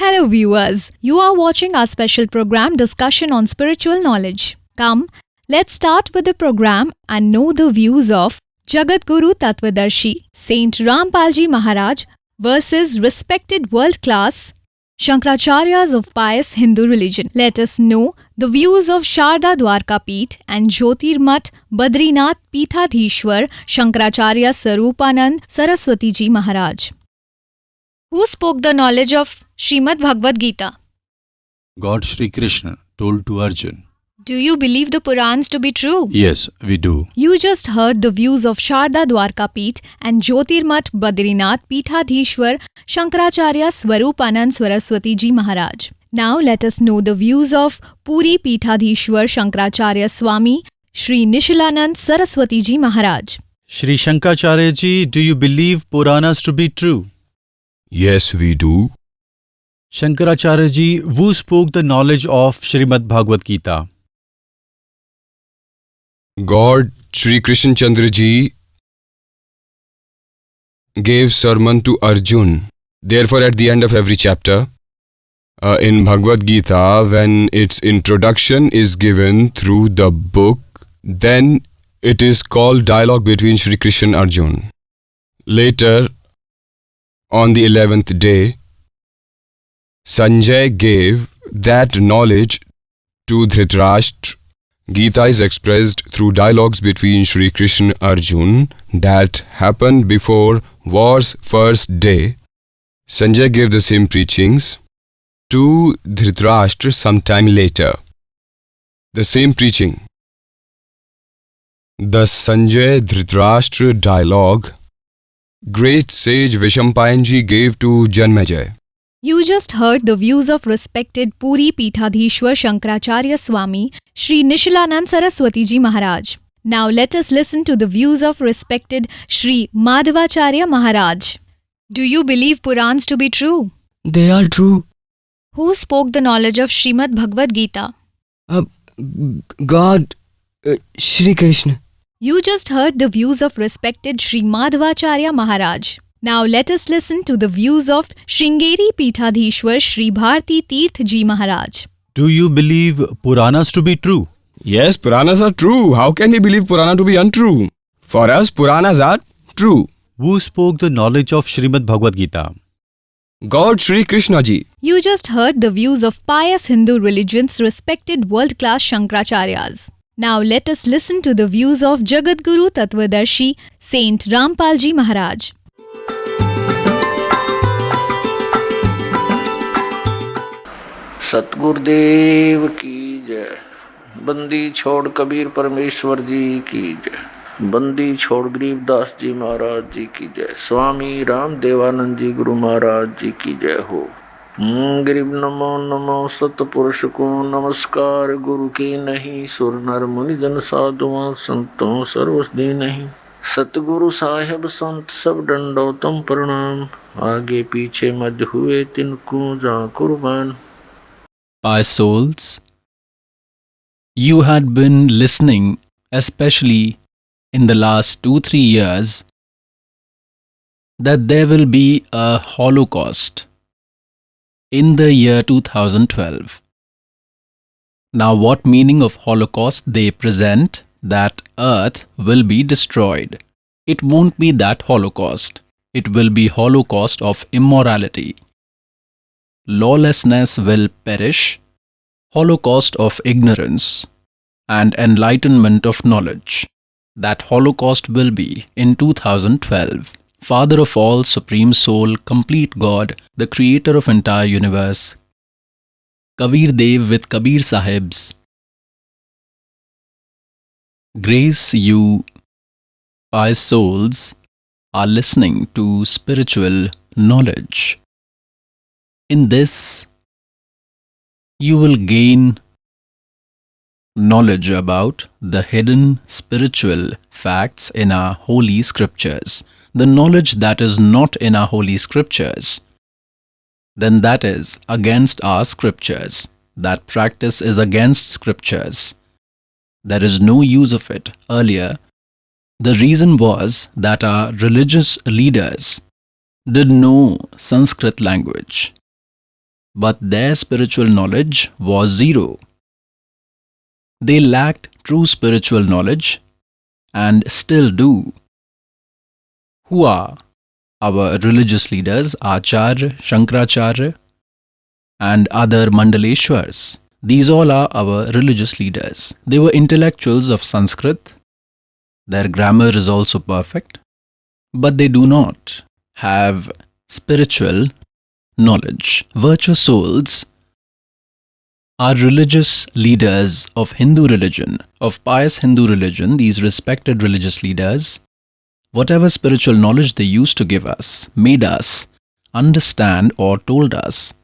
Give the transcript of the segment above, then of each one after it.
Hello, viewers. You are watching our special program discussion on spiritual knowledge. Come, let's start with the program and know the views of Jagat Guru Tattvadarshi Saint Rampalji Maharaj versus respected world-class Shankracharyas of pious Hindu religion. Let us know the views of Sharda Dwarka Peeth and Jyotirmath Badrinath Peethadhishwar Shankracharya Sarupanand Saraswati Ji Maharaj. Who spoke the knowledge of Srimad Bhagavad Gita? God Shri Krishna told to Arjun. Do you believe the Purans to be true? Yes, we do. You just heard the views of Sharda Dwarka Peeth and Jyotirmath Badrinath Peethadhishwar Shankracharya Swarupanand Saraswati Ji Maharaj. Now let us know the views of Puri Peethadhishwar Shankracharya Swami Shri Nishalanand Saraswati Ji Maharaj. Shri Shankaracharya Ji, do you believe Puranas to be true? Yes, we do. Shankaracharya Ji, who spoke the knowledge of Srimad Bhagavad Gita? God Shri Krishna Chandra Ji gave sermon to Arjun. Therefore, at the end of every chapter, in Bhagavad Gita, when its introduction is given through the book, then it is called dialogue between Shri Krishna and Arjun. Later, on the 11th day, Sanjay gave that knowledge to Dhritarashtra. Gita is expressed through dialogues between Shri Krishna and Arjun that happened before war's first day. Sanjay gave the same preachings to Dhritarashtra sometime later. The same preaching. The Sanjay Dhritarashtra dialogue great sage Vishampayan Ji gave to Janmejay. You just heard the views of respected Puri Peethadhishwar Shankracharya Swami Shri Nishalanand Saraswati Ji Maharaj. Now let us listen to the views of respected Shri Madhavacharya Maharaj. Do you believe Purans to be true? They are true. Who spoke the knowledge of Srimad Bhagavad Gita? God, Shri Krishna. You just heard the views of respected Shri Madhavacharya Maharaj. Now let us listen to the views of Sringeri Peethadhishwar Shri Bharti Tirth Ji Maharaj. Do you believe Puranas to be true? Yes, Puranas are true. How can he believe Purana to be untrue? For us, Puranas are true. Who spoke the knowledge of Srimad Bhagavad Gita? God Shri Krishna Ji. You just heard the views of pious Hindu religion's respected world-class Shankracharyas. Now let us listen to the views of Jagat Guru Tattvadarshi Saint Rampalji Maharaj. Satgurudev की जय। बंदी छोड़ कबीर परमेश्वर जी की जय। बंदी छोड़ गरीबदास जी महाराज जी की जय। स्वामी राम देवानंद जी गुरु महाराज जी की जय हो। गरीब नमो नमो सतपुरुष को नमस्कार। गुरु की नहीं सुर नर मुनि जन साधुओं संतों सर्वसदी नहीं। सतगुरु साहेब संत सब दंडोतम प्रणाम। आगे पीछे मध्य हुए तिनको जा कुर्बान। Pious souls, you had been listening, especially in the last 2-3 years, that there will be a Holocaust in the year 2012. Now, what meaning of Holocaust they present? That earth will be destroyed. It won't be that Holocaust. It will be Holocaust of immorality. Lawlessness will perish, Holocaust of ignorance, and enlightenment of knowledge. That Holocaust will be in 2012. Father of all, Supreme Soul, Complete God, the Creator of entire universe, Kabir Dev with Kabir Sahibs, grace you, pious souls, are listening to spiritual knowledge. In this, you will gain knowledge about the hidden spiritual facts in our holy scriptures. The knowledge that is not in our holy scriptures, then that is against our scriptures. That practice is against scriptures. There is no use of it earlier. The reason was that our religious leaders did know Sanskrit language. but their spiritual knowledge was zero. They lacked true spiritual knowledge and still do. Who are our religious leaders, Acharya, Shankaracharya, and other Mandaleshwars? These all are our religious leaders. They were intellectuals of Sanskrit. Their grammar is also perfect, but they do not have spiritual knowledge. Virtuous souls are religious leaders of Hindu religion, of pious Hindu religion. These respected religious leaders, whatever spiritual knowledge they used to give us, made us understand or told us.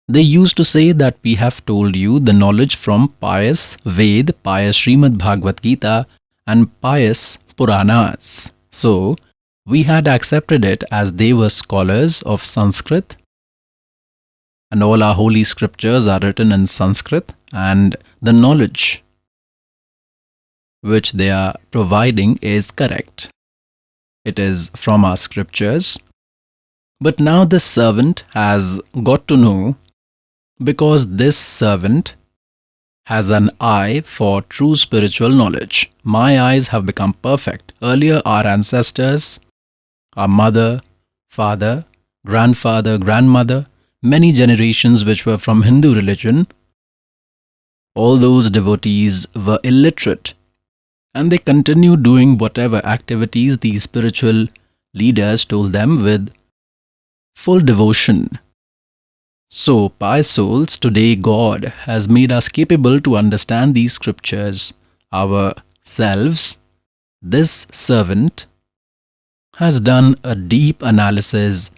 They used to say that we have told you the knowledge from pious Ved, pious Srimad Bhagavad Gita, and pious Puranas. So, we had accepted it as they were scholars of Sanskrit, and all our holy scriptures are written in Sanskrit, and the knowledge which they are providing is correct. It is from our scriptures. But now this servant has got to know, because this servant has an eye for true spiritual knowledge. My eyes have become perfect. Earlier, our ancestors, our mother, father, grandfather, grandmother, many generations which were from Hindu religion, all those devotees were illiterate, and they continued doing whatever activities these spiritual leaders told them with full devotion. So, pious souls, today God has made us capable to understand these scriptures ourselves. This servant has done a deep analysis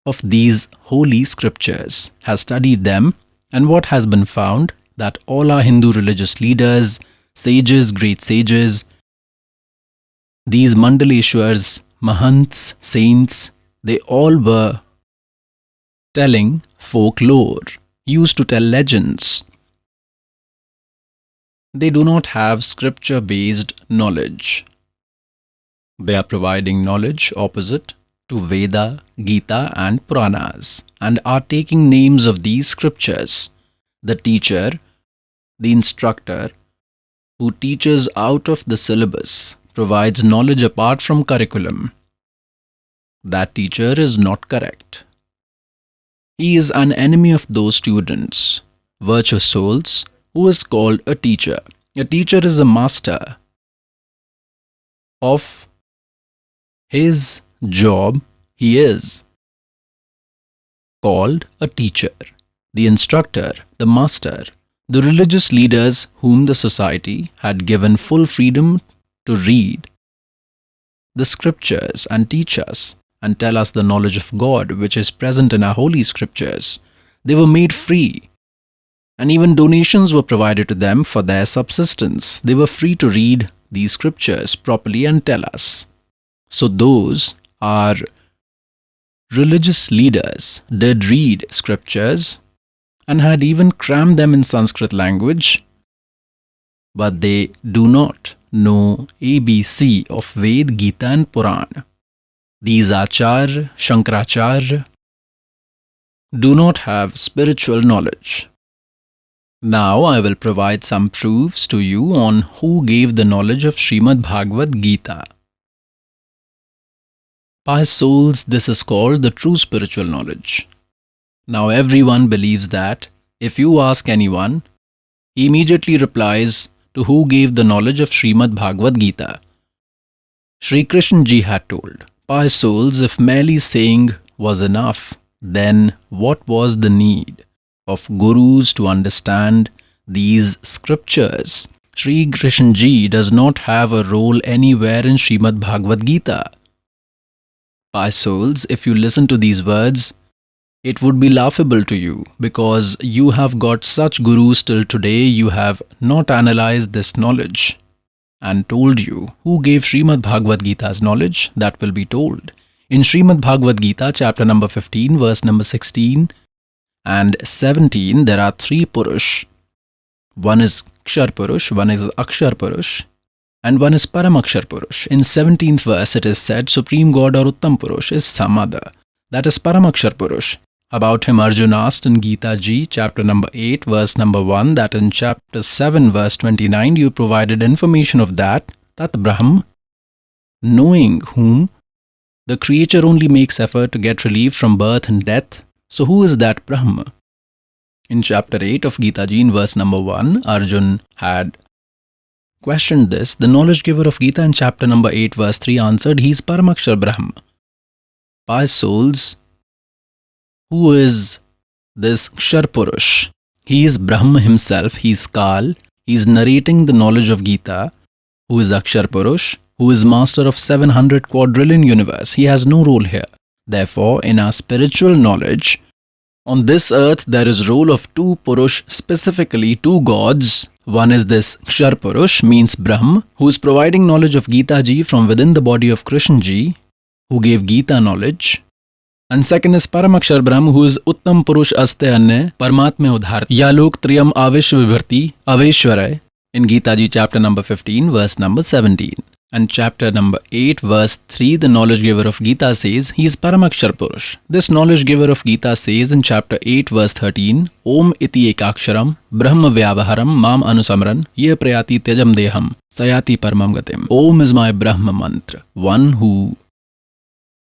of these holy scriptures, has studied them, and what has been found, that all our Hindu religious leaders, sages, great sages, these Mandaleshwars, Mahants, saints, they all were telling folklore, used to tell legends. They do not have scripture-based knowledge. They are providing knowledge opposite to Veda, Gita and Puranas, and are taking names of these scriptures. The teacher, the instructor, who teaches out of the syllabus, provides knowledge apart from curriculum. That teacher is not correct. He is an enemy of those students, virtuous souls, who is called a teacher. A teacher is a master of his job. He is called a teacher. The instructor, the master, the religious leaders whom the society had given full freedom to read the scriptures and teach us and tell us the knowledge of God which is present in our holy scriptures. They were made free, and even donations were provided to them for their subsistence. They were free to read these scriptures properly and tell us. So those are religious leaders did read scriptures and had even crammed them in Sanskrit language, but they do not know ABC of Ved, Gita and Puran. These Acharya, Shankaracharya do not have spiritual knowledge. Now I will provide some proofs to you on who gave the knowledge of Srimad Bhagavad Gita. Pious souls, this is called the true spiritual knowledge. Now everyone believes that if you ask anyone, he immediately replies to who gave the knowledge of Srimad Bhagavad Gita. Shri Krishna ji had told, pious souls, if merely saying was enough, then what was the need of gurus to understand these scriptures? Shri Krishna ji does not have a role anywhere in Srimad Bhagavad Gita. Pious souls, if you listen to these words, it would be laughable to you, because you have got such gurus till today. You have not analyzed this knowledge and told you who gave Srimad Bhagavad Gita's knowledge. That will be told. In Srimad Bhagavad Gita, chapter number 15, verse number 16 and 17, there are three Purush. One is Kshar Purush, one is Akshar Purush, and one is Paramakshar Purush. In 17th verse, it is said, Supreme God or Uttam Purush is some other. That is Paramakshar Purush. About him, Arjuna asked in Gita Ji, chapter number 8, verse number 1, that in chapter 7, verse 29, you provided information of that Brahm, knowing whom the creature only makes effort to get relief from birth and death. So who is that Brahma? In chapter 8 of Gita Ji, in verse number 1, Arjun had questioned this. The knowledge giver of Gita in chapter number 8, verse 3 answered, he is Paramakshar Brahma. Pious souls, who is this Kshar Purush? He is Brahma himself, he is Kal, he is narrating the knowledge of Gita, who is Akshar Purush, who is master of 700 quadrillion universe. He has no role here. Therefore, in our spiritual knowledge, on this earth there is role of two Purush, specifically two gods. One is this Kshar Purush, means Brahma, who is providing knowledge of Gita Ji from within the body of Krishna Ji, who gave Gita knowledge. And second is Paramakshar Brahma, who is Uttam Purush Aste Anya, Paramatma Udhar, Yalok Triyam Avishwa Vibharti, Aveshwaray, in Gita Ji chapter number 15, verse number 17. And chapter number 8, verse 3, the knowledge giver of Gita says, he is Paramakshar Purush. This knowledge giver of Gita says in chapter 8, verse 13, Om iti ekaksharam, Brahma vyavaharam, mam anusamran, ye prayati tejam deham, sayati paramam gatim. Om is my Brahma mantra. One who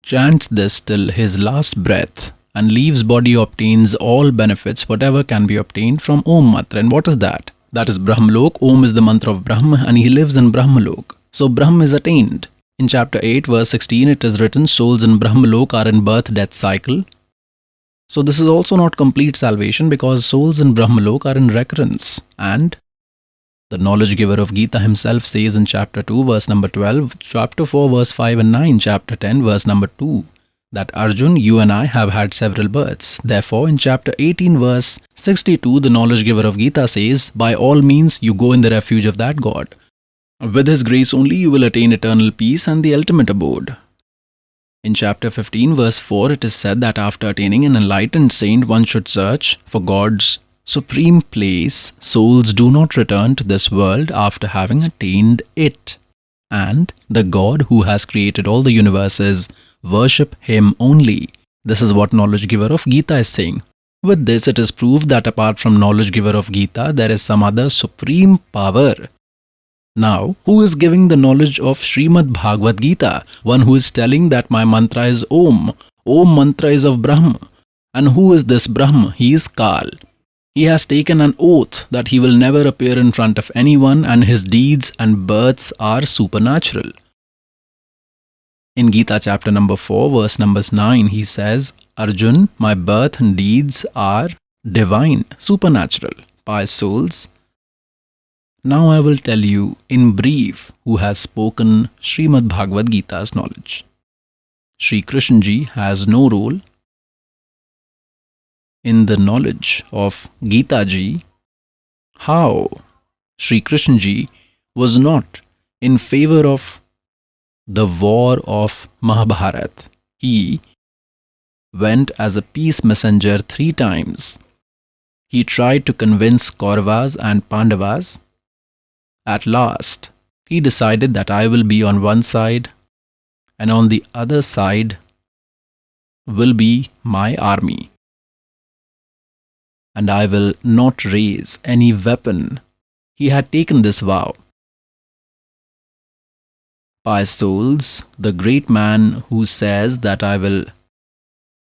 chants this till his last breath and leaves body obtains all benefits, whatever can be obtained from Om mantra. And what is that? That is Brahmalok. Om is the mantra of Brahma and he lives in Brahmalok. So Brahma is attained. In chapter 8, verse 16, it is written, souls in Brahmalok are in birth-death cycle. So this is also not complete salvation because souls in Brahmalok are in recurrence. And the knowledge giver of Gita himself says in chapter 2, verse number 12, chapter 4, verse 5 and 9, chapter 10, verse number 2, that Arjun, you and I have had several births. Therefore, in chapter 18, verse 62, the knowledge giver of Gita says, by all means you go in the refuge of that God. With his grace only you will attain eternal peace and the ultimate abode. In chapter 15, verse 4, it is said that after attaining an enlightened saint, one should search for God's supreme place. Souls do not return to this world after having attained it. And the God who has created all the universes, worship him only. This is what knowledge giver of Gita is saying. With this, it is proved that apart from knowledge giver of Gita, there is some other supreme power. Now, who is giving the knowledge of Srimad Bhagavad Gita? One who is telling that my mantra is Om. Om mantra is of Brahma. And who is this Brahma? He is Kal. He has taken an oath that he will never appear in front of anyone and his deeds and births are supernatural. In Gita chapter number 4, verse number 9, he says, Arjun, my birth and deeds are divine, supernatural. Pious souls, now I will tell you in brief who has spoken Srimad Bhagavad Gita's knowledge. Sri Krishna Ji has no role in the knowledge of Gita Ji. How Sri Krishna Ji was not in favor of the war of Mahabharat. He went as a peace messenger 3 times. He tried to convince Kauravas and Pandavas. At last, he decided that I will be on one side and on the other side will be my army. And I will not raise any weapon. He had taken this vow. Pious souls, the great man who says that I will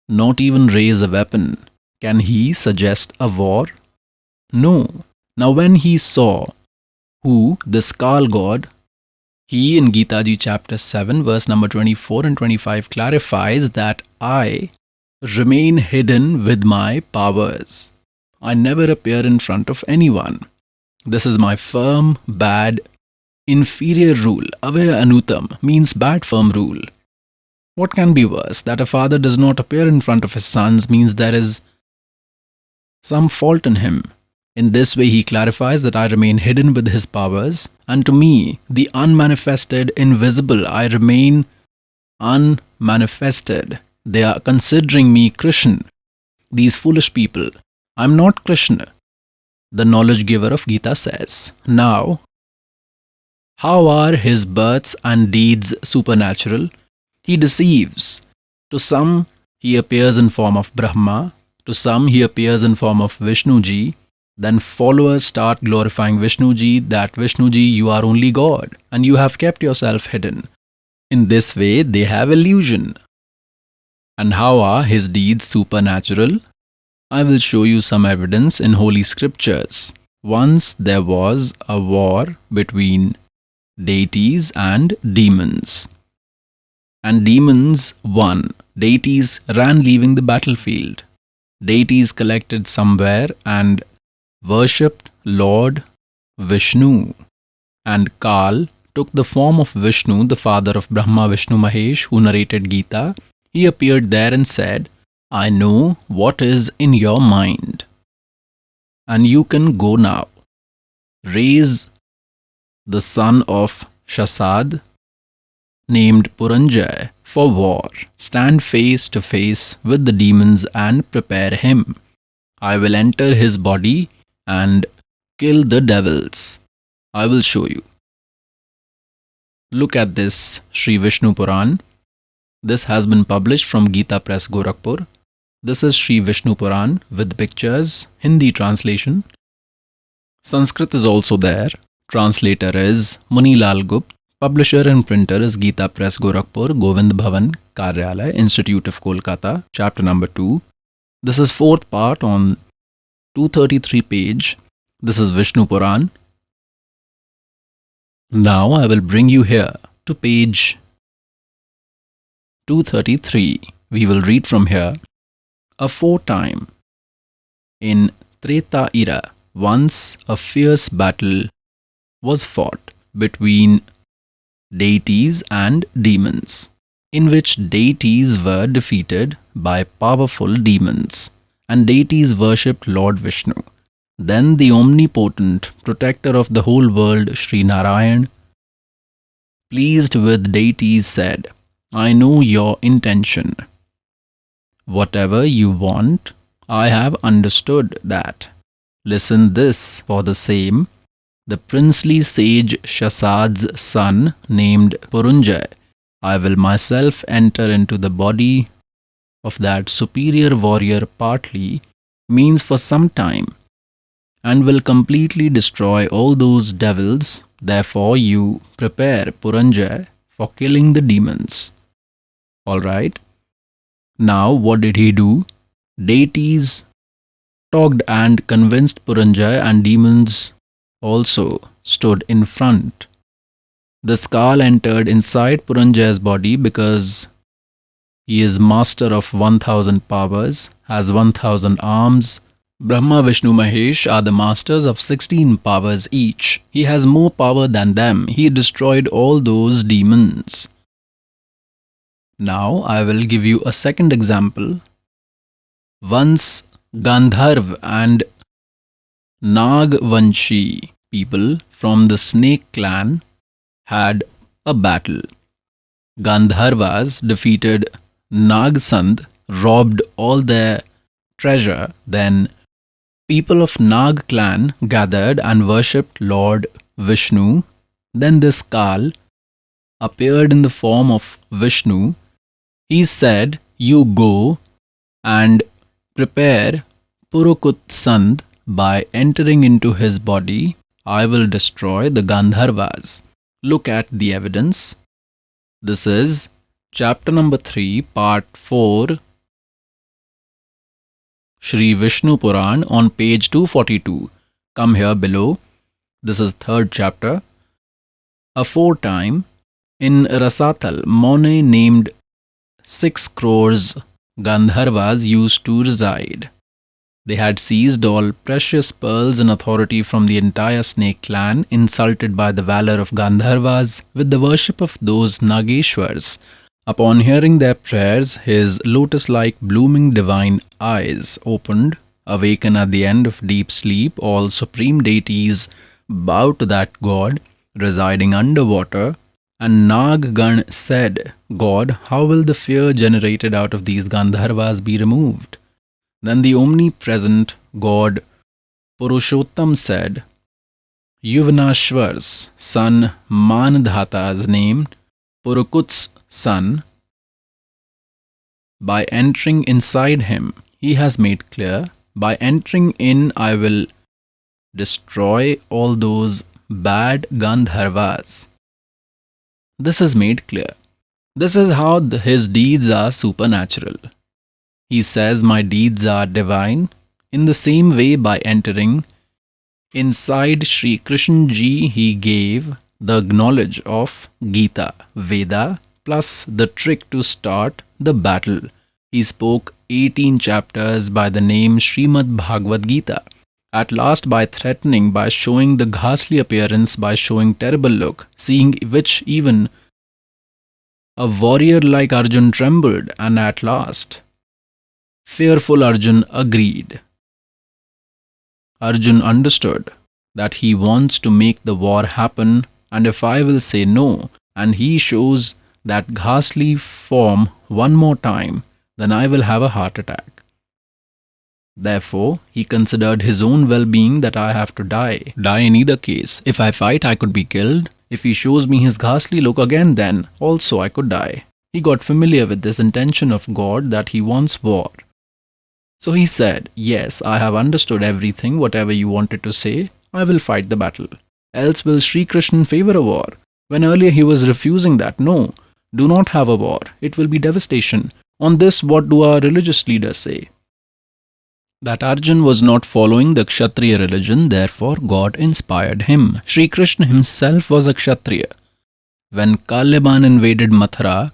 not even raise a weapon, can he suggest a war? No. Now when he saw who this Kal God, he in Gita Ji chapter 7 verse number 24 and 25 clarifies that I remain hidden with my powers. I never appear in front of anyone. This is my firm, bad, inferior rule. Avaya anutam means bad firm rule. What can be worse? That a father does not appear in front of his sons means there is some fault in him. In this way, he clarifies that I remain hidden with his powers, and to me, the unmanifested, invisible, I remain unmanifested. They are considering me Krishna. These foolish people. I am not Krishna. The knowledge giver of Gita says. Now, how are his births and deeds supernatural? He deceives. To some, he appears in form of Brahma. To some, he appears in form of Vishnu ji. Then followers start glorifying Vishnu ji, that Vishnu ji, you are only God and you have kept yourself hidden. In this way, they have illusion. And how are his deeds supernatural? I will show you some evidence in Holy Scriptures. Once there was a war between deities and demons. And demons won. Deities ran leaving the battlefield. Deities collected somewhere and worshipped Lord Vishnu. And Kal took the form of Vishnu, the father of Brahma, Vishnu, Mahesh, who narrated Gita. He appeared there and said, I know what is in your mind. And you can go now. Raise the son of Shasad, named Puranjay, for war. Stand face to face with the demons and prepare him. I will enter his body and kill the devils. I will show you. Look at this Sri Vishnu Puran. This has been published from Gita Press, Gorakhpur. This is Sri Vishnu Puran with pictures, Hindi translation. Sanskrit is also there. Translator is Munilal Gupt. Publisher and printer is Gita Press, Gorakhpur, Govind Bhavan, Karyalay, Institute of Kolkata, chapter number 2. This is fourth part on 233 page. This is Vishnu Puran. Now I will bring you here to page 233. We will read from here. Aforetime, in Treta era, once a fierce battle was fought between deities and demons, in which deities were defeated by powerful demons, and deities worshipped Lord Vishnu. Then the omnipotent protector of the whole world, Sri Narayan, pleased with deities, said, I know your intention. Whatever you want, I have understood that. Listen this, for the same, the princely sage Shasad's son, named Purunjay, I will myself enter into the body of that superior warrior partly, means for some time, and will completely destroy all those devils. Therefore you prepare Purunjay for killing the demons. Alright. Now what did he do? Deities talked and convinced Purunjay, and demons also stood in front. The skull entered inside Purunjay's body because he is master of 1000 powers, has 1000 arms. Brahma, Vishnu, Mahesh are the masters of 16 powers each. He has more power than them. He destroyed all those demons. Now I will give you a second example. Once Gandharv and Nagvanshi people from the snake clan had a battle. Gandharvas defeated Nagsand, robbed all their treasure. Then people of Nag clan gathered and worshipped Lord Vishnu. Then this Kal appeared in the form of Vishnu. He said, you go and prepare Purukutsand. By entering into his body, I will destroy the Gandharvas. Look at the evidence. This is chapter number 3, part 4, Sri Vishnu Puran on page 242. Come here below. This is third chapter. Aforetime, in Rasatal, Mone named 6 crores Gandharvas used to reside. They had seized all precious pearls and authority from the entire snake clan, insulted by the valor of Gandharvas with the worship of those Nageshwars. Upon hearing their prayers, his lotus-like blooming divine eyes opened. Awakened at the end of deep sleep, all supreme deities bow to that god residing underwater. And Naggan said, God, how will the fear generated out of these Gandharvas be removed? Then the omnipresent god Purushottam said, Yuvanashwar's son Mandhata's named Purukut's son. By entering inside him, he has made clear, by entering in, I will destroy all those bad Gandharvas. This is made clear. This is how his deeds are supernatural. He says, my deeds are divine. In the same way, by entering inside Sri Krishna Ji, he gave the knowledge of Gita, Veda, plus the trick to start the battle. He spoke 18 chapters by the name Srimad Bhagavad Gita. At last, by threatening, by showing the ghastly appearance, by showing terrible look, seeing which even a warrior like Arjun trembled, and at last, fearful Arjun agreed. Arjun understood that he wants to make the war happen, and if I will say no, and he shows that ghastly form one more time, then I will have a heart attack. Therefore, he considered his own well-being, that I have to die. Die in either case. If I fight, I could be killed. If he shows me his ghastly look again, then also I could die. He got familiar with this intention of God, that he wants war. So he said, yes, I have understood everything, whatever you wanted to say, I will fight the battle. Else will Sri Krishna favor a war? When earlier he was refusing that, no, do not have a war, it will be devastation. On this, what do our religious leaders say? That Arjun was not following the Kshatriya religion, therefore God inspired him. Sri Krishna himself was a Kshatriya. When Kalyaban invaded Mathura,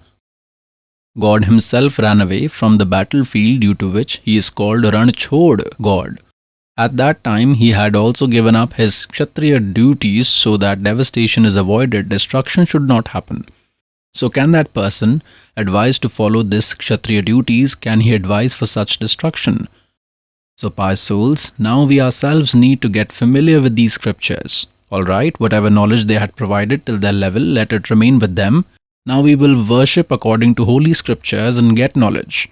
God himself ran away from the battlefield, due to which he is called Ranchhod God. At that time, he had also given up his Kshatriya duties so that devastation is avoided, destruction should not happen. So can that person advise to follow this Kshatriya duties? Can he advise for such destruction? So pious souls, now we ourselves need to get familiar with these scriptures. Alright, whatever knowledge they had provided till their level, let it remain with them. Now we will worship according to holy scriptures and get knowledge.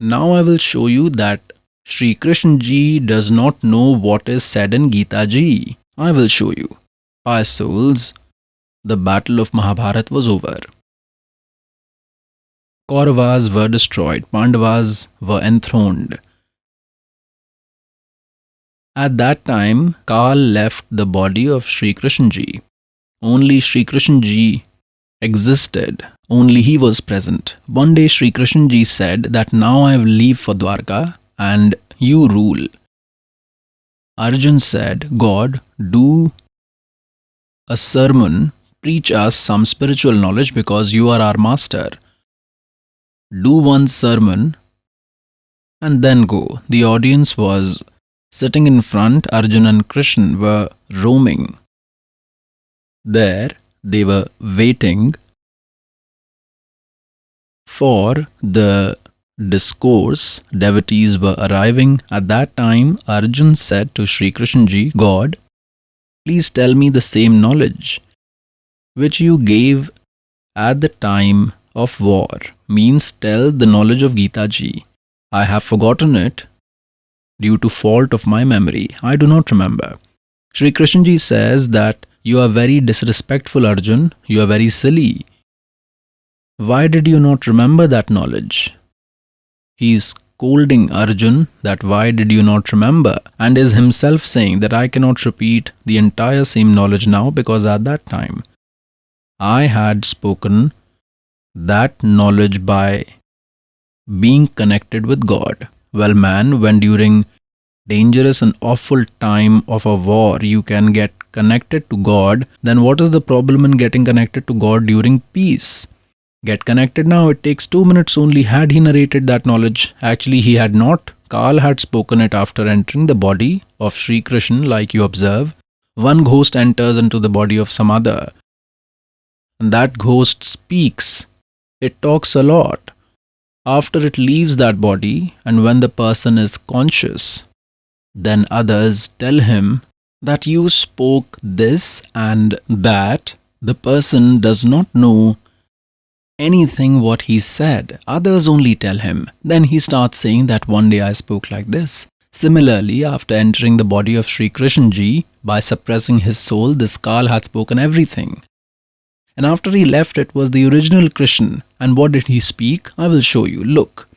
Now I will show you that Sri Krishna Ji does not know what is said in Gita Ji. I will show you. Pious souls, the battle of Mahabharata was over. Kauravas were destroyed, Pandavas were enthroned. At that time, Kal left the body of Sri Krishna Ji. Only Sri Krishna Ji existed. Only he was present. One day Sri Krishna Ji said that now I will leave for Dwarka and you rule. Arjun said, God, do a sermon, preach us some spiritual knowledge because you are our master. Do one sermon and then go. The audience was sitting in front. Arjun and Krishna were roaming. There they were waiting for the discourse. Devotees were arriving. At that time, Arjun said to Sri Krishna Ji, God, please tell me the same knowledge which you gave at the time of war. Means tell the knowledge of Gita Ji. I have forgotten it due to fault of my memory. I do not remember. Sri Krishna Ji says that you are very disrespectful, Arjun. You are very silly. Why did you not remember that knowledge? He is scolding Arjun that why did you not remember, and is himself saying that I cannot repeat the entire same knowledge now because at that time I had spoken that knowledge by being connected with God. Well, man, when during dangerous and awful time of a war you can get connected to God, then what is the problem in getting connected to God during peace? Get connected now, it takes 2 minutes only. Had he narrated that knowledge? Actually, he had not. Kal had spoken it after entering the body of Sri Krishna, like you observe. One ghost enters into the body of some other, and that ghost speaks. It talks a lot. After it leaves that body, and when the person is conscious, then others tell him that you spoke this and that. The person does not know anything what he said. Others only tell him. Then he starts saying that one day I spoke like this. Similarly, after entering the body of Sri Krishna Ji, by suppressing his soul, this Kal had spoken everything. And after he left, it was the original Krishna. And what did he speak? I will show you. Look.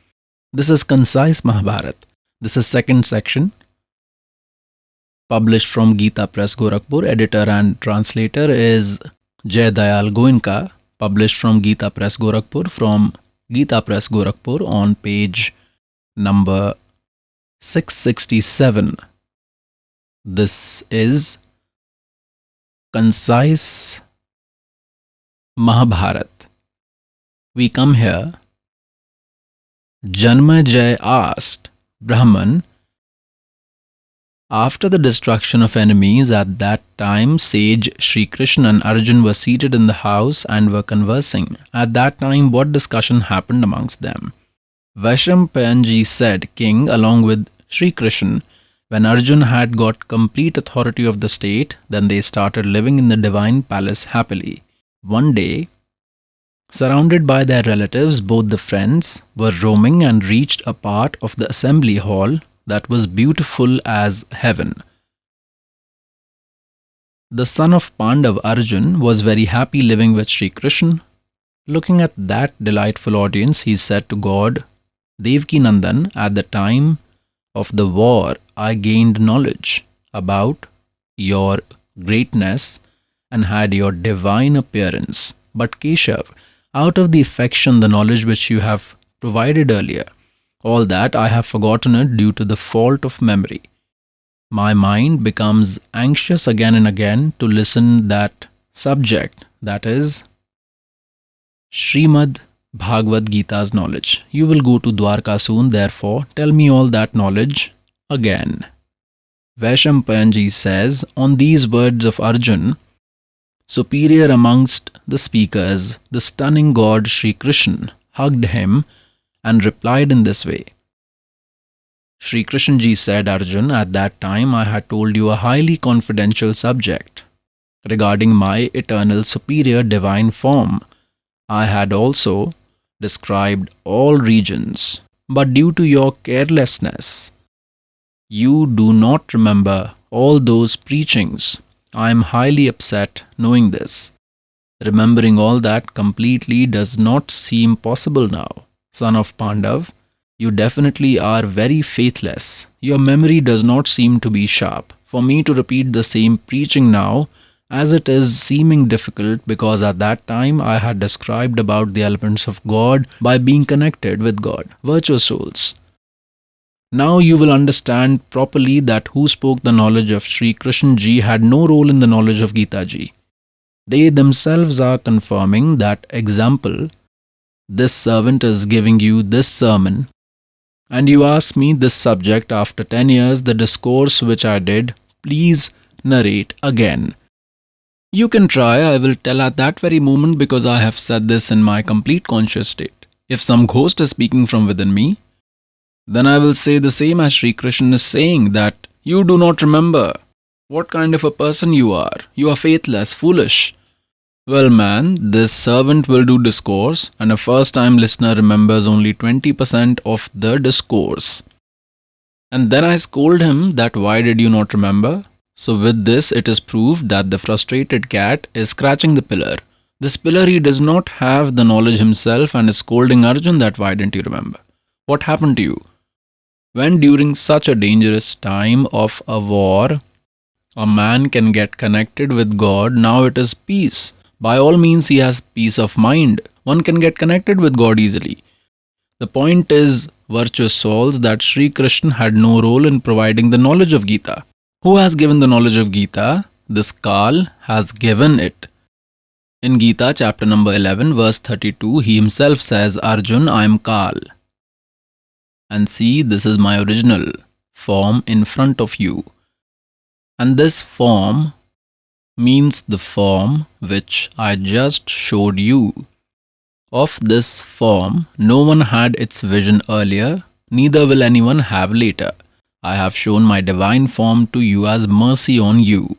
This is concise Mahabharat. This is second section, published from Gita Press Gorakhpur. Editor and translator is Jay Dayal Goenka, published from Gita Press Gorakhpur, from Gita Press Gorakhpur on page number 667. This is concise Mahabharat. We come here. Janmejay asked Brahman, after the destruction of enemies, at that time sage Sri Krishna and Arjun were seated in the house and were conversing. At that time, what discussion happened amongst them? Vaishampayanji said, King, along with Sri Krishna, when Arjun had got complete authority of the state, then they started living in the divine palace happily. One day, surrounded by their relatives, both the friends were roaming and reached a part of the assembly hall that was beautiful as heaven. The son of Pandav, Arjun, was very happy living with Sri Krishna. Looking at that delightful audience, he said to God, Devaki Nandan, at the time of the war, I gained knowledge about your greatness and had your divine appearance. But Keshav, out of the affection, the knowledge which you have provided earlier, all that I have forgotten it due to the fault of memory. My mind becomes anxious again and again to listen that subject, that is Srimad Bhagavad Gita's knowledge. You will go to Dwarka soon, therefore tell me all that knowledge again. Vaishampayanji says, on these words of Arjun, superior amongst the speakers, the stunning god Sri Krishna hugged him and replied in this way. Sri Krishna ji said, Arjun, at that time I had told you a highly confidential subject regarding my eternal superior divine form. I had also described all regions, but due to your carelessness, you do not remember all those preachings. I am highly upset knowing this. Remembering all that completely does not seem possible now. Son of Pandav, you definitely are very faithless. Your memory does not seem to be sharp. For me to repeat the same preaching now, as it is seeming difficult, because at that time I had described about the elements of God by being connected with God, virtuous souls. Now you will understand properly that who spoke the knowledge of Sri Krishna ji had no role in the knowledge of Gita ji. They themselves are confirming that example. This servant is giving you this sermon, and you ask me this subject after 10 years, the discourse which I did, please narrate again. You can try, I will tell at that very moment, because I have said this in my complete conscious state. If some ghost is speaking from within me, then I will say the same as Sri Krishna is saying, that you do not remember what kind of a person you are. You are faithless, foolish. Well, man, this servant will do discourse, and a first-time listener remembers only 20% of the discourse. And then I scold him that why did you not remember? So with this, it is proved that the frustrated cat is scratching the pillar. This pillar, he does not have the knowledge himself and is scolding Arjun that why didn't you remember? What happened to you? When during such a dangerous time of a war, a man can get connected with God, now it is peace. By all means, he has peace of mind. One can get connected with God easily. The point is, virtuous souls, that Sri Krishna had no role in providing the knowledge of Gita. Who has given the knowledge of Gita? This Kal has given it. In Gita, chapter number 11, verse 32, he himself says, Arjun, I am Kal. And see, this is my original form in front of you. And this form means the form which I just showed you. Of this form, no one had its vision earlier, neither will anyone have later. I have shown my divine form to you as mercy on you.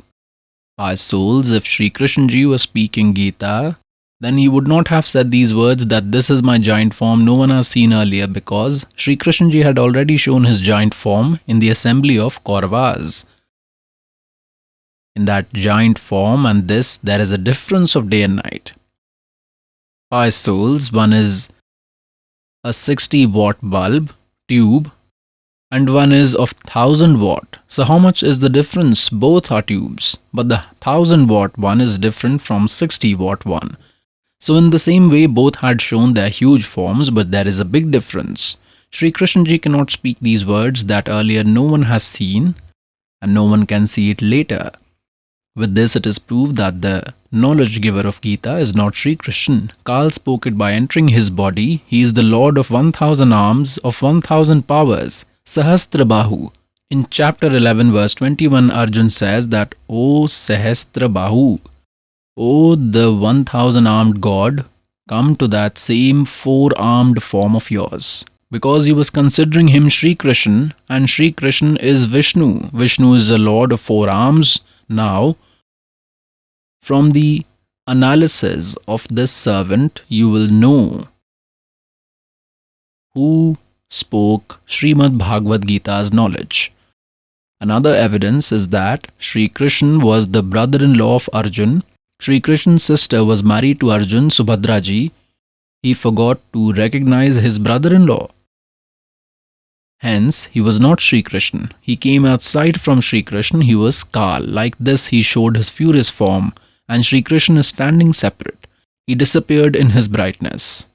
My souls, if Sri Krishna ji was speaking Gita, then he would not have said these words that this is my giant form no one has seen earlier, because Sri Krishna ji had already shown his giant form in the assembly of Kauravas. In that giant form and this, there is a difference of day and night. 5 souls, one is a 60-watt bulb tube and one is of 1000 watt. So how much is the difference? Both are tubes, but the 1000 watt one is different from 60 watt one. So in the same way, both had shown their huge forms, but there is a big difference. Sri Krishna ji cannot speak these words that earlier no one has seen and no one can see it later. With this, it is proved that the knowledge giver of Gita is not Sri Krishna. Kal spoke it by entering his body. He is the Lord of 1000 arms, of 1000 powers, Sahasrabahu. In chapter 11, verse 21, Arjun says that, O Sahasrabahu, O the 1000 armed God, come to that same 4-armed form of yours. Because he was considering him Sri Krishna, and Sri Krishna is Vishnu. Vishnu is the Lord of 4 arms. Now, from the analysis of this servant, you will know who spoke Srimad Bhagavad Gita's knowledge. Another evidence is that Sri Krishna was the brother-in-law of Arjun. Sri Krishna's sister was married to Arjun, Subhadra ji. He forgot to recognize his brother-in-law. Hence, he was not Sri Krishna. He came outside from Sri Krishna. He was Kal. Like this, he showed his furious form, and Sri Krishna is standing separate. He disappeared in his brightness.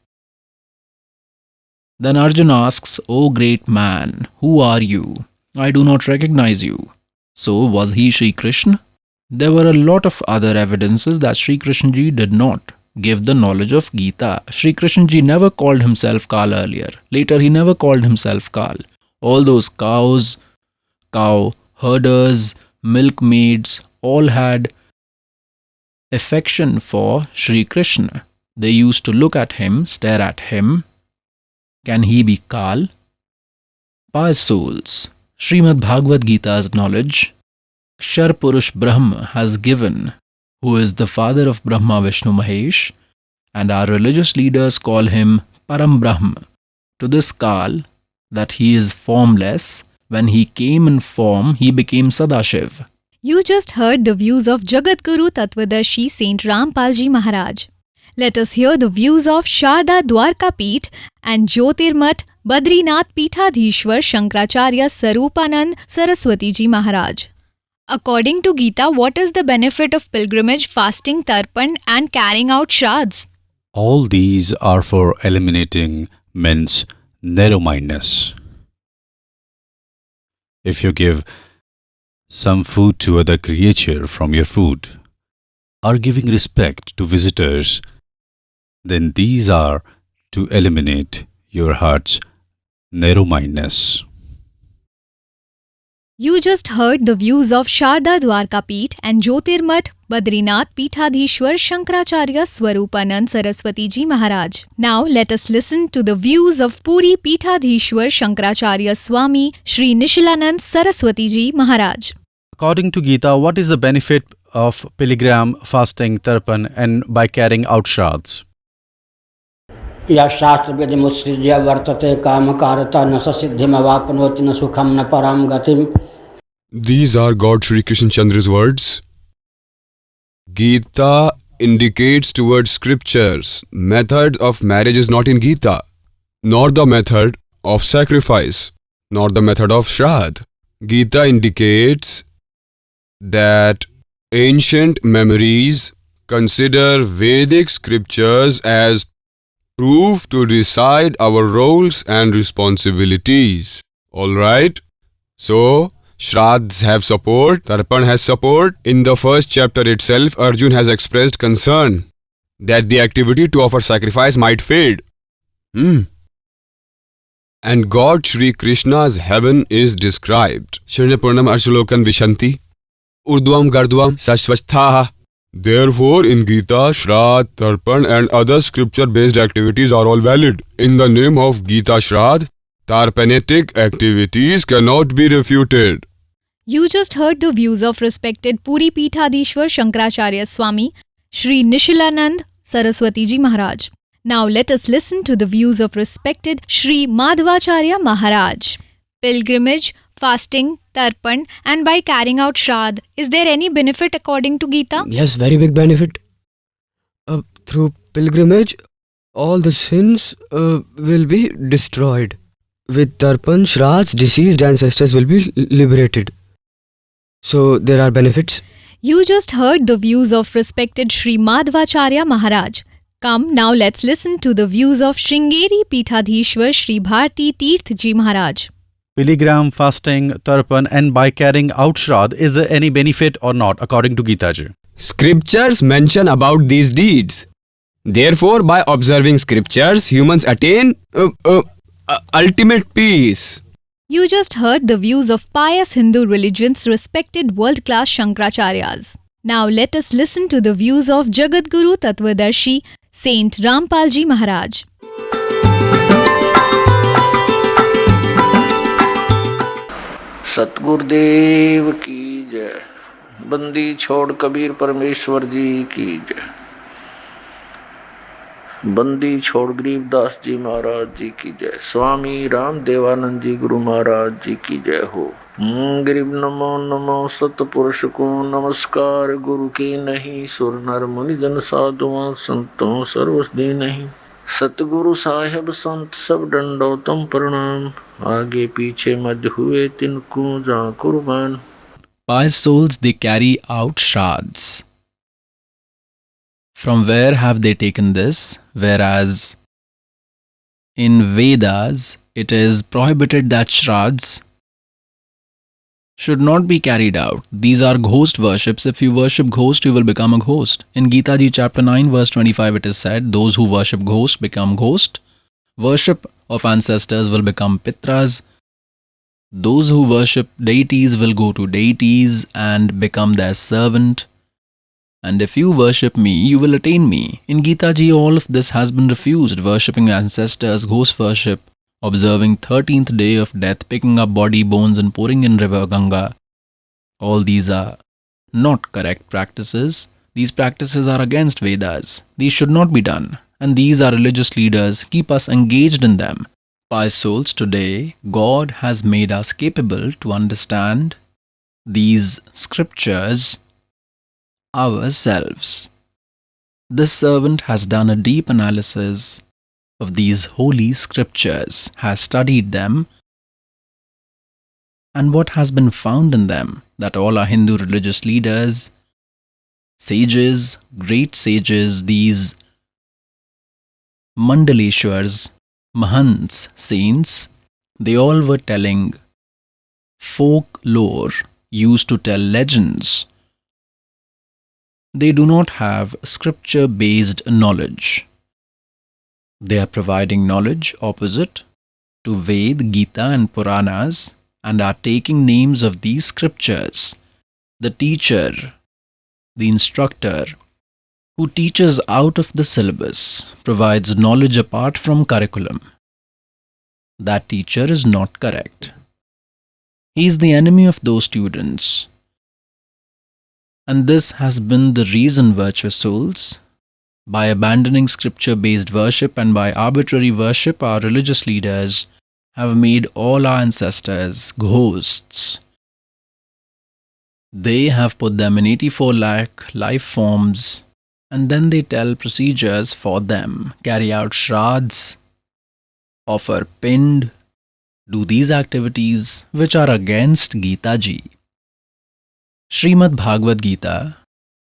Then Arjun asks, O great man, who are you? I do not recognize you. So, was he Sri Krishna? There were a lot of other evidences that Sri Krishna ji did not give the knowledge of Gita. Sri Krishna ji never called himself Kal earlier. Later, he never called himself Kal. All those cows, cow herders, milkmaids, all had affection for Sri Krishna. They used to look at him, stare at him. Can he be Kal? Pious souls, Srimad Bhagavad Gita's knowledge, Akshar Purush Brahma has given, who is the father of Brahma, Vishnu, Mahesh, and our religious leaders call him Param Brahma. To this Kal, that he is formless, when he came in form, he became Sadashiv. You just heard the views of Jagadguru Tattvadarshi Saint Rampalji Maharaj. Let us hear the views of Sharda Dwarka Peeth and Jyotirmat Badrinath Peethadhishwar Shankaracharya Sarupanand Saraswati Ji Maharaj. According to Gita, what is the benefit of pilgrimage, fasting, tarpan and carrying out shraddhs? All these are for eliminating men's narrow-mindedness. If you give some food to other creature from your food, or giving respect to visitors, then these are to eliminate your heart's narrow-mindedness. You just heard the views of Sharda Dwarka Peeth and Jyotirmat Badrinath Peethadhishwar Shankaracharya Swarupanand Saraswati Ji Maharaj. Now let us listen to the views of Puri Peethadhishwar Shankaracharya Swami Shri Nishilanand Saraswati Ji Maharaj. According to Gita, what is the benefit of pilgrim, fasting, tarpan and by carrying out shraddhs? या शास्त्र विधि मुत्सृज्य वर्तते कामकारता न सिद्धिमवाप्नोति न सुखम न पराम गतिम. These are God Shri Krishna Chandra's words. Gita indicates towards scriptures. Method of marriage is not in Gita, nor the method of sacrifice, nor the method of shraddh. Gita indicates that ancient memories consider Vedic scriptures as proof to decide our roles and responsibilities. Alright? So, shraddhs have support, tarpan has support. In the first chapter itself, Arjun has expressed concern that the activity to offer sacrifice might fade. And God Shri Krishna's heaven is described. Shrinapuranam Arshalokan Vishanti, Urdhvam Gardhvam Sashvasthaha. Therefore, in Gita, Shraddh, Tarpan and other scripture-based activities are all valid. In the name of Gita Shraddh, Tarpanetic activities cannot be refuted. You just heard the views of respected Puri Peethadhishwar Shankaracharya Swami Shri Nishilanand Saraswati Ji Maharaj. Now let us listen to the views of respected Shri Madhvacharya Maharaj. Pilgrimage, fasting, tarpan and by carrying out shraddh, is there any benefit according to Gita? Yes, very big benefit. Through pilgrimage, all the sins will be destroyed. With Tarpan, Shraddhs, deceased ancestors will be liberated. So there are benefits. You just heard the views of respected Sri Madhvacharya Maharaj. Come, now let's listen to the views of Sringeri Peethadhishwar Sri Bharti Tirth Ji Maharaj. Pilgrim fasting, tarpan, and by carrying out Shraddh, is there any benefit or not according to Gita ji? Scriptures mention about these deeds. Therefore, by observing scriptures, humans attain ultimate peace. You just heard the views of pious Hindu religion's respected world-class Shankaracharyas. Now let us listen to the views of Jagadguru Tattvadarshi Saint Rampalji Maharaj. Satgurudev की जय। बंदी छोड़ कबीर परमेश्वर जी की जय। बंदी छोड़ गरीबदास जी महाराज जी की जय। स्वामी राम देवानंद जी गुरु महाराज जी की जय हो। गरीब नमो नमो सतपुरुष को नमस्कार। गुरु की नहीं सुर नर मुनि जन साधुओं संतों सर्वसदी नहीं। सतगुरु साहेब संत सब दंडोतम प्रणाम। आगे पीछे मध्य हुए तिनको जा कुर्बान। Pious souls, they carry out Shraddhs. From where have they taken this? Whereas in Vedas, it is prohibited that Shraddhs should not be carried out. These are ghost worships. If you worship ghost, you will become a ghost. In Gita Ji chapter 9 verse 25 it is said, those who worship ghost become ghost. Worship of ancestors will become pitras. Those who worship deities will go to deities and become their servant. And if you worship me, you will attain me. In Gita Ji, all of this has been refused. Worshipping ancestors, ghost worship, observing 13th day of death, picking up body bones and pouring in river Ganga. All these are not correct practices. These practices are against Vedas. These should not be done. And these are religious leaders. Keep us engaged in them. Pious souls, today, God has made us capable to understand these scriptures ourselves. This servant has done a deep analysis of these holy scriptures, has studied them, and what has been found in them, that all our Hindu religious leaders, sages, great sages, these Mandaleshwars, Mahants, saints, they all were telling folklore, used to tell legends. They do not have scripture-based knowledge. They are providing knowledge opposite to Ved, Gita and Puranas and are taking names of these scriptures. The teacher, the instructor, who teaches out of the syllabus, provides knowledge apart from curriculum. That teacher is not correct. He is the enemy of those students. And this has been the reason, virtuous souls, by abandoning scripture-based worship and by arbitrary worship, our religious leaders have made all our ancestors ghosts. They have put them in 84 lakh life forms, and then they tell procedures for them, carry out shraddhs, offer pind, do these activities which are against Gita Ji. Srimad Bhagavad Gita,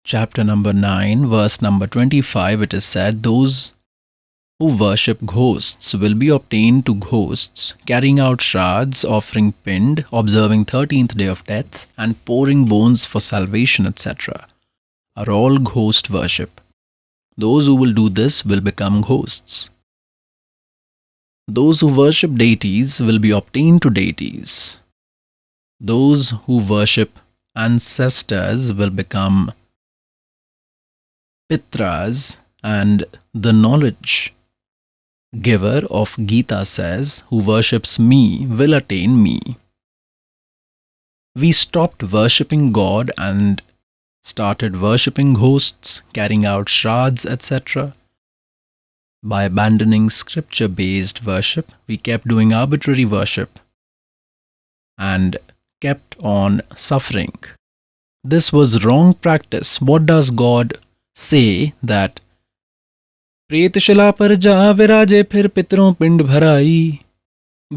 chapter number 9, verse number 25, it is said, those who worship ghosts will be obtained to ghosts, carrying out shraddhs, offering pind, observing 13th day of death, and pouring bones for salvation, etc. are all ghost worship. Those who will do this will become ghosts. Those who worship deities will be obtained to deities. Those who worship ancestors will become pitras, and the knowledge giver of Gita says, who worships me will attain me. We stopped worshipping God and started worshipping ghosts, carrying out shraddhs, etc. By abandoning scripture-based worship, we kept doing arbitrary worship and kept on suffering. This was wrong practice. What does God say? That Pretshila पर जा विराजे फिर पितरों पिंड भराई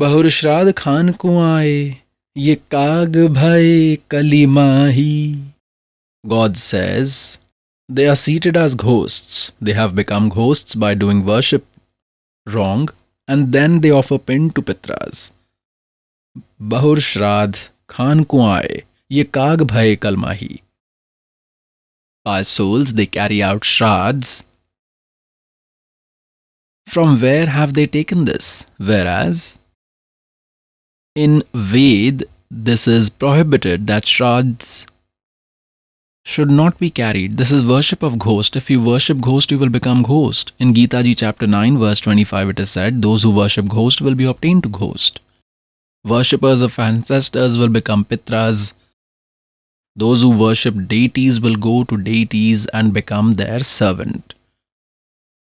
बहुर श्राद्ध खान को आए, ये काग भय कली माही. God says, they are seated as ghosts. They have become ghosts by doing worship wrong, and then they offer pin to Pitras. Bahur Shraddh Khan ko aaye, ye kaag bhai kalmahi. By souls they carry out shraddhs. From where have they taken this? Whereas in Ved, this is prohibited, that shraddhs should not be carried. This is worship of ghost. If you worship ghost, you will become ghost. In Gita Ji chapter 9 verse 25 it is said, those who worship ghost will be obtained to ghost. Worshippers of ancestors will become pitras. Those who worship deities will go to deities and become their servant.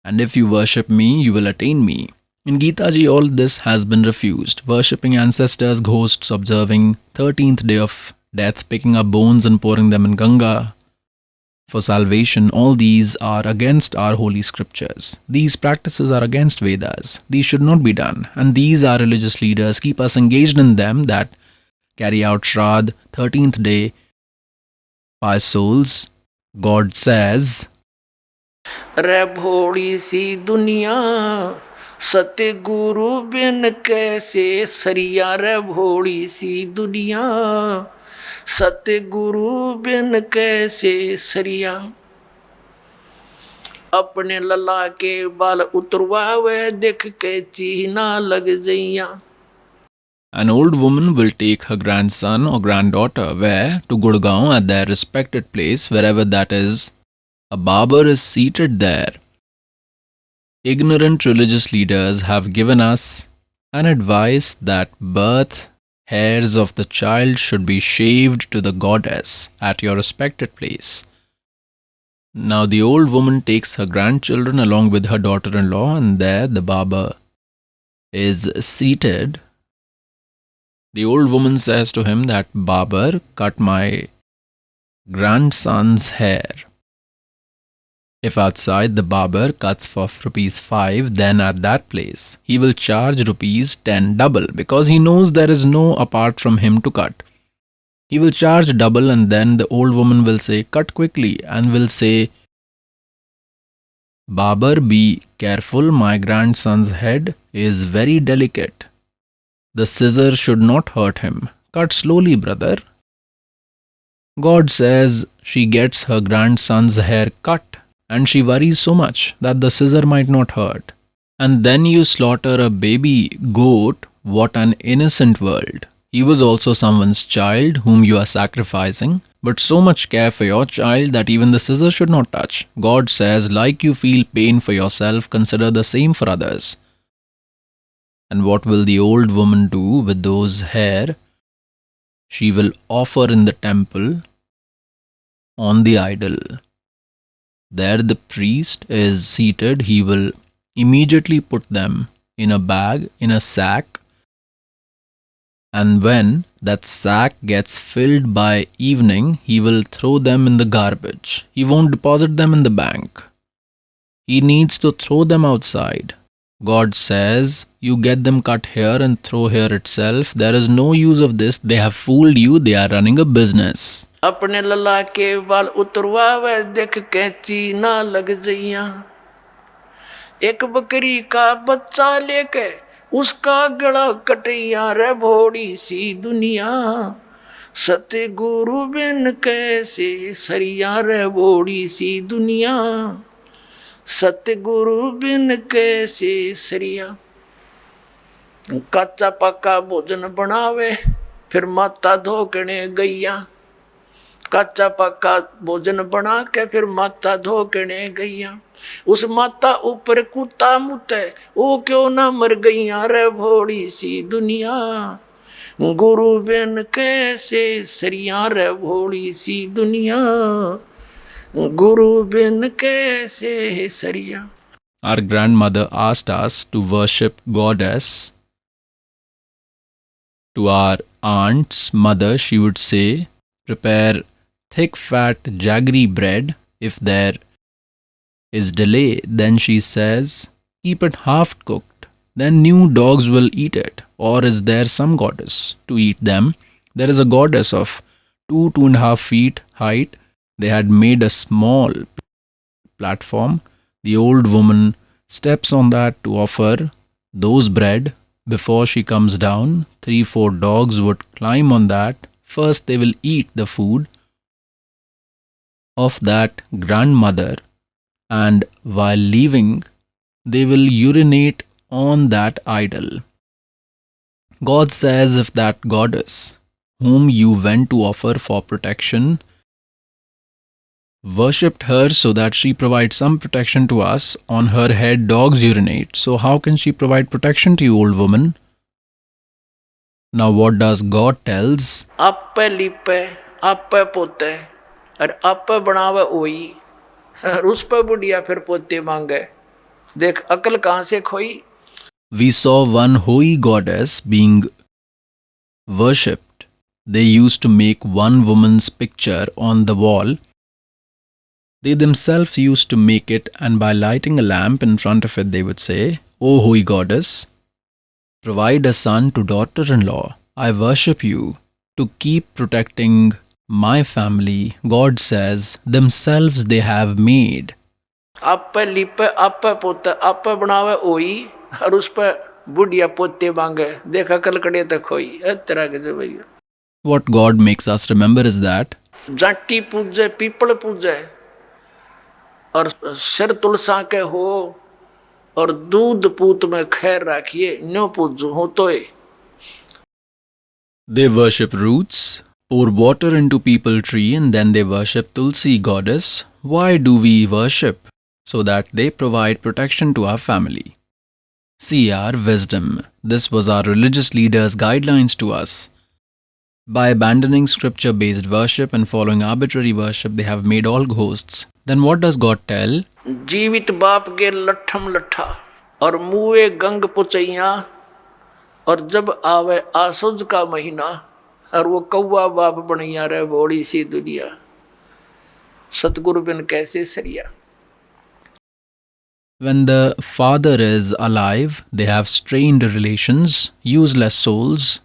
And if you worship me, you will attain me. In Gita Ji, all this has been refused. Worshipping ancestors, ghosts, observing 13th day of death, picking up bones and pouring them in Ganga for salvation, all these are against our holy scriptures. These practices are against Vedas. These should not be done. And these our religious leaders keep us engaged in them, that carry out Shraddh, 13th day, by souls. God says, रे भोड़ी सी दुनिया सत्य गुरु बिन कैसे सरिया. रे भोड़ी सी दुनिया सत्य गुरु बिन कैसे सरिया. अपने लला के बाल उतरवावे देख के चीना लग जइया. an old woman will take her grandson or granddaughter where? To Gurgaon, at their respected place, wherever that is. A barber is seated there. Ignorant religious leaders have given us an advice that birth hairs of the child should be shaved to the goddess at your respected place. Now the old woman takes her grandchildren along with her daughter-in-law, and there the barber is seated. The old woman says to him that, Barber, cut my grandson's hair. If outside the barber cuts for ₹5, then at that place he will charge ₹10 double, because he knows there is no apart from him to cut. He will charge double, and then the old woman will say, cut quickly, and will say, Barber, be careful, my grandson's head is very delicate. The scissor should not hurt him. Cut slowly, brother. God says she gets her grandson's hair cut, and she worries so much that the scissor might not hurt. And then you slaughter a baby goat. What an innocent world. He was also someone's child whom you are sacrificing, but so much care for your child that even the scissor should not touch. God says, like you feel pain for yourself, consider the same for others. And what will the old woman do with those hair? She will offer in the temple on the idol. There the priest is seated. He will immediately put them in a bag, in a sack. And when that sack gets filled by evening, he will throw them in the garbage. He won't deposit them in the bank. He needs to throw them outside. God says, you get them cut here and throw here itself. There is no use of this. They have fooled you. They are running a business. अपने लला के बाल उतरवावे देख के चीना लग जइया. एक बकरी का बच्चा लेके उसका गला कटैया. रे भोड़ी सी दुनिया सत्य गुरु बिन कैसे सरिया. रे भोड़ी सी दुनिया सत्य गुरु बिन कैसे सरिया. कच्चा पक्का भोजन बनावे फिर माता धोकने गैया. कच्चा पक्का भोजन बना के फिर माता धोकने गैया. उस माता ऊपर कुत्ता मुते वो क्यों ना मर गैया. रे भोड़ी सी दुनिया गुरु बिन कैसे सरिया. रे भोड़ी सी दुनिया गुरु बिन कैसे सरिया. Our grandmother asked us to worship goddess. To our aunt's mother, she would say, prepare thick fat jaggery bread. If there is delay, then she says, keep it half cooked, then new dogs will eat it. Or is there some goddess to eat them? There is a goddess of 2.5 feet height. They had made a small platform. The old woman steps on that to offer those bread. Before she comes down, 3-4 dogs would climb on that. First, they will eat the food of that grandmother, and while leaving, they will urinate on that idol. God says if that goddess, whom you went to offer for protection, worshipped her so that she provides some protection to us, on her head dogs urinate. So how can she provide protection to you, old woman? Now what does God tells? आपे लिपे आपे पोते और आपे बनावे ओई और उस पे बुढ़िया फिर पोते मांगे। देख अकल कहाँ से खोई। We saw one holy goddess being worshipped. They used to make one woman's picture on the wall. They themselves used to make it, and by lighting a lamp in front of it, they would say, "O holy goddess, provide a son to daughter-in-law. I worship you to keep protecting my family." God says, themselves they have made. आपे लिपे आपे पोते आपे बनावे ओई और उस पे बुढ़िया पोते मांगे। देख अकल कड़े तक खोई। इस तरह के जो भैया। What God makes us remember is that जाटी पूजे पीपल पूजे और सिर तुलसा के हो और दूध पूत में खैर रखिए न्यो पूजो हो तो they worship roots, pour water into people tree, and then they worship Tulsi goddess. Why do we worship? So that they provide protection to our family. See our wisdom. This was our religious leaders' guidelines to us. By abandoning scripture-based worship and following arbitrary worship, they have made all ghosts. Then what does God tell? जीवित बाप के लट्ठम लट्ठा और मुए गंग पुचैया और जब आवे आसुज का महीना और वो कौवा बाप बनैया रे बोड़ी सी दुनिया सतगुरु बिन कैसे सरिया। When the father is alive, they have strained relations, useless souls,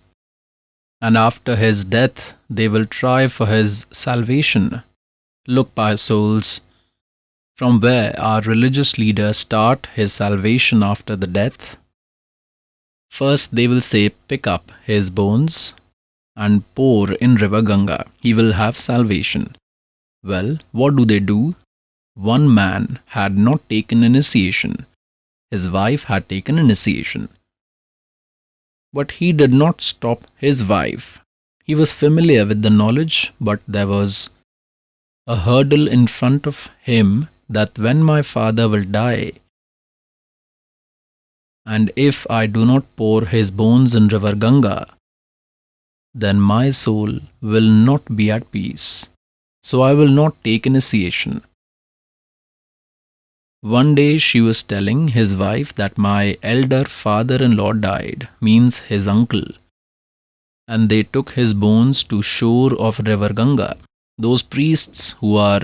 and after his death, they will try for his salvation. Look, pious souls, from where our religious leaders start his salvation after the death. First, they will say, pick up his bones and pour in river Ganga. He will have salvation. Well, what do? One man had not taken initiation. His wife had taken initiation. But he did not stop his wife. He was familiar with the knowledge, but there was a hurdle in front of him that when my father will die, and if I do not pour his bones in river Ganga, then my soul will not be at peace. So I will not take initiation. One day she was telling his wife that my elder father-in-law died, means his uncle, and they took his bones to shore of river Ganga. Those priests who are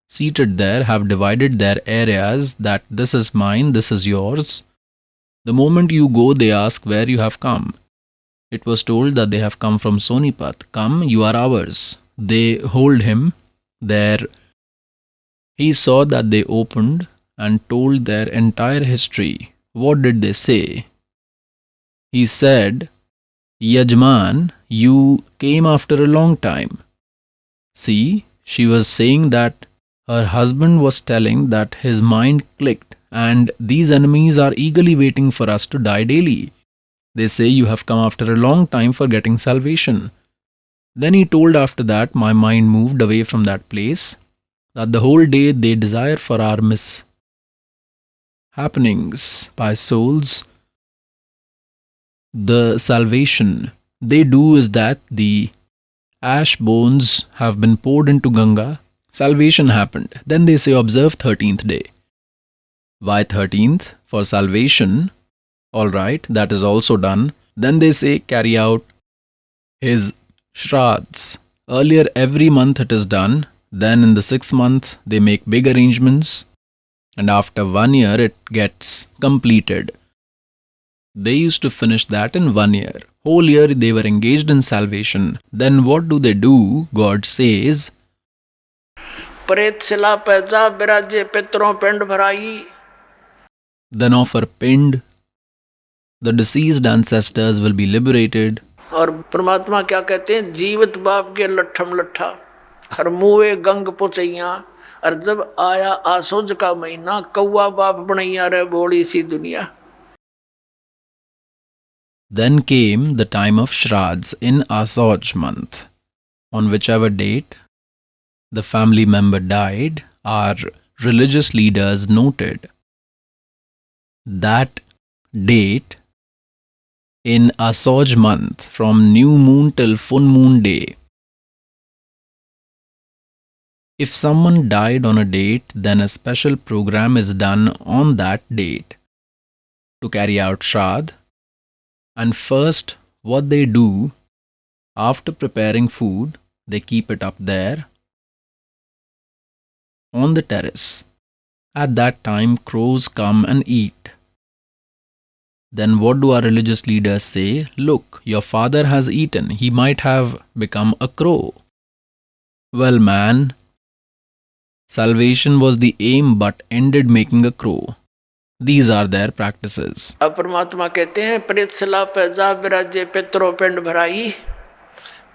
seated there have divided their areas that this is mine, this is yours. The moment you go, they ask where you have come. It was told that they have come from Sonipat. Come, you are ours. They hold him there. He saw that they opened and told their entire history. What did they say? He said, Yajman, you came after a long time. See, she was saying that her husband was telling that his mind clicked and these enemies are eagerly waiting for us to die daily. They say you have come after a long time for getting salvation. Then he told after that my mind moved away from that place, that the whole day they desire for our happenings by souls. The salvation they do is that the ash bones have been poured into Ganga. Salvation happened. Then they say observe 13th day. Why 13th? For salvation. Alright, that is also done. Then they say carry out his Shraddhs. Earlier every month it is done. Then in the 6th month they make big arrangements. And after 1 year it gets completed. They used to finish that in 1 year. Whole year they were engaged in salvation. Then what do? God says, प्रेत शिला पैजा विराजे पितरों पिंड भराई. then offer pind. The deceased ancestors will be liberated. और परमात्मा क्या कहते हैं, जीवित बाप के लट्ठम लट्ठा हर मुए गंग पुचैया. और जब आया आसोज का महीना, कौआ बाप बनैया रे बोली सी दुनिया. Then came the time of Shraddhs in Asoj month. On whichever date the family member died, our religious leaders noted that date in Asoj month from new moon till full moon day. If someone died on a date, then a special program is done on that date to carry out Shraddh. And first, what they do, after preparing food, they keep it up there on the terrace. At that time, crows come and eat. Then what do our religious leaders say? Look, your father has eaten. He might have become a crow. Well, man, salvation was the aim but ended making a crow. These are their practices. अब परमात्मा कहते हैं, प्रेत शिला पैजा विराजे पितरों पिंड भराई.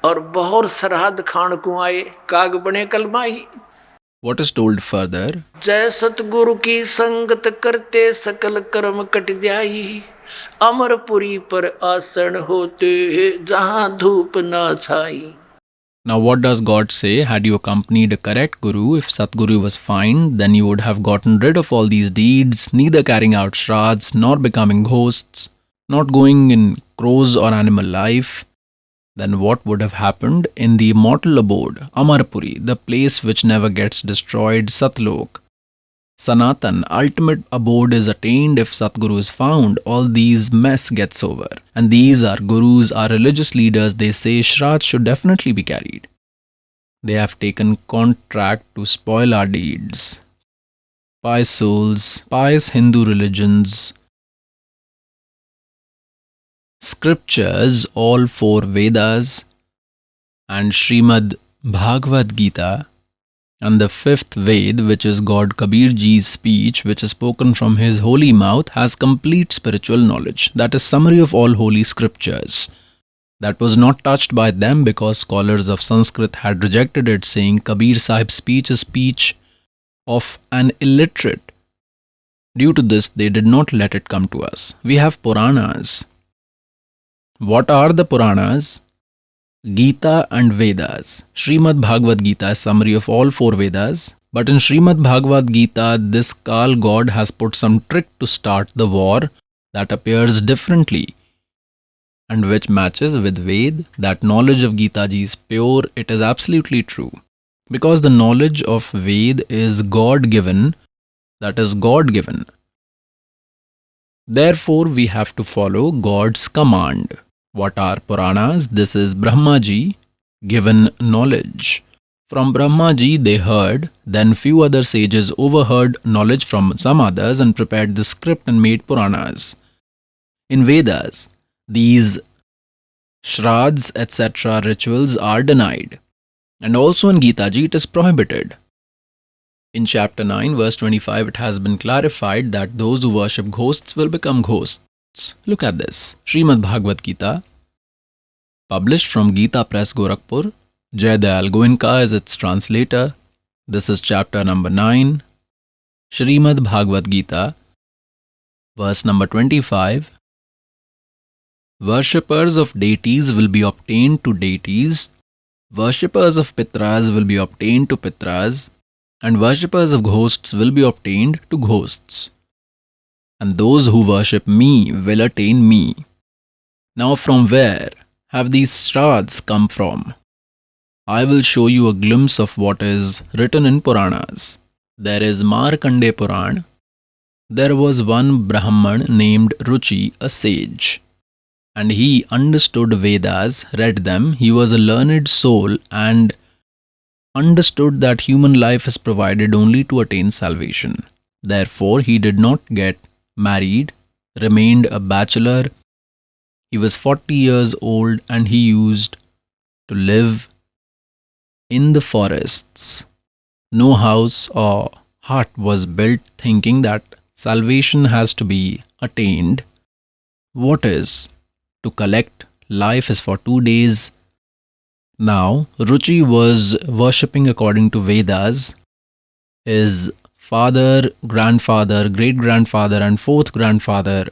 और बहुत सरहद खान को आए, काग बने कलमाई. What is told further? जय सतगुरु की संगत करते सकल कर्म कट जाई. अमरपुरी पर आसन होते जहां धूप ना छाई. Now what does God say? Had you accompanied a correct guru, if Satguru was fine, then you would have gotten rid of all these deeds, neither carrying out shraddhs, nor becoming ghosts, not going in crows or animal life. Then what would have happened? In the immortal abode, Amarpuri, the place which never gets destroyed, Satlok, Sanatan, ultimate abode is attained if Satguru is found. All these mess gets over. And these are gurus, our religious leaders. They say Shraddh should definitely be carried. They have taken contract to spoil our deeds. Pious souls, pious Hindu religions, scriptures, all four Vedas and Srimad Bhagavad Gita, and the fifth Ved, which is God Kabir Ji's speech, which is spoken from his holy mouth, has complete spiritual knowledge. That is summary of all holy scriptures. That was not touched by them because scholars of Sanskrit had rejected it, saying Kabir Sahib's speech is speech of an illiterate. Due to this, they did not let it come to us. We have Puranas. What are the Puranas? Gita and Vedas. Srimad Bhagavad Gita is summary of all four Vedas. But in Srimad Bhagavad Gita, this Kal God has put some trick to start the war that appears differently and which matches with Ved. That knowledge of Gita Ji is pure. It is absolutely true. Because the knowledge of Ved is God-given, that is God-given. Therefore, we have to follow God's command. What are Puranas? This is Brahmaji given knowledge. From Brahmaji they heard, then few other sages overheard knowledge from some others and prepared the script and made Puranas. In Vedas, these Shraddhs etc. rituals are denied. And also in Gita Ji it is prohibited. In chapter 9 verse 25 it has been clarified that those who worship ghosts will become ghosts. Look at this. Srimad Bhagavad Gita, published from Gita Press, Gorakhpur. Jai Dayal Goenka is its translator. This is chapter number 9. Srimad Bhagavad Gita, verse number 25. Worshippers of deities will be obtained to deities. Worshippers of Pitras will be obtained to Pitras. And worshippers of ghosts will be obtained to ghosts. And those who worship me will attain me. Now from where have these Shraddhs come from? I will show you a glimpse of what is written in Puranas. There is Markandeya Puran. There was one Brahman named Ruchi, a sage. And he understood Vedas, read them. He was a learned soul and understood that human life is provided only to attain salvation. Therefore, he did not get married, remained a bachelor. He was 40 years old and he used to live in the forests. No house or hut was built, thinking that salvation has to be attained. What is to collect life is for 2 days. Now, Ruchi was worshipping according to Vedas. His father, grandfather, great grandfather, and fourth grandfather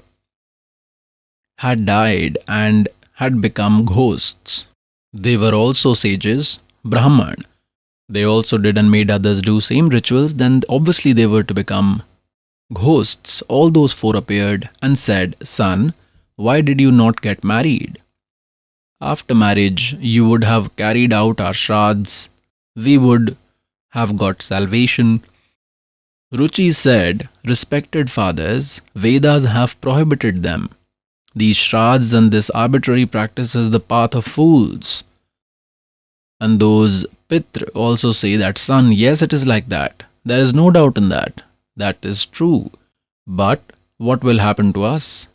had died and had become ghosts. They were also sages, Brahman. They also did and made others do same rituals. Then obviously they were to become ghosts. All those four appeared and said, "Son, why did you not get married? After marriage, you would have carried out our shraddhs. We would have got salvation." Ruchi said, "Respected fathers, Vedas have prohibited them. These shraddhs and this arbitrary practice is the path of fools." And those Pitra also say that, "Son, yes, it is like that. There is no doubt in that. That is true. But what will happen to us?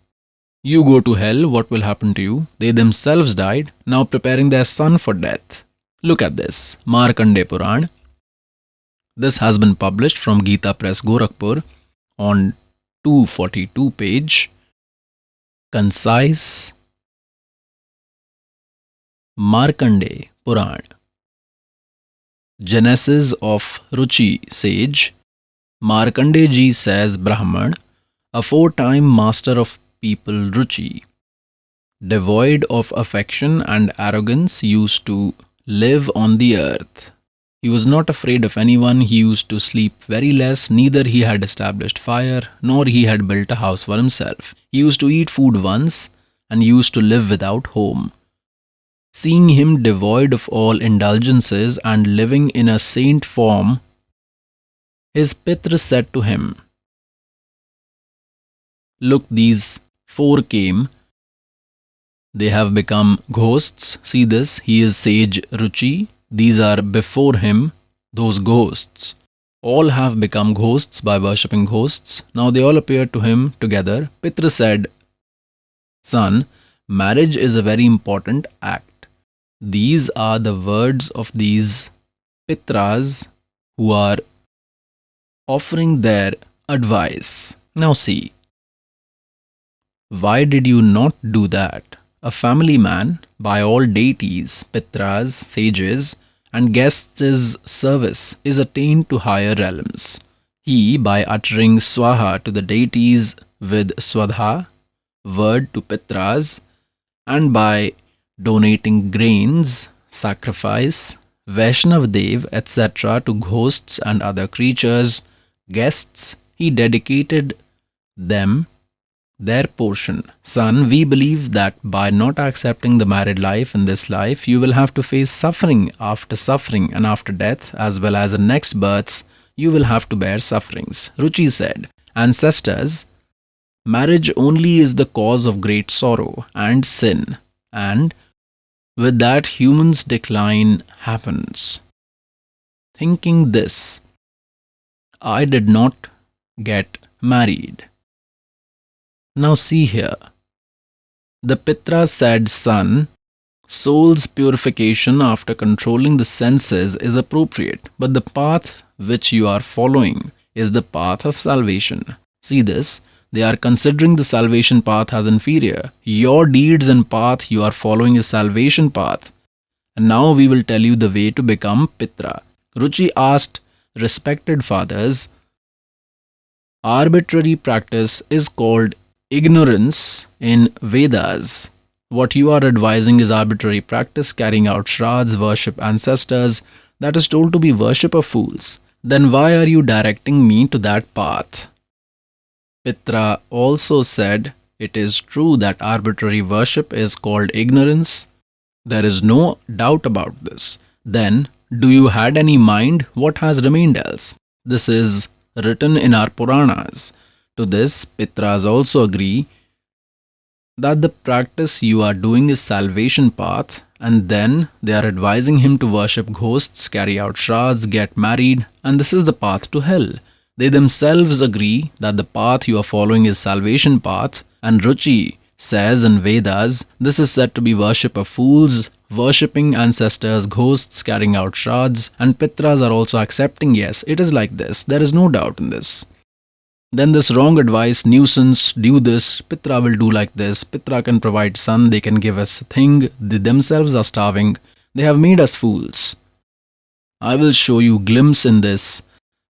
You go to hell, what will happen to you? They themselves died, now preparing their son for death." Look at this, Markandeya Puran. This has been published from Gita Press, Gorakhpur, on 242 page. Concise Markandeya Puran. Genesis of Ruchi sage. Markandeya ji says, Brahman, aforetime master of people Ruchi, devoid of affection and arrogance, used to live on the earth. He was not afraid of anyone. He used to sleep very less. Neither he had established fire, nor he had built a house for himself. He used to eat food once, and used to live without home. Seeing him devoid of all indulgences and living in a saint form, his Pitra said to him, "Look, these four came. They have become ghosts. See this, he is sage Ruchi. These are before him, those ghosts. All have become ghosts by worshipping ghosts. Now they all appeared to him together." Pitra said, "Son, marriage is a very important act." These are the words of these Pitras who are offering their advice. Now see, why did you not do that? A family man, by all deities, Pitras, sages, and guests' service, is attained to higher realms. He, by uttering Swaha to the deities with Swadha, word to Pitras, and by donating grains, sacrifice, Vaishnav Dev, etc. to ghosts and other creatures, guests, he dedicated them their portion. Son, we believe that by not accepting the married life in this life, you will have to face suffering, and after death, as well as in next births, you will have to bear sufferings. Ruchi said, "Ancestors, marriage only is the cause of great sorrow and sin, and with that human's decline happens. Thinking this, I did not get married." Now see here. The Pitra said, "Son, soul's purification after controlling the senses is appropriate, but the path which you are following is the path of salvation." See this, they are considering the salvation path as inferior. Your deeds and path you are following is salvation path. And now we will tell you the way to become Pitra. Ruchi asked, "Respected fathers, arbitrary practice is called ignorance in Vedas. What you are advising is arbitrary practice, carrying out shraddhs, worship ancestors, that is told to be worship of fools. Then why are you directing me to that path?" Pitra also said, "It is true that arbitrary worship is called ignorance. There is no doubt about this. Then, do you had any mind? What has remained else? This is written in our Puranas." To this, Pitras also agree that the practice you are doing is salvation path, and then they are advising him to worship ghosts, carry out shraddhs, get married, and this is the path to hell. They themselves agree that the path you are following is salvation path, And Ruchi says in Vedas, this is said to be worship of fools, worshipping ancestors, ghosts, carrying out shraddhs, and Pitras are also accepting, yes, it is like this, there is no doubt in this. Then this wrong advice, nuisance, do this, Pitra will do like this, Pitra can provide son, they can give us a thing, they themselves are starving, they have made us fools. I will show you glimpse in this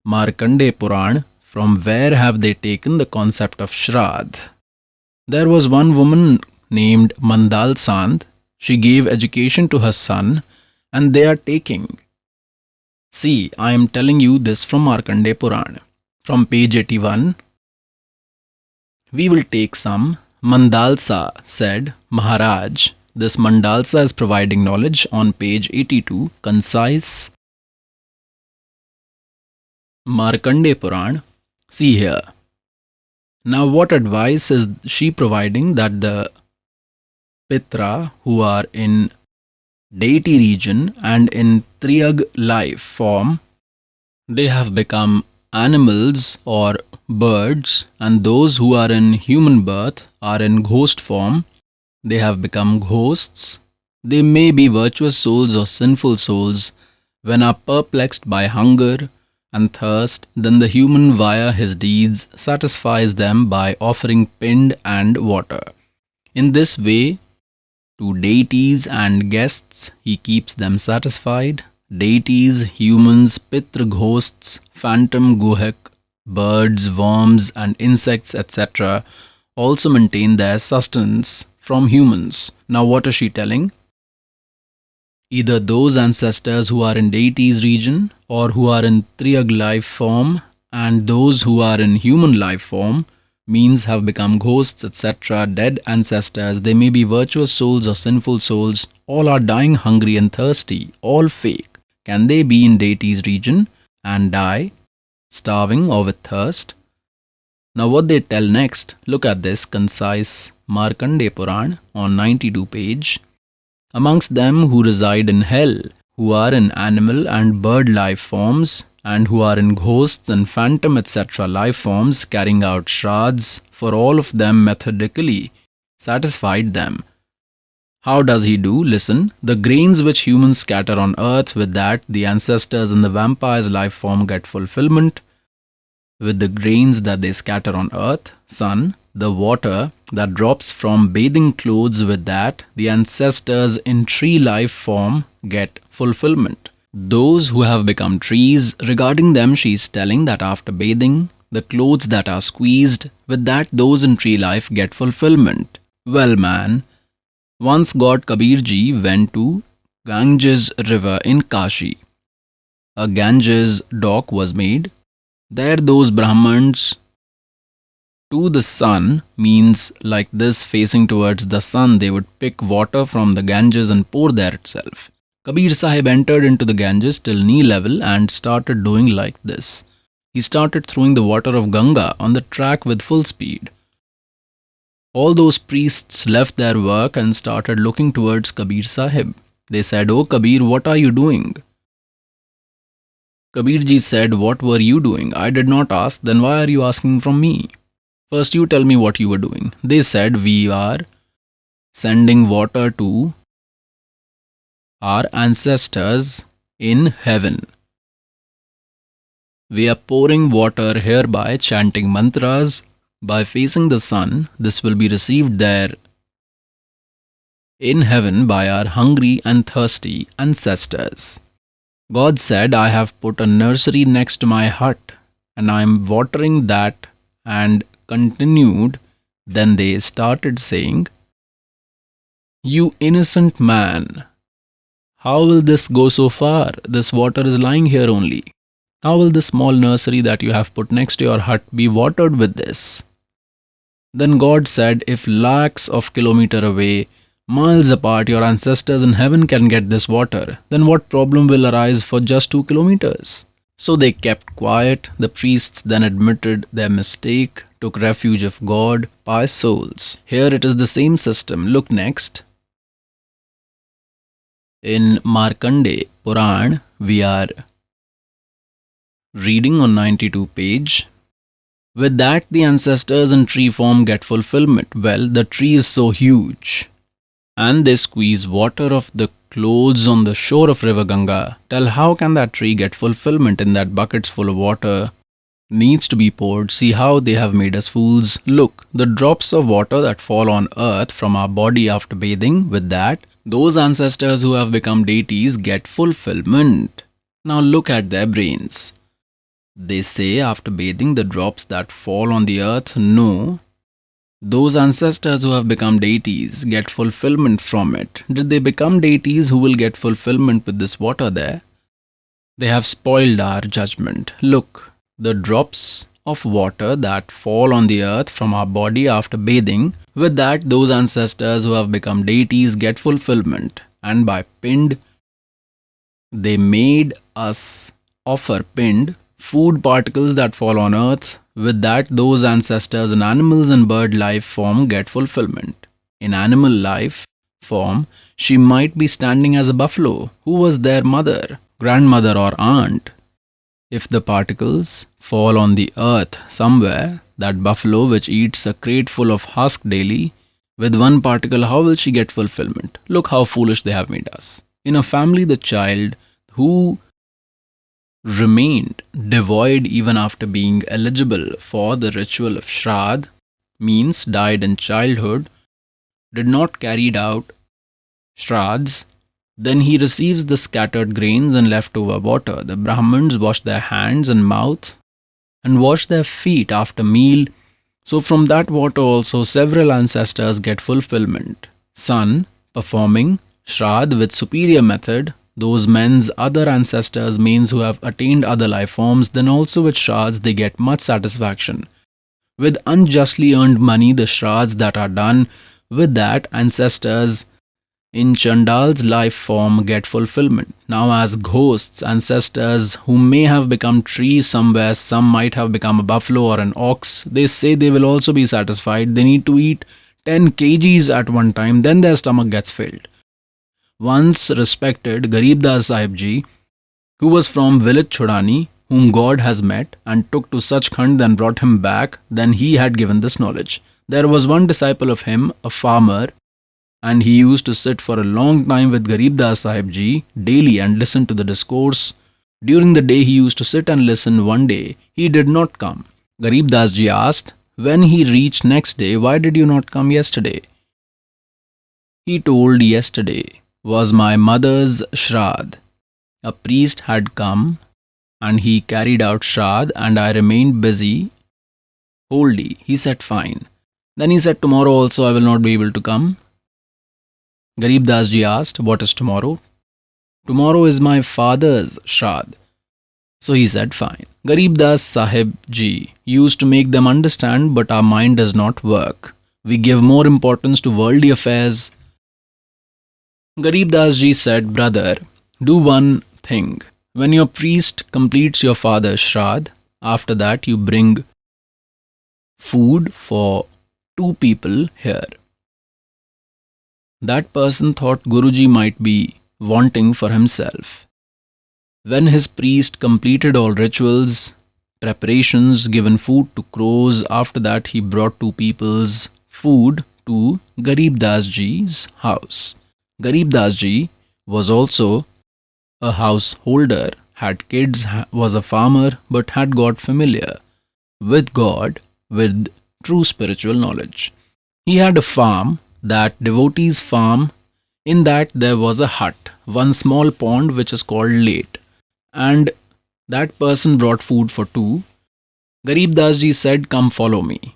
Markandeya Puran, from where have they taken the concept of Shraddh. There was one woman named Mandal Sant. She gave education to her son, and they are taking. See, I am telling you this from Markandeya Puran. From page 81, we will take some. Mandalsa said, Maharaj, this Mandalsa is providing knowledge on page 82, concise. Markandeya Puran. See here. Now what advice is she providing? That the Pitra who are in deity region and in Triyag life form, they have become animals or birds, and those who are in human birth are in ghost form. They have become ghosts. They may be virtuous souls or sinful souls. When are perplexed by hunger and thirst, then the human via his deeds satisfies them by offering pind and water. In this way, to deities and guests, he keeps them satisfied. Deities, humans, pitra ghosts, phantom guhak, birds, worms and insects, etc. also maintain their sustenance from humans. Now what is she telling? Either those ancestors who are in deities region or who are in Triyag life form, and those who are in human life form, means have become ghosts, etc., dead ancestors, they may be virtuous souls or sinful souls, all are dying hungry and thirsty, all fake. Can they be in deities region and die, starving or with thirst? Now what they tell next, look at this concise Markandeya Puran on 92 page. Amongst them who reside in hell, who are in animal and bird life forms, and who are in ghosts and phantom etc. life forms, carrying out shraddhs, for all of them methodically satisfied them. How does he do? Listen, the grains which humans scatter on earth, with that the ancestors in the vampire's life form get fulfillment. With the grains that they scatter on earth, sun, the water that drops from bathing clothes, with that the ancestors in tree life form get fulfillment. Those who have become trees, regarding them she is telling that after bathing, the clothes that are squeezed, with that those in tree life get fulfillment. Well man, once God Kabirji went to Ganges river in Kashi. A Ganges dock was made. There those Brahmans to the sun, means like this facing towards the sun, they would pick water from the Ganges and pour there itself. Kabir Sahib entered into the Ganges till knee level and started doing like this. He started throwing the water of Ganga on the track with full speed. All those priests left their work and started looking towards Kabir Sahib. They said, "Oh Kabir, what are you doing?" Kabirji said, "What were you doing? I did not ask, then why are you asking from me? First you tell me what you were doing." They said, "We are sending water to our ancestors in heaven. We are pouring water here by chanting mantras, by facing the sun. This will be received there in heaven by our hungry and thirsty ancestors." God said, "I have put a nursery next to my hut and I am watering that," and continued. Then they started saying, "You innocent man, how will this go so far? This water is lying here only. How will this small nursery that you have put next to your hut be watered with this?" Then God said, "If lakhs of kilometers away, miles apart, your ancestors in heaven can get this water, then what problem will arise for just 2 kilometers? So they kept quiet. The priests then admitted their mistake, took refuge of God, pious souls. Here it is the same system. Look next. In Markandeya Puran, we are reading on 92 page. With that, the ancestors in tree form get fulfillment. Well, the tree is so huge, and they squeeze water off the clothes on the shore of river Ganga. Tell how can that tree get fulfillment in that buckets full of water needs to be poured? See how they have made us fools. Look, the drops of water that fall on earth from our body after bathing, with that, those ancestors who have become deities get fulfillment. Now look at their brains. They say after bathing, the drops that fall on the earth, no. Those ancestors who have become deities get fulfillment from it. Did they become deities who will get fulfillment with this water there? They have spoiled our judgment. Look, the drops of water that fall on the earth from our body after bathing, with that, those ancestors who have become deities get fulfillment. And by pind, they made us offer pind, food particles that fall on earth. With that, those ancestors in animals and bird life form get fulfillment. In animal life form, she might be standing as a buffalo. Who was their mother, grandmother, or aunt? If the particles fall on the earth somewhere, that buffalo which eats a crate full of husk daily, with one particle, how will she get fulfillment? Look how foolish they have made us. In a family, the child who remained devoid even after being eligible for the ritual of Shraddh, means died in childhood, did not carried out Shraddhs, then he receives the scattered grains and leftover water. The Brahmins wash their hands and mouth and wash their feet after meal. So from that water also several ancestors get fulfillment. Son performing Shraddh with superior method, those men's other ancestors means who have attained other life forms, then also with Shraddhs they get much satisfaction. With unjustly earned money, the Shraddhs that are done, with that ancestors in Chandal's life form get fulfillment. Now as ghosts, ancestors who may have become trees somewhere, some might have become a buffalo or an ox, they say they will also be satisfied. They need to eat 10 kgs at one time, then their stomach gets filled. Once respected Garib Das Sahib Ji, who was from village Chodani, whom God has met and took to Sachkhand and brought him back, then he had given this knowledge. There was one disciple of him, a farmer, and he used to sit for a long time with Garib Das Sahib Ji daily and listen to the discourse. During the day he used to sit and listen. One day he did not come. Garib Das Ji asked, when he reached next day, why did you not come yesterday? He told, yesterday was my mother's Shraddh. A priest had come and he carried out Shraddh and I remained busy whole day. He said, fine. Then he said, tomorrow also I will not be able to come. Garib Das Ji asked, what is tomorrow? Tomorrow is my father's Shraddh. So he said, fine. Garib Das Sahib Ji used to make them understand, but our mind does not work. We give more importance to worldly affairs. Garib Das Ji said, brother, do one thing. When your priest completes your father's Shraddh, after that you bring food for 2 people here. That person thought Guruji might be wanting for himself. When his priest completed all rituals, preparations, given food to crows, after that he brought 2 people's food to Garib Das Ji's house. Garib Das Ji was also a householder, had kids, was a farmer, but had got familiar with God with true spiritual knowledge. He had a farm, that devotee's farm, in that there was a hut, one small pond which is called lake, and that person brought food for 2. Garib Das Ji said, come follow me.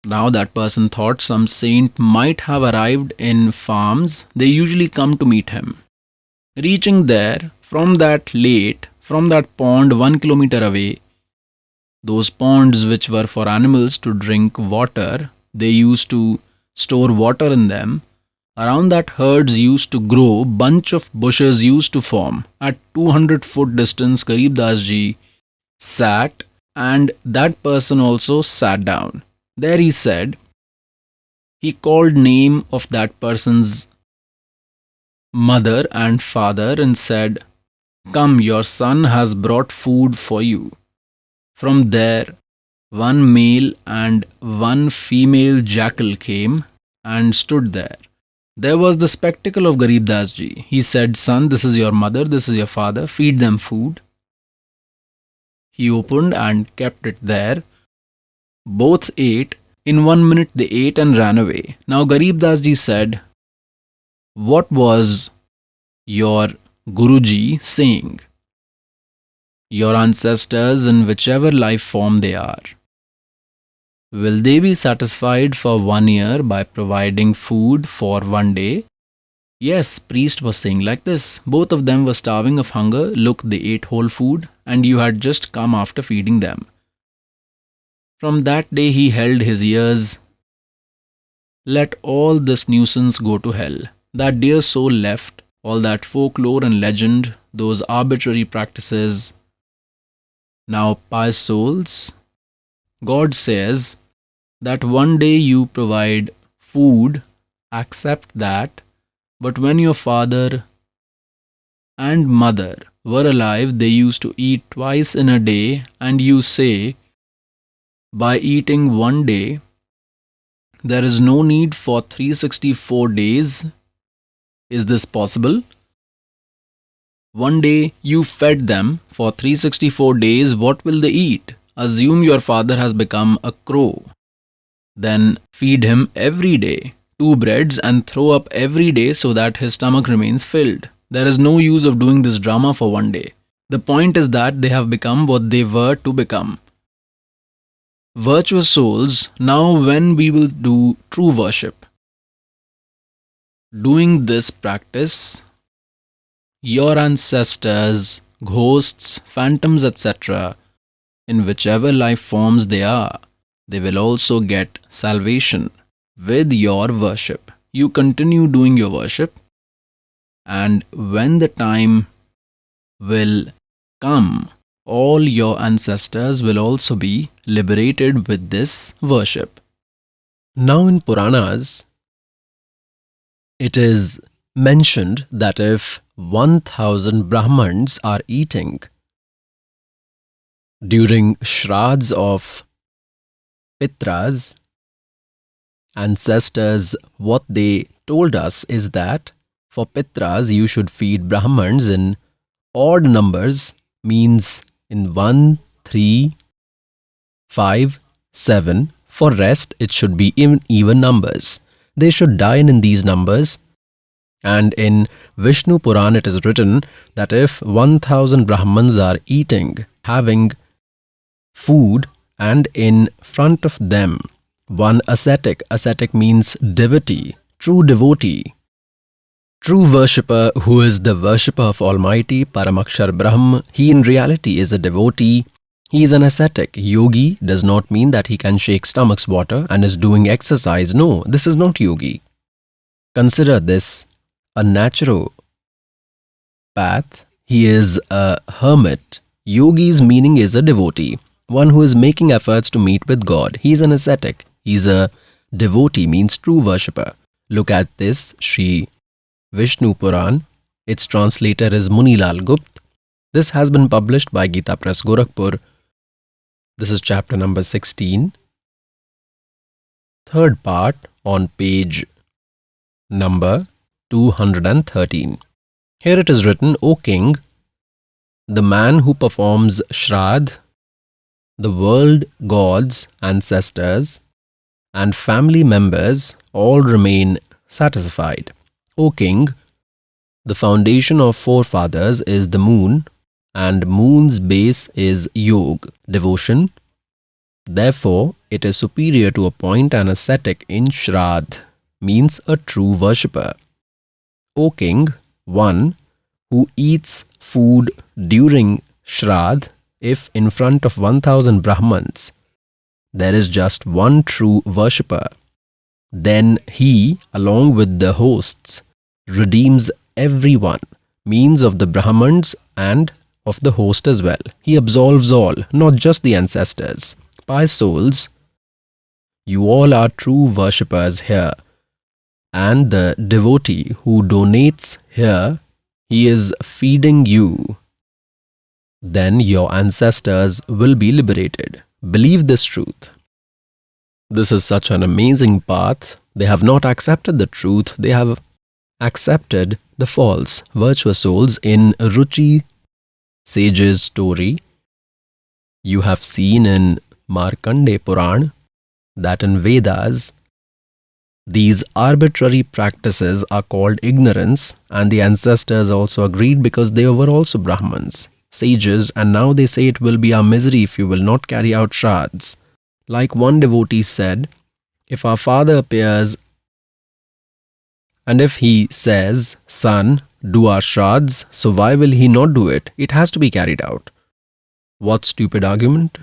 Now that person thought some saint might have arrived in farms, they usually come to meet him. Reaching there, from that lake, from that pond 1 kilometer away, those ponds which were for animals to drink water, they used to store water in them. Around that herds used to grow, bunch of bushes used to form. At 200-foot distance, Garib Das Ji sat and that person also sat down. There he said, he called name of that person's mother and father and said, come, your son has brought food for you. From there, one male and one female jackal came and stood there. There was the spectacle of Garib Das Ji. He said, "Son, this is your mother, this is your father, feed them food." He opened and kept it there. Both ate. In 1 minute they ate and ran away. Now Garib Das Ji said, "What was your Guruji saying? Your ancestors, in whichever life form they are, will they be satisfied for 1 year by providing food for 1 day?" Yes, priest was saying like this. Both of them were starving of hunger. Look, they ate whole food and you had just come after feeding them. From that day he held his ears. Let all this nuisance go to hell. That dear soul left, all that folklore and legend, those arbitrary practices. Now, pious souls, God says that one day you provide food, accept that, but when your father and mother were alive, they used to eat twice in a day, and you say, by eating 1 day, there is no need for 364 days. Is this possible? 1 day you fed them for 364 days, what will they eat? Assume your father has become a crow. Then feed him every day 2 breads and throw up every day so that his stomach remains filled. There is no use of doing this drama for 1 day. The point is that they have become what they were to become. Virtuous souls, now when we will do true worship, doing this practice, your ancestors, ghosts, phantoms, etc., in whichever life forms they are, they will also get salvation with your worship. You continue doing your worship, and when the time will come, all your ancestors will also be liberated with this worship. Now in Puranas, it is mentioned that if 1000 Brahmans are eating during Shraddhs of Pitras, ancestors, what they told us is that for Pitras you should feed Brahmans in odd numbers, means in 1, 3, 5, 7. For rest, it should be in even numbers. They should dine in these numbers. And in Vishnu Puran it is written that if 1000 Brahmans are eating, having food, and in front of them one ascetic means devotee, true devotee, true worshipper who is the worshipper of Almighty Paramakshar Brahm, he in reality is a devotee. He is an ascetic. Yogi does not mean that he can shake stomach's water and is doing exercise. No, this is not yogi. Consider this a natural path. He is a hermit. Yogi's meaning is a devotee, one who is making efforts to meet with God. He is an ascetic. He is a devotee, means true worshipper. Look at this, Sri Vishnu Puran. Its translator is Munilal Gupt. This has been published by Gita Press, Gorakhpur. This is chapter number 16. Third part on page number 213. Here it is written, O king, the man who performs Shraddh, the world gods, ancestors, and family members all remain satisfied. O king, the foundation of forefathers is the moon, and moon's base is yog, devotion. Therefore, it is superior to appoint an ascetic in Shraddh, means a true worshipper. O king, one who eats food during Shraddh, if in front of 1000 Brahmans there is just one true worshipper, then he, along with the hosts, redeems everyone, means of the Brahmans and of the host as well. He absolves all, not just the ancestors. Pious souls, you all are true worshippers here, and the devotee who donates here, he is feeding you then your ancestors will be liberated. Believe this truth. This is such an amazing path. They have not accepted the truth, they have accepted the false. Virtuous souls, in Ruchi sage's story, you have seen in Markandeya Puran that in Vedas, these arbitrary practices are called ignorance, and the ancestors also agreed because they were also Brahmins, sages, and now they say it will be our misery if you will not carry out shraddhs. Like one devotee said, if our father appears and if he says, son, do our shraddhs, so why will he not do it? It has to be carried out. What stupid argument?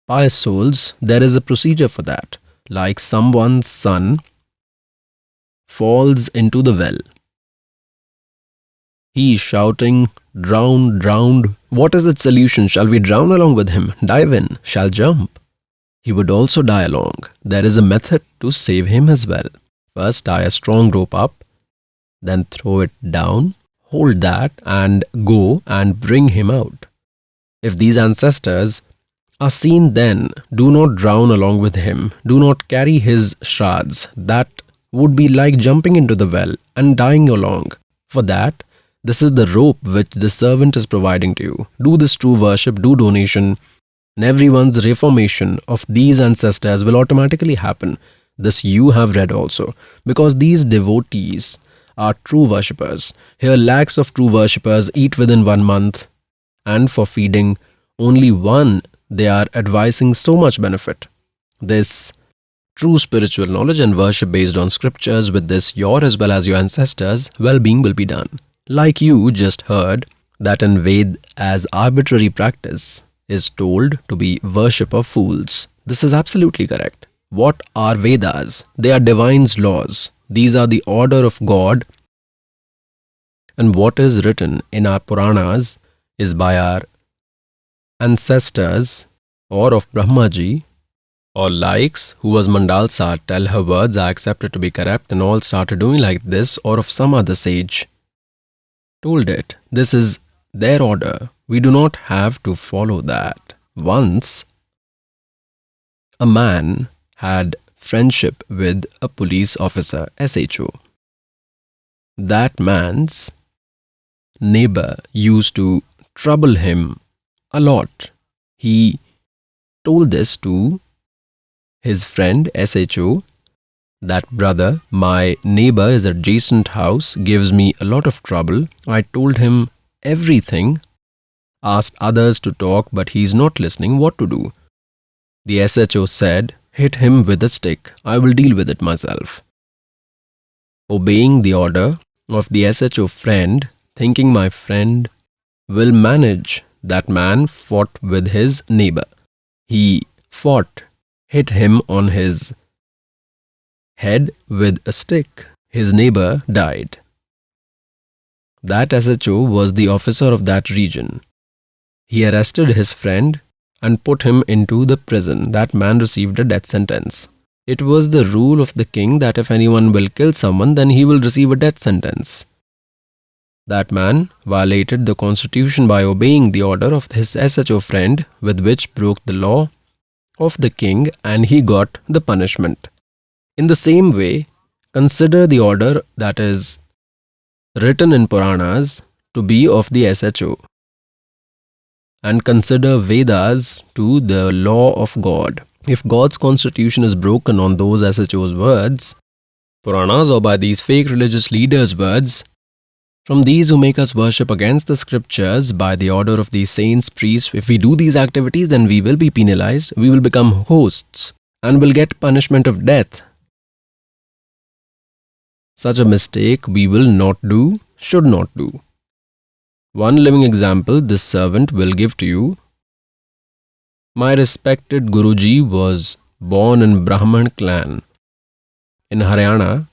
Pious souls, there is a procedure for that. Like someone's son falls into the well. He is shouting, drown, drowned. What is its solution? Shall we drown along with him? Dive in, shall jump. He would also die along. There is a method to save him as well. First tie a strong rope up, then throw it down, hold that and go and bring him out. If these ancestors are seen, then do not drown along with him. Do not carry his shraddhs. That would be like jumping into the well and dying along. For that, this is the rope which the servant is providing to you. Do this true worship, do donation, and everyone's reformation of these ancestors will automatically happen. This you have read also, because these devotees are true worshippers. Here lakhs of true worshippers eat within 1 month, and for feeding only one, they are advising so much benefit. This true spiritual knowledge and worship based on scriptures, with this your as well as your ancestors' well-being will be done. Like you just heard that in Ved as arbitrary practice is told to be worship of fools. This is absolutely correct. What are Vedas? They are divine's laws. These are the order of God, and what is written in our Puranas is by our ancestors or of Brahmaji or likes, who was Mandalsa, tell her words are accepted to be correct and all started doing like this, or of some other sage told it. This is their order. We do not have to follow that. Once a man had friendship with a police officer, SHO. That man's neighbor used to trouble him a lot. He told this to his friend SHO, that brother, my neighbor is adjacent house, gives me a lot of trouble. I told him everything, asked others to talk, but he's not listening. What to do? The SHO said, hit him with a stick. I will deal with it myself. Obeying the order of the SHO friend, thinking my friend will manage, that man fought with his neighbor. He fought, hit him on his head with a stick. His neighbor died. That SHO was the officer of that region. He arrested his friend and put him into the prison. That man received a death sentence. It was the rule of the king that if anyone will kill someone, then he will receive a death sentence. That man violated the constitution by obeying the order of his SHO friend, with which broke the law of the king, and he got the punishment. In the same way, consider the order that is written in Puranas to be of the SHO, and consider Vedas to the law of God. If God's constitution is broken on those SHO's words, Puranas, or by these fake religious leaders' words, from these who make us worship against the scriptures by the order of these saints, priests, if we do these activities, then we will be penalized, we will become hosts, and will get punishment of death. Such a mistake we will not do, should not do. One living example this servant will give to you. My respected Guruji was born in Brahman clan. In Haryana,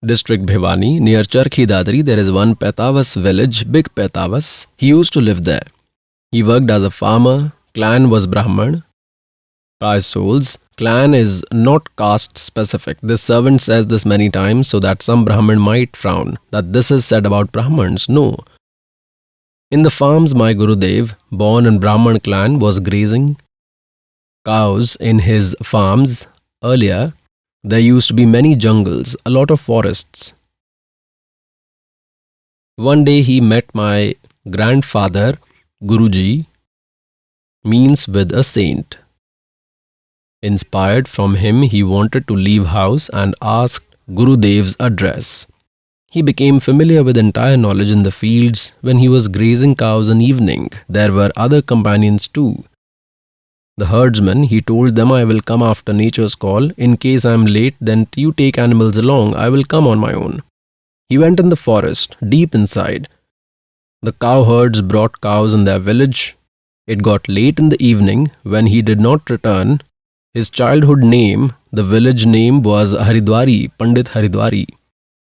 district Bhiwani, near Charkhi Dadri, there is one Petavas village, Big Petavas. He used to live there. He worked as a farmer. Clan was Brahman. Pious souls, clan is not caste specific. This servant says this many times so that some Brahman might frown that this is said about Brahmans. No. In the farms, my Gurudev, born in Brahman clan, was grazing cows in his farms. Earlier, there used to be many jungles, a lot of forests. One day he met my grandfather, Guruji, means with a saint. Inspired from him, he wanted to leave house and asked Gurudev's address. He became familiar with entire knowledge in the fields. When he was grazing cows in evening, there were other companions too. The herdsman, he told them, I will come after nature's call. In case I am late, then you take animals along. I will come on my own. He went in the forest, deep inside. The cowherds brought cows in their village. It got late in the evening. When he did not return, his childhood name, the village name, was Haridwari, Pandit Haridwari.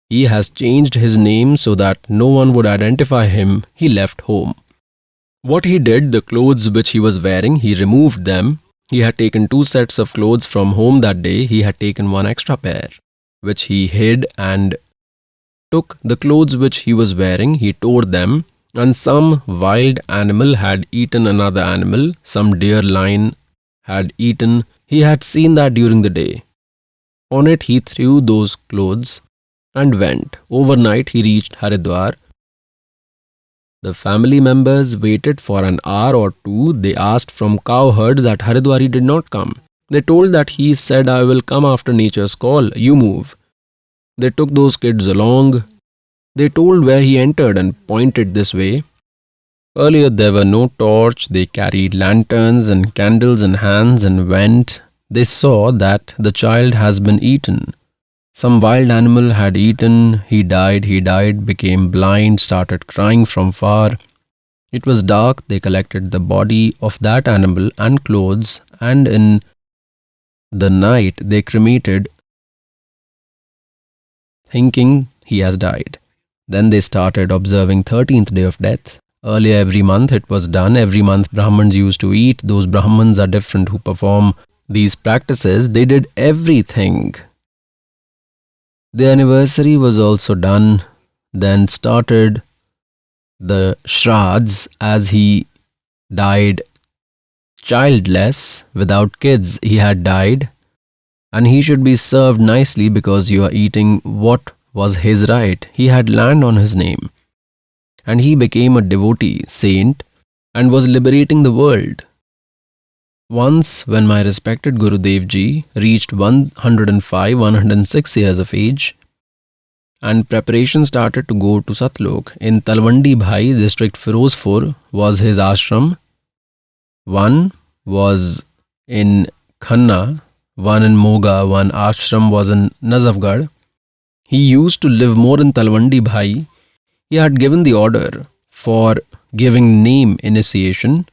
He has changed his name so that no one would identify him. He left home. What he did, the clothes which he was wearing, he removed them. He had taken 2 sets of clothes from home that day. He had taken 1 extra pair, which he hid, and took the clothes which he was wearing. He tore them, and some wild animal had eaten another animal. Some deer lion had eaten. He had seen that during the day. On it he threw those clothes and went. Overnight he reached Haridwar. The family members waited for an hour or two. They asked from cowherds that Haridwari did not come. They told that he said, I will come after nature's call. You move. They took those kids along. They told where he entered and pointed this way. Earlier there were no torch. They carried lanterns and candles in hands and went. They saw that the child has been eaten. Some wild animal had eaten. He died, became blind, started crying from far. It was dark. They collected the body of that animal and clothes, and in the night they cremated, thinking he has died. Then they started observing 13th day of death. Earlier every month it was done. Every month Brahmins used to eat. Those Brahmins are different who perform these practices. They did everything. The anniversary was also done. Then started the Shraddhs, as he died childless, without kids. He had died, and he should be served nicely because you are eating what was his right. He had land on his name, and he became a devotee, saint, and was liberating the world. Once, when my respected Gurudev Ji reached 105, 106 years of age, and preparation started to go to Satlok, in Talwandi Bhai, district Firozpur, was his ashram. One was in Khanna, one in Moga, one ashram was in Nazafgarh. He used to live more in Talwandi Bhai. He had given the order for giving name initiation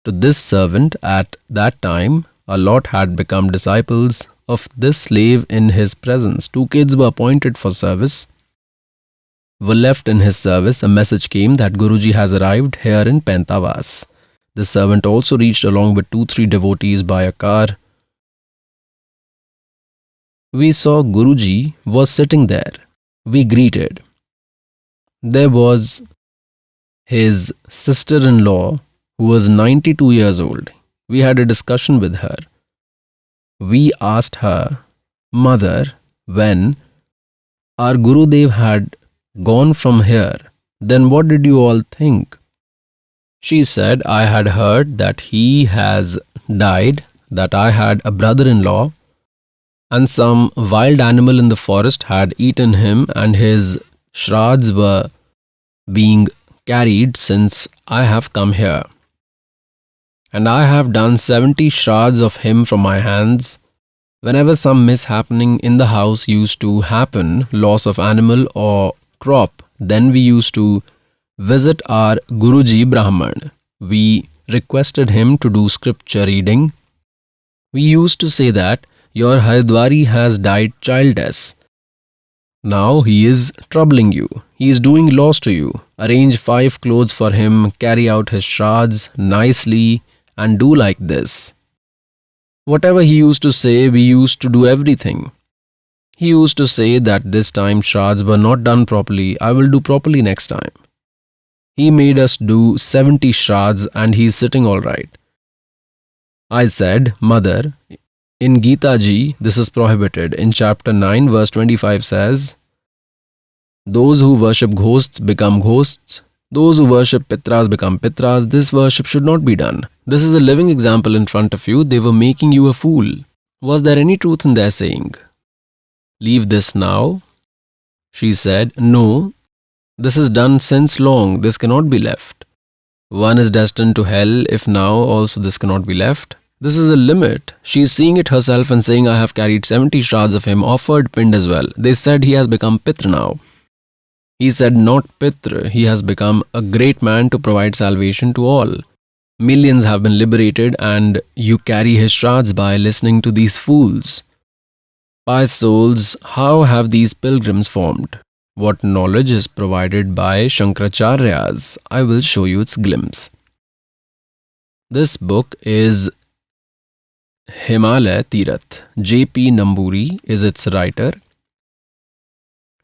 to this servant. At that time, a lot had become disciples of this slave in his presence. 2 kids were appointed for service, were left in his service. A message came that Guruji has arrived here in Pentavas. The servant also reached along with 2-3 devotees by a car. We saw Guruji was sitting there. We greeted. There was his sister-in-law who was 92 years old. We had a discussion with her. We asked her, Mother, when our Gurudev had gone from here, then what did you all think? She said, I had heard that he has died, that I had a brother-in-law, and some wild animal in the forest had eaten him, and his shraddhs were being carried since I have come here. And I have done 70 shraddhs of him from my hands. Whenever some mishappening in the house used to happen, loss of animal or crop, then we used to visit our Guruji Brahman. We requested him to do scripture reading. We used to say that your Haridwari has died childless. Now he is troubling you. He is doing loss to you. Arrange 5 clothes for him, carry out his shraddhs nicely, and do like this. Whatever he used to say, we used to do everything. He used to say that this time shraddhs were not done properly. I will do properly next time. He made us do 70 Shraddhs and he's sitting all right. I said, Mother, in Gita Ji, this is prohibited. In chapter 9, verse 25 says, those who worship ghosts become ghosts. Those who worship Pitras become Pitras. This worship should not be done. This is a living example in front of you. They were making you a fool. Was there any truth in their saying? Leave this now. She said, no, this is done since long. This cannot be left. One is destined to hell if now also this cannot be left. This is a limit. She is seeing it herself and saying, I have carried 70 Shraddhs of him, offered Pind as well. They said he has become Pitra now. He said, not Pitra. He has become a great man to provide salvation to all. Millions have been liberated and you carry his Shraddhs by listening to these fools. Pious souls, how have these pilgrims formed? What knowledge is provided by Shankracharyas? I will show you its glimpse. This book is Himalaya Tirath. J.P. Namburi is its writer.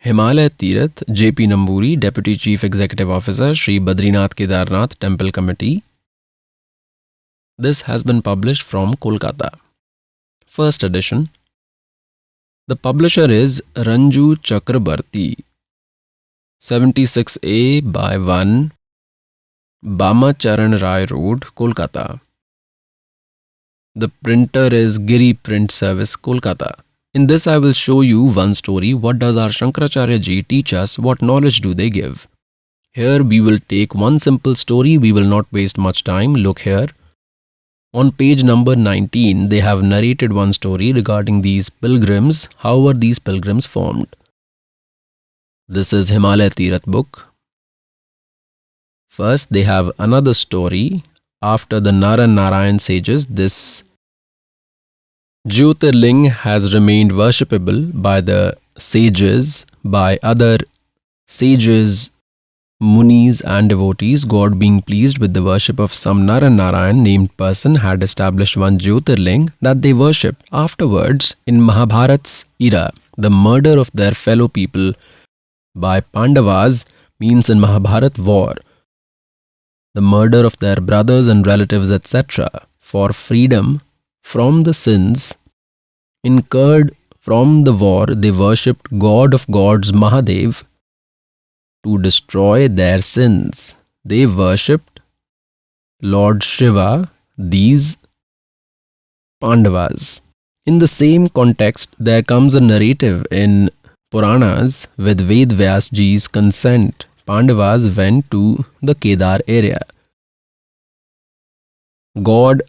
Himalaya Tirath, J.P. Namburi, Deputy Chief Executive Officer, Sri Badrinath Kedarnath Temple Committee. This has been published from Kolkata. First edition. The publisher is Ranju Chakrabarti. 76A by 1, Bama Charan Rai Road, Kolkata. The printer is Giri Print Service, Kolkata. In this I will show you one story. What does our Shankaracharya Ji teach us? What knowledge do they give? Here we will take one simple story. We will not waste much time. Look here. On page number 19, they have narrated one story regarding these pilgrims. How were these pilgrims formed? This is Himalaya Tirath book. First, they have another story. After the Nara and Narayan sages, this Jyotirling has remained worshipable by the sages, by other sages, Munis and devotees. God, being pleased with the worship of some Nara and Narayan named person, had established one Jyotirling that they worshipped. Afterwards, in Mahabharat's era, the murder of their fellow people by Pandavas means in Mahabharat war, the murder of their brothers and relatives, etc., for freedom from the sins incurred from the war, they worshipped God of gods Mahadev to destroy their sins. They worshipped Lord Shiva, these Pandavas. In the same context, there comes a narrative in Puranas with Ved Vyas Ji's consent. Pandavas went to the Kedar area. God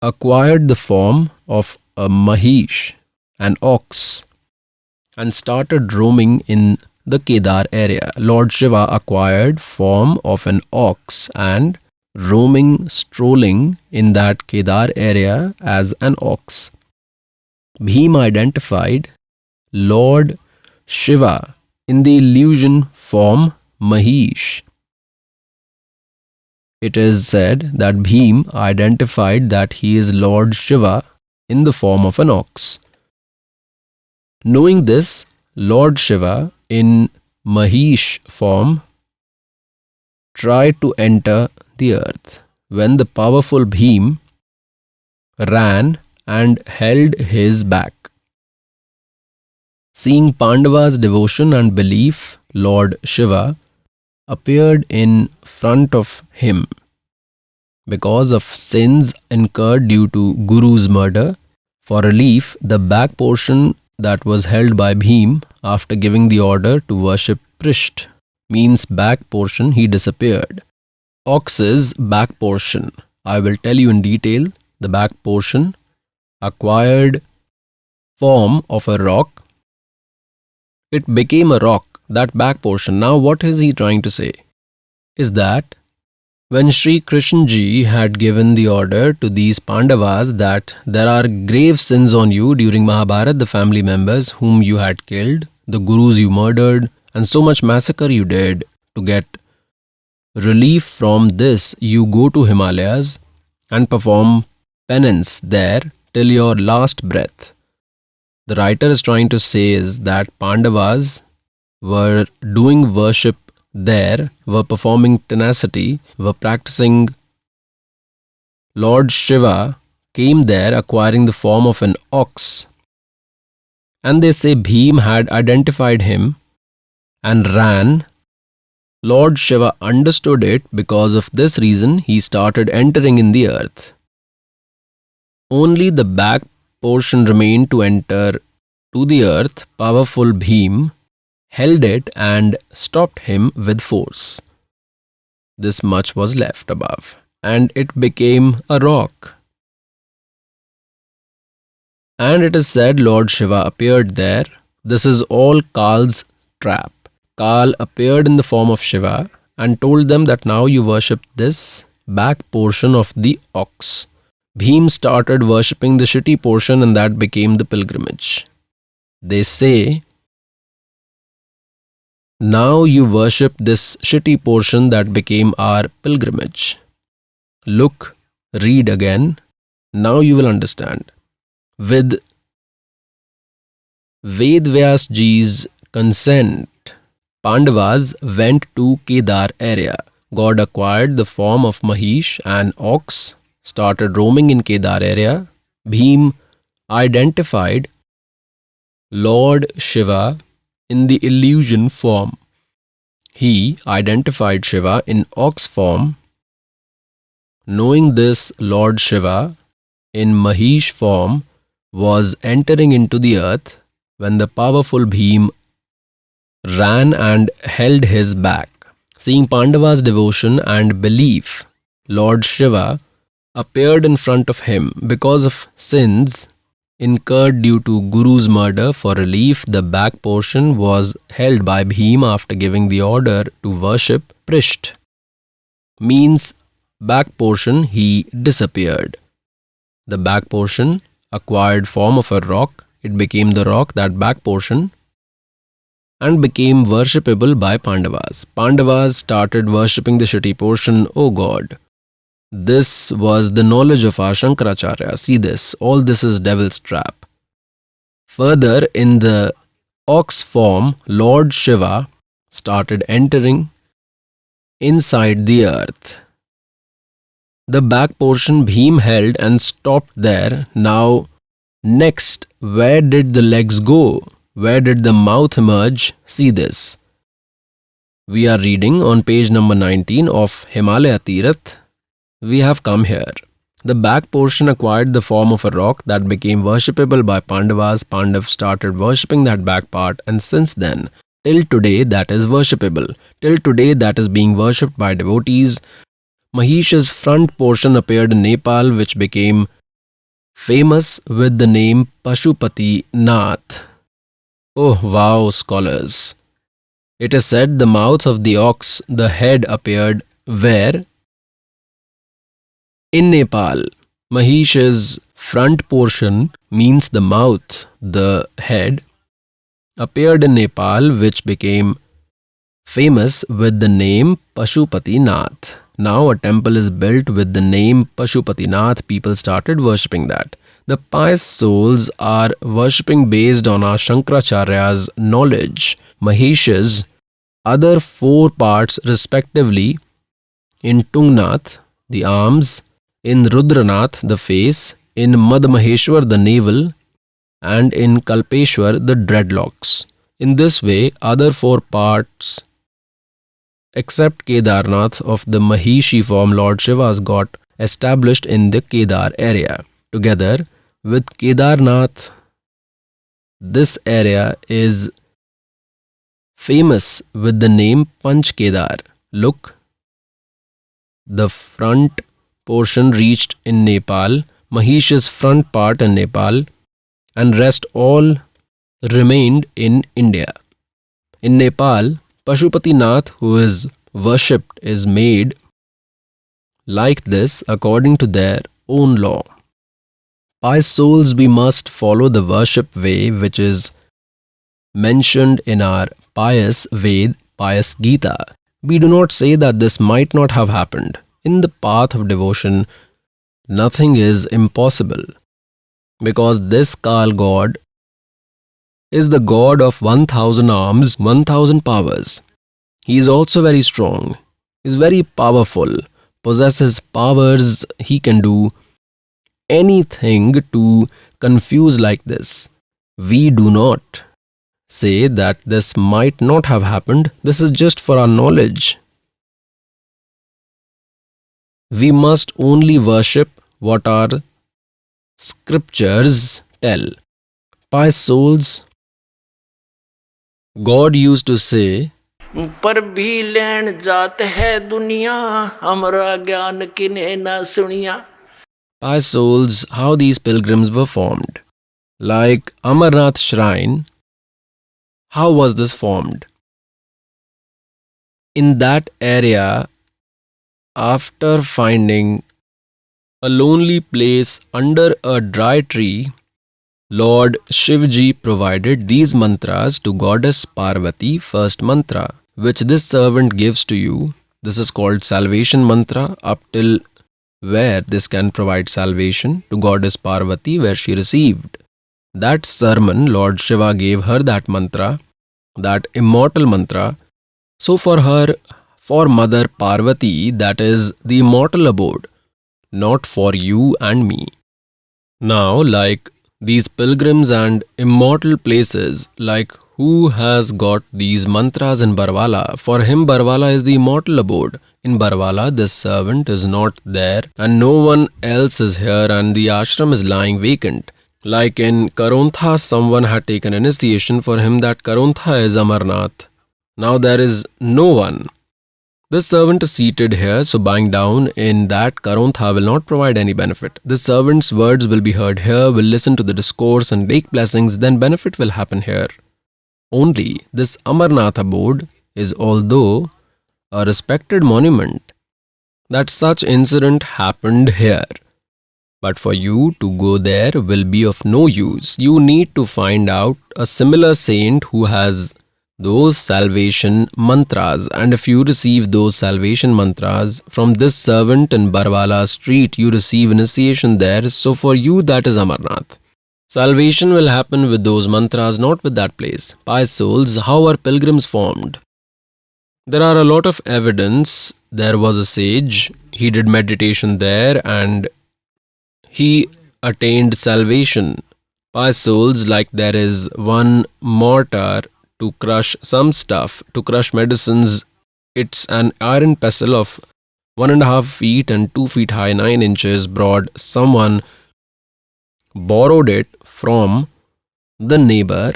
acquired the form of a Mahish, an ox, and started roaming in the Kedar area. Lord Shiva acquired form of an ox and strolling in that Kedar area as an ox. Bhima identified Lord Shiva in the illusion form Mahish. It is said that Bhim identified that he is Lord Shiva in the form of an ox. Knowing this, Lord Shiva in Mahish form tried to enter the earth. When the powerful Bhim ran and held his back. Seeing Pandava's devotion and belief, Lord Shiva appeared in front of him. Because of sins incurred due to Guru's murder, for relief, the back portion that was held by Bhim after giving the order to worship Prisht, means back portion, he disappeared. Ox's back portion, I will tell you in detail. The back portion acquired form of a rock. It became a rock, that back portion. Now what is he trying to say? Is that when Sri Krishna Ji had given the order to these Pandavas that there are grave sins on you during Mahabharat, the family members whom you had killed, the gurus you murdered, and so much massacre you did, to get relief from this, you go to Himalayas and perform penance there till your last breath. The writer is trying to say is that Pandavas were doing worship there were performing tenacity, were practicing, Lord Shiva came there acquiring the form of an ox. And they say Bhim had identified him and ran. Lord Shiva understood it. Because of this reason, he started entering in the earth. Only the back portion remained to enter to the earth. Powerful Bhim held it and stopped him with force. This much was left above, and it became a rock. And it is said Lord Shiva appeared there. This is all Kal's trap. Kal appeared in the form of Shiva and told them that now you worship this back portion of the ox. Bhim started worshipping the shitty portion, and that became the pilgrimage. They say, now you worship this shitty portion that became our pilgrimage. Look, read again. Now you will understand. With Vedvyas Ji's consent, Pandavas went to Kedar area. God acquired the form of Mahish, an ox, started roaming in Kedar area. Bhim identified Lord Shiva in the illusion form. He identified Shiva in ox form. Knowing this, Lord Shiva in Mahish form was entering into the earth when the powerful Bhim ran and held his back. Seeing Pandava's devotion and belief, Lord Shiva appeared in front of him. Because of sins incurred due to Guru's murder, for relief, the back portion was held by Bhim after giving the order to worship Prisht. Means back portion, he disappeared. The back portion acquired form of a rock. It became the rock, that back portion, and became worshipable by Pandavas. Pandavas started worshipping the shitty portion. Oh God, this was the knowledge of our Shankaracharya. See this, all this is devil's trap. Further, in the ox form, Lord Shiva started entering inside the earth. The back portion Bhim held and stopped there. Now, next, where did the legs go? Where did the mouth emerge? See this. We are reading on page number 19 of Himalaya Tirath. We have come here. The back portion acquired the form of a rock that became worshipable by Pandavas. Pandavas started worshipping that back part, and since then, till today, that is worshipable. Till today, that is being worshipped by devotees. Mahish's front portion appeared in Nepal, which became famous with the name Pashupati Nath. Oh wow, scholars. It is said the mouth of the ox, the head appeared where? In Nepal. Mahish's front portion means the mouth, the head, appeared in Nepal, which became famous with the name Pashupati Nath. Now a temple is built with the name Pashupati Nath. People started worshipping that. The pious souls are worshipping based on our Shankaracharya's knowledge. Mahish's other four parts respectively: in Tungnath, the arms; in Rudranath, the face; in Madmaheshwar, the navel; and in Kalpeshwar, the dreadlocks. In this way, other four parts except Kedarnath of the Mahishi form Lord Shiva's got established in the Kedar area. Together with Kedarnath, this area is famous with the name Panch Kedar. Look, the front portion reached in Nepal, Mahish's front part in Nepal, and rest all remained in India. In Nepal, Pashupati Nath, who is worshipped, is made like this according to their own law. Pious souls, we must follow the worship way which is mentioned in our pious Ved, pious Gita. We do not say that this might not have happened. In the path of devotion, nothing is impossible, because this Kal God is the God of 1000 arms, 1000 powers. He is also very strong. He is very powerful. Possesses powers. He can do anything to confuse like this. We do not say that this might not have happened. This is just for our knowledge. We must only worship what our scriptures tell. Pious souls, God used to say, पर भी लेन जात है दुनिया हमरा ज्ञान किने ना सुनिया. pious souls, how these pilgrims were formed. Like Amarnath Shrine, how was this formed? In that area, after finding a lonely place under a dry tree, Lord Shivji provided these mantras to Goddess Parvati. First mantra, which this servant gives to you, this is called salvation mantra, up till where this can provide salvation to Goddess Parvati, where she received. That sermon, Lord Shiva gave her that mantra, that immortal mantra. So for her, for Mother Parvati, that is the immortal abode, not for you and me. Now, like these pilgrims and immortal places, like who has got these mantras in Barwala? For him, Barwala is the immortal abode. In Barwala, this servant is not there and no one else is here and the ashram is lying vacant. Like in Karontha, someone had taken initiation for him that Karontha is Amarnath. Now there is no one. This servant is seated here, so bowing down in that Karontha will not provide any benefit. This servant's words will be heard here, will listen to the discourse and take blessings, then benefit will happen here. Only this Amarnath abode is, although a respected monument, that such incident happened here. But for you to go there will be of no use. You need to find out a similar saint who has those salvation mantras, and if you receive those salvation mantras from this servant in Barwala street, you receive initiation there. So for you, that is Amarnath. Salvation will happen with those mantras, not with that place. Pious souls, how are pilgrims formed? There are a lot of evidence. There was a sage, he did meditation there and he attained salvation. Pious souls, like there is one mortar to crush some stuff, to crush medicines. It's an iron pestle of 1.5 feet and 2 feet high, 9 inches broad. Someone borrowed it from the neighbor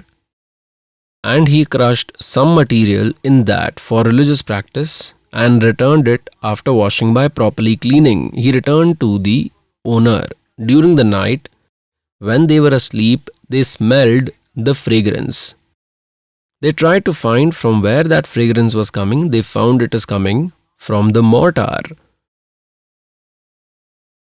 and he crushed some material in that for religious practice and returned it after washing by properly cleaning. He returned to the owner. During the night, when they were asleep, they smelled the fragrance. They tried to find from where that fragrance was coming. They found it is coming from the mortar.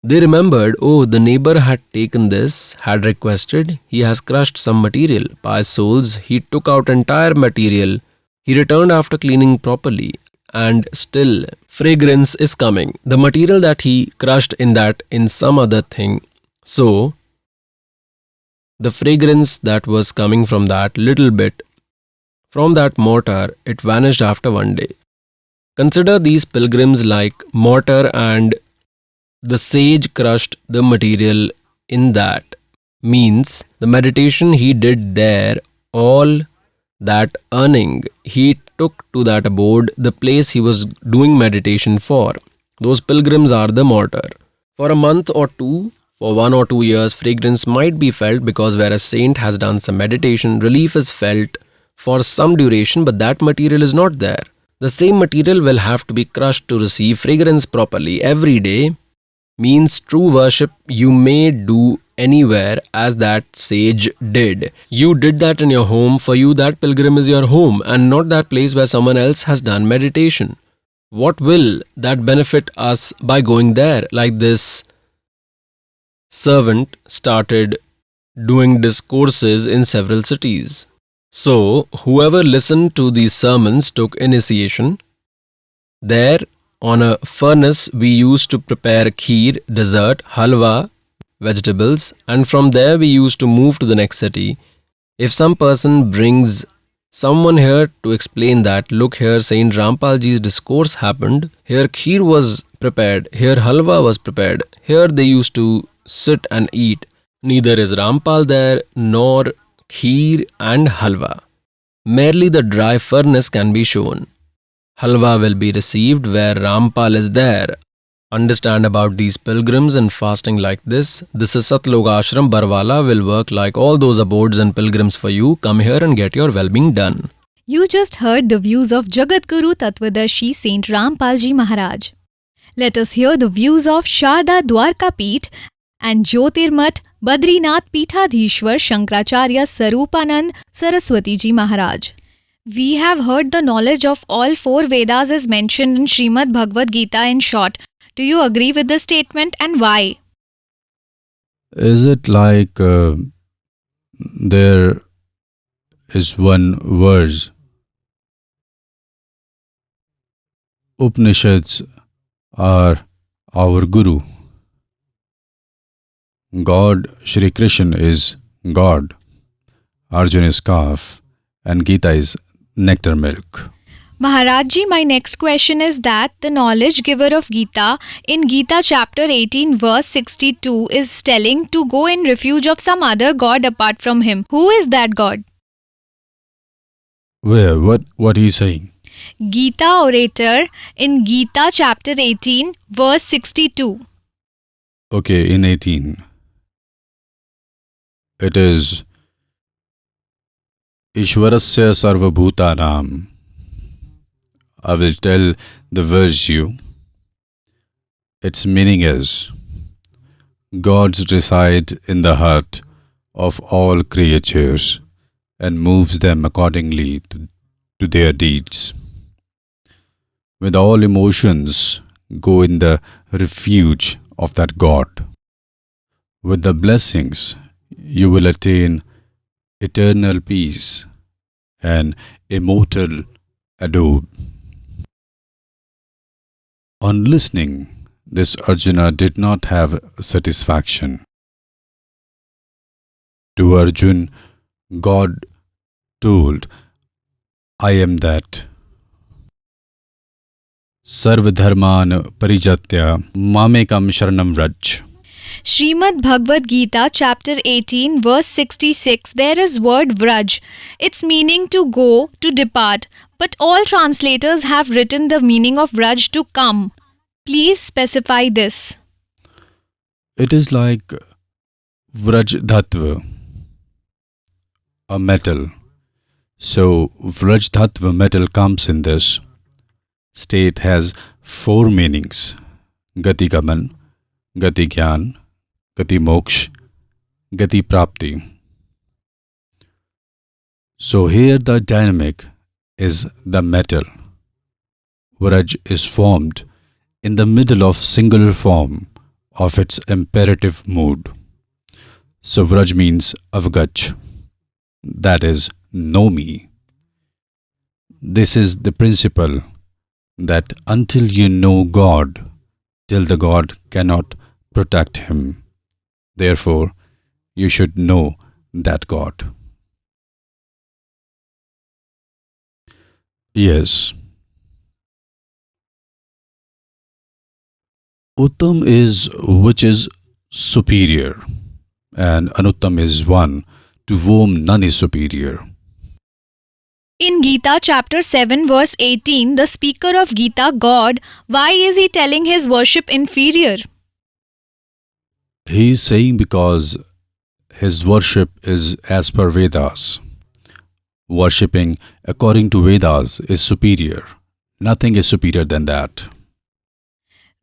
They remembered, oh, the neighbor had taken this, had requested, he has crushed some material. Pious souls, he took out entire material. He returned after cleaning properly and still fragrance is coming. The material that he crushed in some other thing. So, the fragrance that was coming from that little bit, from that mortar, it vanished after one day. Consider these pilgrims like mortar and the sage crushed the material in that. Means the meditation he did there, all that earning he took to that abode, the place he was doing meditation for. Those pilgrims are the mortar. For a month or two, for 1 or 2 years, fragrance might be felt because where a saint has done some meditation, relief is felt for some duration, but that material is not there. The same material will have to be crushed to receive fragrance properly every day. Means true worship you may do anywhere as that sage did. You did that in your home. For you, that pilgrim is your home and not that place where someone else has done meditation. What will that benefit us by going there? Like this servant started doing discourses in several cities. So, whoever listened to these sermons took initiation. There, on a furnace, we used to prepare kheer, dessert, halwa, vegetables, and from there we used to move to the next city. If some person brings someone here to explain that, look here, Saint Rampalji's discourse happened, here kheer was prepared, here halwa was prepared, here they used to sit and eat. Neither is Rampal there, nor kheer and halwa. Merely the dry furnace can be shown. Halwa will be received where Rampal is there. Understand about these pilgrims and fasting like this. This is Satlok Ashram. Barwala will work like all those abodes and pilgrims for you. Come here and get your well-being done. You just heard the views of Jagadguru Tattvadarshi Saint Rampalji Maharaj. Let us hear the views of Sharda Dwarka Peeth and Jyotirmat Badrinath Peethadhishwar Shankracharya Sarupanand Saraswati Ji Maharaj. We have heard the knowledge of all four Vedas is mentioned in Srimad Bhagavad Gita in short. Do you agree with this statement and why? Is it like there is one verse? Upanishads are our Guru. God, Shri Krishna is God. Arjuna is calf and Gita is nectar milk. Maharajji, my next question is that the knowledge giver of Gita in Gita chapter 18 verse 62 is telling to go in refuge of some other god apart from him. Who is that god? Where? What he is saying? Gita orator in Gita chapter 18 verse 62. Okay, in 18. It is Ishwarasya Sarvabhutanam. I will tell the verse you. Its meaning is, gods reside in the heart of all creatures and moves them accordingly to their deeds. With all emotions, go in the refuge of that God. With the blessings, you will attain eternal peace and immortal adore. On listening, this Arjuna did not have satisfaction. To Arjun, God told, I am that. Sarvadharman parijatya mamekam sharanam vraj. Srimad Bhagavad Gita chapter 18 verse 66 there is word vraj. Its meaning to go, to depart. But all translators have written the meaning of vraj to come. Please specify this. It is like vraj dhatva, a metal. So vraj dhatva metal comes in this state has four meanings: gati gaman, gati gyan, gati moksh, gati prapti. So here the dynamic is the metal. Vraj is formed in the middle of singular form of its imperative mood. So vraj means avgach, that is, know me. This is the principle that until you know God, till the God cannot protect him. Therefore, you should know that God. Yes. Uttam is which is superior, and Anuttam is one to whom none is superior. In Gita chapter 7 verse 18, the speaker of Gita, God, why is he telling his worship inferior? He is saying because his worship is as per Vedas. Worshipping according to Vedas is superior. Nothing is superior than that.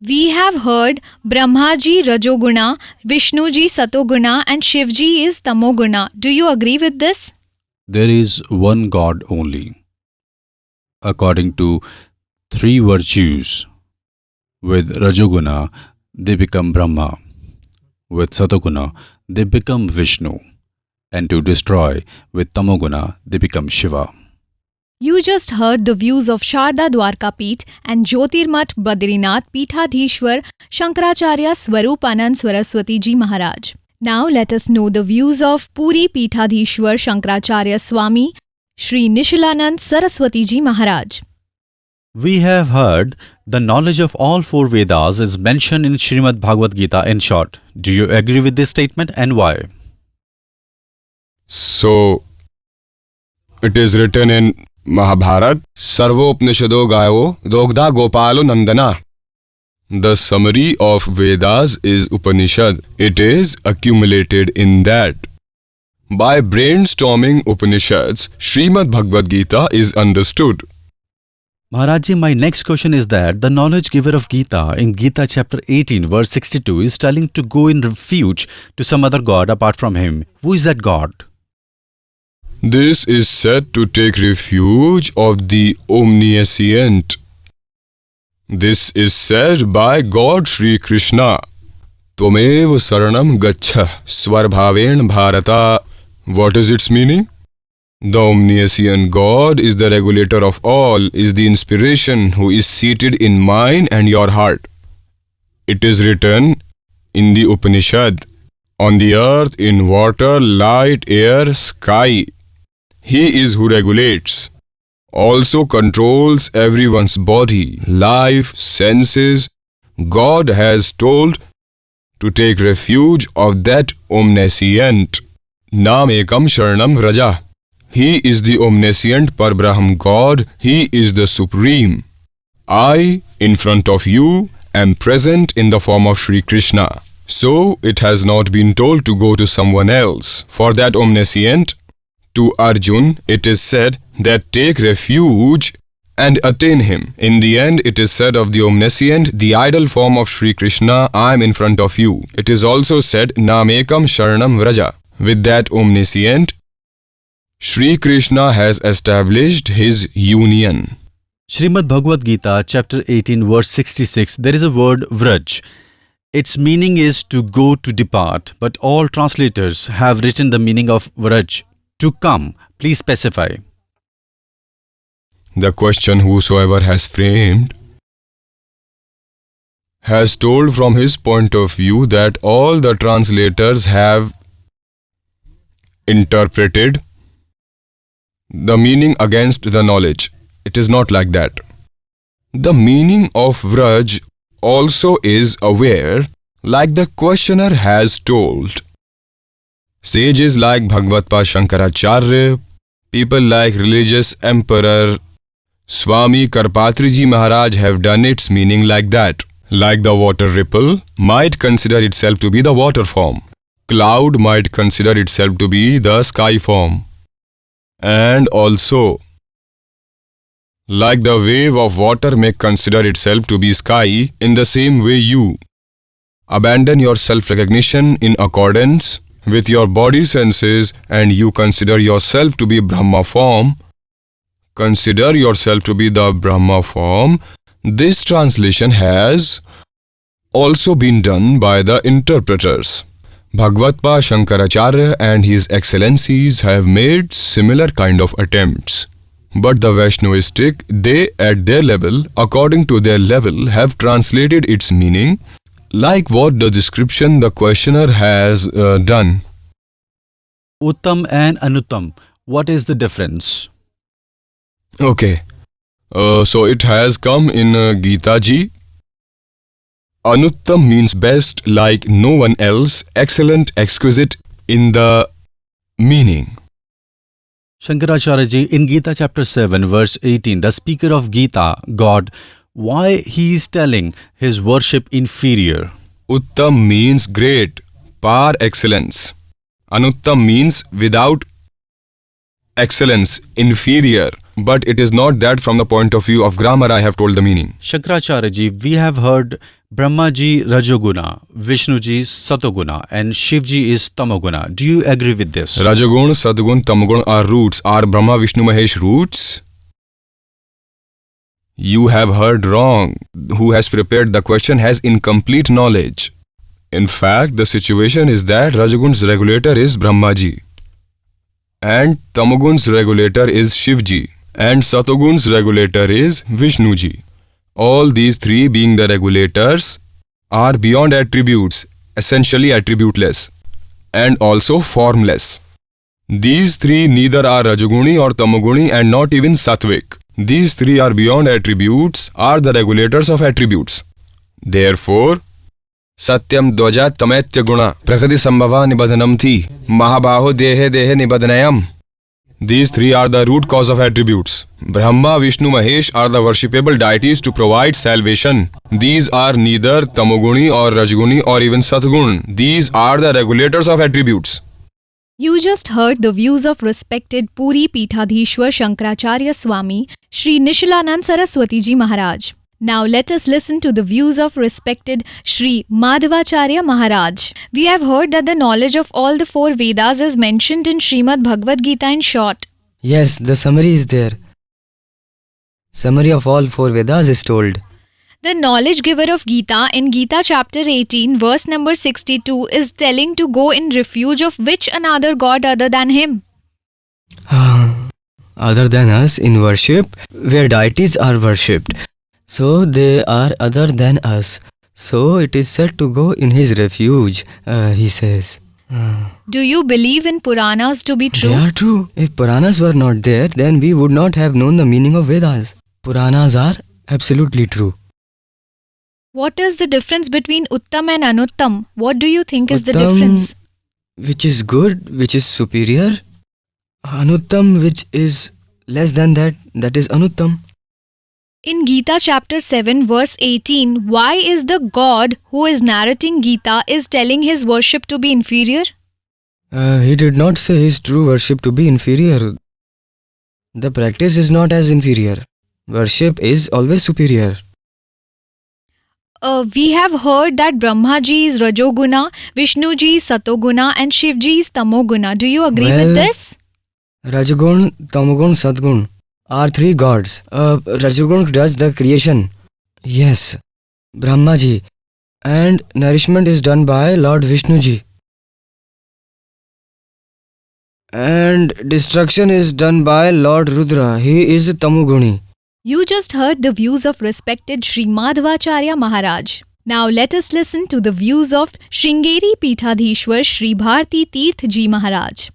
We have heard Brahmaji Rajoguna, Vishnuji Satoguna and Shivji is Tamoguna. Do you agree with this? There is one God only. According to three virtues, with Rajoguna, they become Brahma. With Satoguna, they become Vishnu. And to destroy, with Tamoguna, they become Shiva. You just heard the views of Sharda Dwarka Peeth and Jyotirmat Badrinath Peethadhishwar Shankracharya Swarupanand Saraswati Ji Maharaj. Now let us know the views of Puri Peethadhishwar Shankracharya Swami Shri Nishalanand Saraswati Ji Maharaj. We have heard the knowledge of all four Vedas is mentioned in Srimad Bhagavad Gita in short. Do you agree with this statement and why? So, it is written in Mahabharata, Sarvopnishado Gayo Dogda Gopalo Nandana. The summary of Vedas is Upanishad. It is accumulated in that. By brainstorming Upanishads, Srimad Bhagavad Gita is understood. Maharaji, my next question is that the knowledge giver of Gita in Gita chapter 18 verse 62 is telling to go in refuge to some other god apart from him. Who is that god? This is said to take refuge of the Omniscient. This is said by God Shri Krishna. Tvamev saranam gaccha svarbhaven bharata. What is its meaning? The omniscient God is the regulator of all, is the inspiration who is seated in mine and your heart. It is written in the Upanishad, on the earth, in water, light, air, sky. He is who regulates, also controls everyone's body, life, senses. God has told to take refuge of that omniscient. Nam ekam sharanam raja. He is the omniscient Parbrahm God. He is the supreme. I, in front of you, am present in the form of Shri Krishna. So, it has not been told to go to someone else. For that omniscient, to Arjun, it is said that take refuge and attain him. In the end, it is said of the omniscient, the idol form of Shri Krishna, I am in front of you. It is also said, Namekam Sharanam Vraja. With that omniscient, Shri Krishna has established his union. Srimad Bhagavad Gita chapter 18 verse 66, there is a word Vraj. Its meaning is to go, to depart, but all translators have written the meaning of Vraj, to come. Please specify. The question whosoever has framed has told from his point of view that all the translators have interpreted the meaning against the knowledge. It is not like that. The meaning of Vraj also is aware, like the questioner has told. Sages like Bhagavatpa Shankaracharya, people like religious emperor Swami Karpatriji Maharaj have done its meaning like that. Like the water ripple might consider itself to be the water form. Cloud might consider itself to be the sky form. And also, like the wave of water may consider itself to be sky, in the same way you abandon your self-recognition in accordance with your body senses and you consider yourself to be Brahma form. Consider yourself to be the Brahma form. This translation has also been done by the interpreters. Bhagavatpa Shankaracharya and his excellencies have made similar kind of attempts. But the Vaishnavistic, they at their level, according to their level, have translated its meaning like what the description the questioner has done. Uttam and Anuttam, what is the difference? Okay, so it has come in Gita Ji. Anuttam means best, like no one else, excellent, exquisite in the meaning. Shankaracharya ji, in Gita chapter 7 verse 18, the speaker of Gita, God, why he is telling his worship inferior? Uttam means great, par excellence. Anuttam means without excellence, inferior. But it is not that from the point of view of grammar I have told the meaning. Shankaracharya ji, we have heard Brahma ji Rajoguna, Vishnu ji Satoguna and Shiv ji is Tamoguna. Do you agree with this? Rajagun, Satgun, Tamagun are roots. Are Brahma, Vishnu, Mahesh roots? You have heard wrong. Who has prepared the question has incomplete knowledge. In fact, the situation is that Rajagun's regulator is Brahma ji. And Tamagun's regulator is Shiv ji. And Satogun's regulator is Vishnu ji. All these three being the regulators are beyond attributes, essentially attributeless and also formless. These three neither are Rajoguni or Tamoguni and not even Sattvic. These three are beyond attributes, are the regulators of attributes. Therefore, Satyam Dvaja Tametya Guna Prakriti Sambhava Nibadhanam Thi Mahabaho Dehe Dehe Nibadhanayam. These three are the root cause of attributes. Brahma, Vishnu, Mahesh are the worshipable deities to provide salvation. These are neither Tamoguni or Rajguni or even Satgun. These are the regulators of attributes. You just heard the views of respected Puri Peethadhishwar Shankaracharya Swami, Shri Nishalanand Saraswati Ji Maharaj. Now let us listen to the views of respected Shri Madhavacharya Maharaj. We have heard that the knowledge of all the four Vedas is mentioned in Srimad Bhagavad Gita in short. Yes, the summary is there. Summary of all four Vedas is told. The knowledge giver of Gita in Gita chapter 18 verse number 62 is telling to go in refuge of which another god other than him? Other than us in worship, where deities are worshipped. So they are other than us. So it is said to go in his refuge, he says. Do you believe in Puranas to be true? They are true. If Puranas were not there, then we would not have known the meaning of Vedas. Puranas are absolutely true. What is the difference between Uttam and Anuttam? What do you think is the Uttam, difference? Which is good, which is superior. Anuttam, which is less than that, that is Anuttam. In Gita chapter 7 verse 18, why is the God who is narrating Gita is telling his worship to be inferior? He did not say his true worship to be inferior. The practice is not as inferior. Worship is always superior. We have heard that Brahma ji is Rajoguna, Vishnu ji is Satoguna and Shiv ji is Tamoguna. Do you agree with this? Rajagun, Tamagun, Satgun are three gods. Rajagun does the creation. Yes, Brahma ji. And nourishment is done by Lord Vishnu ji. And destruction is done by Lord Rudra. He is Tamoguni. You just heard the views of respected Shri Madhavacharya Maharaj. Now let us listen to the views of Sringeri Peethadhishwar Shri Bharti Tirth Ji Maharaj.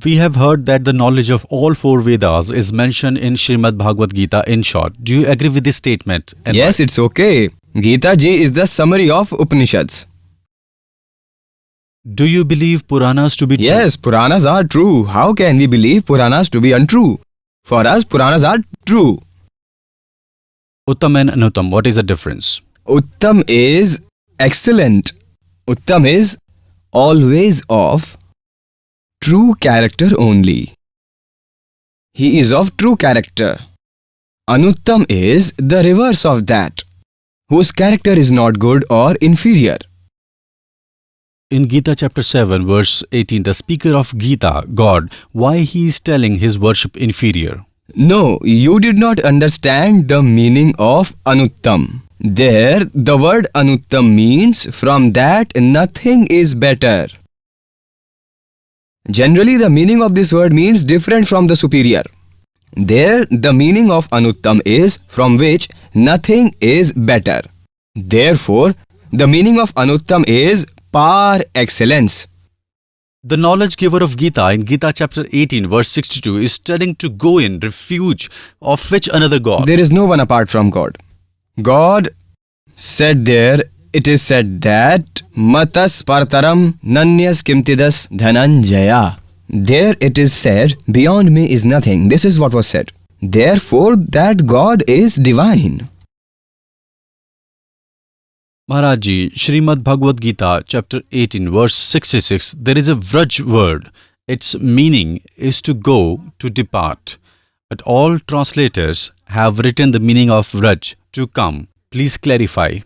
We have heard that the knowledge of all four Vedas is mentioned in Srimad Bhagavad Gita in short. Do you agree with this statement? And Yes, why? it's okay. Gita ji is the summary of Upanishads. Do you believe Puranas to be true? Yes, Puranas are true. How can we believe Puranas to be untrue? For us, Puranas are true. Uttam and Anuttam, what is the difference? Uttam is excellent. Uttam is always of true character only. He is of true character. Anuttam is the reverse of that, whose character is not good or inferior. In Gita chapter 7 verse 18, the speaker of Gita, God, why he is telling his worship inferior? No, you did not understand the meaning of Anuttam. There, the word Anuttam means from that nothing is better. Generally, the meaning of this word means different from the superior. There, the meaning of Anuttam is from which nothing is better. Therefore, the meaning of Anuttam is par excellence. The knowledge giver of Gita in Gita chapter 18 verse 62 is telling to go in refuge of which another god? There is no one apart from God. God said there, it is said that Matas Partaram Nanyas Kimtidas Dhananjaya. There it is said, beyond me is nothing. This is what was said. Therefore, that God is divine. Maharaj Ji, Srimad Bhagavad Gita chapter 18 verse 66, there is a Vraj word. Its meaning is to go, to depart. But all translators have written the meaning of Vraj, to come. Please clarify.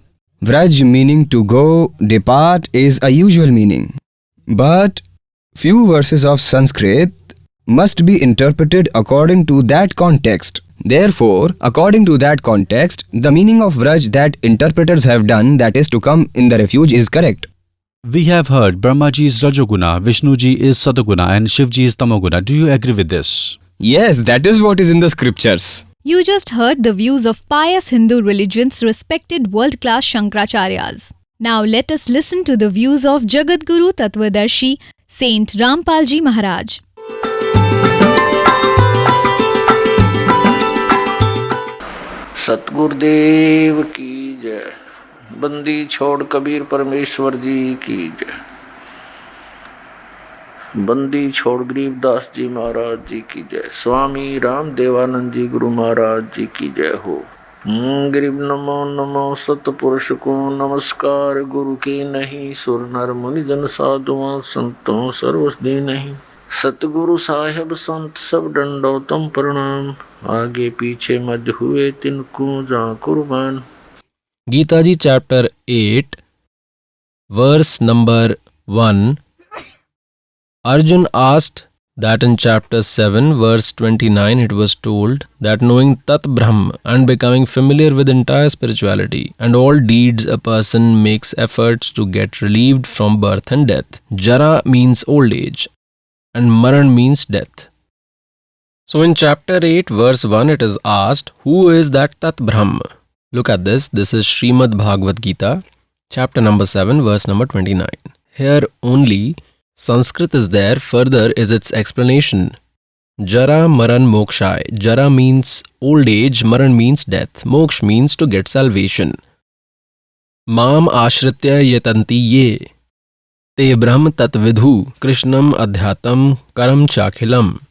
Vraj meaning to go, depart is a usual meaning. But few verses of Sanskrit must be interpreted according to that context. Therefore, according to that context, the meaning of Vraj that interpreters have done, that is to come in the refuge, is correct. We have heard Brahma Ji is Rajoguna, Vishnu Ji is Satoguna and Shiv Ji is Tamoguna. Do you agree with this? Yes, that is what is in the scriptures. You just heard the views of pious Hindu religion's respected world-class Shankaracharyas. Now let us listen to the views of Jagadguru Tattvadarshi Saint Rampal Ji Maharaj. Satgurudev की जय। बंदी छोड़ कबीर परमेश्वर जी की जय। बंदी छोड़ गरीबदास जी महाराज जी की जय। स्वामी राम देवानंद जी गुरु महाराज जी की जय हो। गरीब नमो नमो सतपुरुष को नमस्कार। गुरु की नहीं सुर नर मुनि जन साधुओं संतों सर्वसदी नहीं। सतगुरु साहेब संत सब दंडोतम प्रणाम। आगे पीछे मज हुए तिनको जा कुर्बान। Gita Ji chapter 8 verse number 1. Arjun asked that in chapter 7 verse 29 it was told that knowing Tat Brahm and becoming familiar with entire spirituality and all deeds, a person makes efforts to get relieved from birth and death. Jara means old age and Maran means death. So in chapter 8 verse 1 it is asked, who is that Tat Brahm? Look at this. This is Srimad Bhagavad Gita, chapter number 7, verse number 29. Here only Sanskrit is there, further is its explanation. Jara Maran Mokshai. Jara means old age, Maran means death, Moksh means to get salvation. Mam Ashritya Yatanti Ye. Te Brahm Tat Vidhu Krishnam Adhyatam Karam Chakhilam.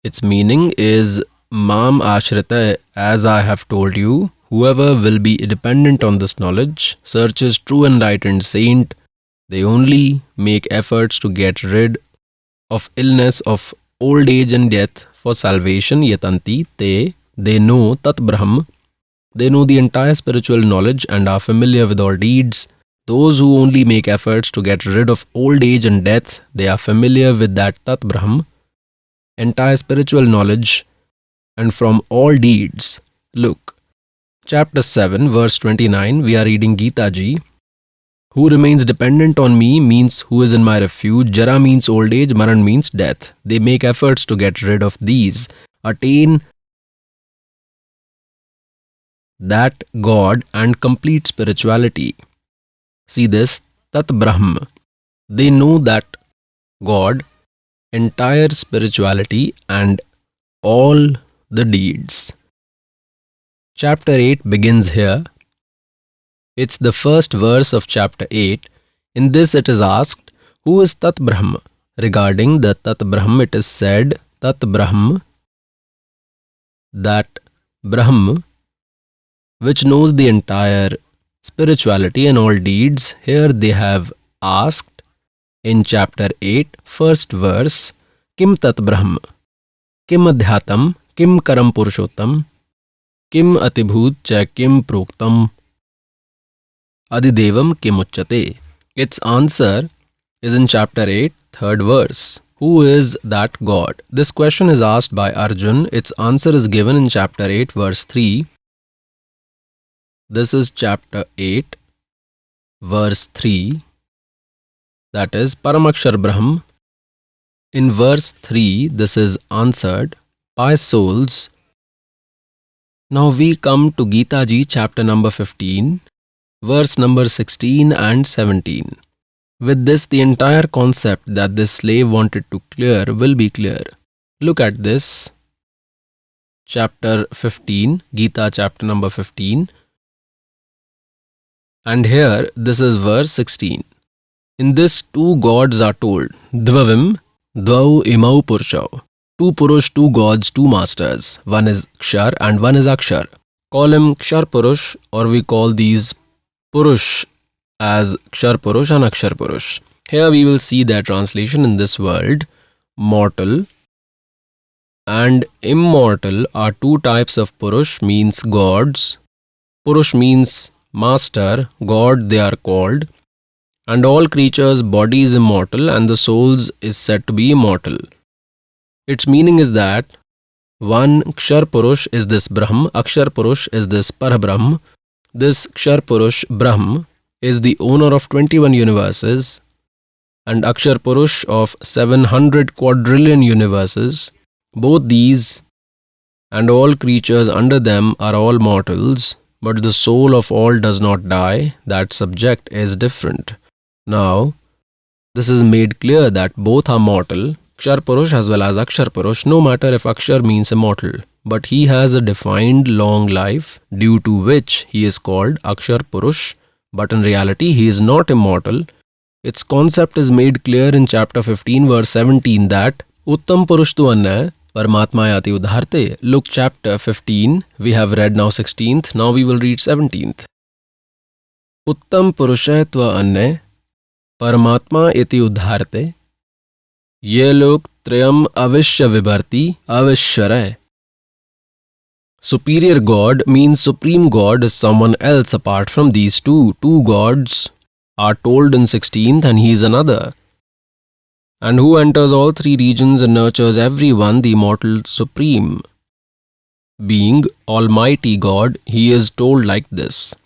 Its meaning is Mam Ashrita, as I have told you, whoever will be dependent on this knowledge, searches true enlightened saint, they only make efforts to get rid of illness of old age and death for salvation. Yatanti, they know Tat Brahm, they know the entire spiritual knowledge and are familiar with all deeds. Those who only make efforts to get rid of old age and death, they are familiar with that Tat Brahm, entire spiritual knowledge, and from all deeds. Look, chapter 7, verse 29, we are reading Gita Ji. Who remains dependent on me means who is in my refuge. Jara means old age, Maran means death. They make efforts to get rid of these, attain that God and complete spirituality. See this, Tat Brahm. They know that God, entire spirituality and all the deeds. Chapter 8 begins here. It's the first verse of chapter 8. In this it is asked, who is Tat Brahm? Regarding the Tat Brahm it is said, Tat Brahm, that Brahm, which knows the entire spirituality and all deeds. Here they have asked in chapter 8, first verse, Kim Tat Brahm? Kim Adhyatam? Kim Karam Purushottam? Kim Atibhut cha Kim Proktam? Adidevam Kimuchyate. Its answer is in chapter 8, third verse. Who is that God? This question is asked by Arjun. Its answer is given in chapter 8, verse 3. This is chapter 8, verse 3. That is Paramakshar Brahm. In verse 3, this is answered by souls. Now we come to Gita Ji, chapter number 15, verse number 16 and 17. With this, the entire concept that this slave wanted to clear will be clear. Look at this. Chapter 15, Gita chapter number 15. And here, this is verse 16. In this, two gods are told. Dvavim, Dvau Imau Purshau. Two Purush, two gods, two masters. One is Kshar and one is Akshar. Call him Kshar Purush, or we call these Purush as Kshar Purush and Akshar Purush. Here we will see their translation in this world. Mortal and immortal are two types of Purush, means gods. Purush means master, God they are called. And all creatures' body is immortal and the souls is said to be immortal. Its meaning is that one Kshar Purush is this Brahm, Akshar Purush is this Parabrahm. This Kshar Purush Brahm is the owner of 21 universes and Akshar Purush of 700 quadrillion universes. Both these and all creatures under them are all mortals, but the soul of all does not die. That subject is different. Now, this is made clear that both are mortal, Kshar Purush as well as Akshar Purush, no matter if Akshar means immortal. but he has a defined long life, due to which he is called Akshar Purush, but in reality he is not immortal. Its concept is made clear in chapter 15 verse 17 that Uttam Purush tu anna Paramatma yati udharte. Look chapter 15, we have read now 16th, now we will read 17th. Uttam Purusha tva anna Paramatma iti udharte. Ye lok trayam avishya vibharti avishwaray. Superior God means Supreme God is someone else apart from these two. Two gods are told in 16th and he is another. And who enters all three regions and nurtures everyone, the immortal Supreme Being, Almighty God, he is told like this.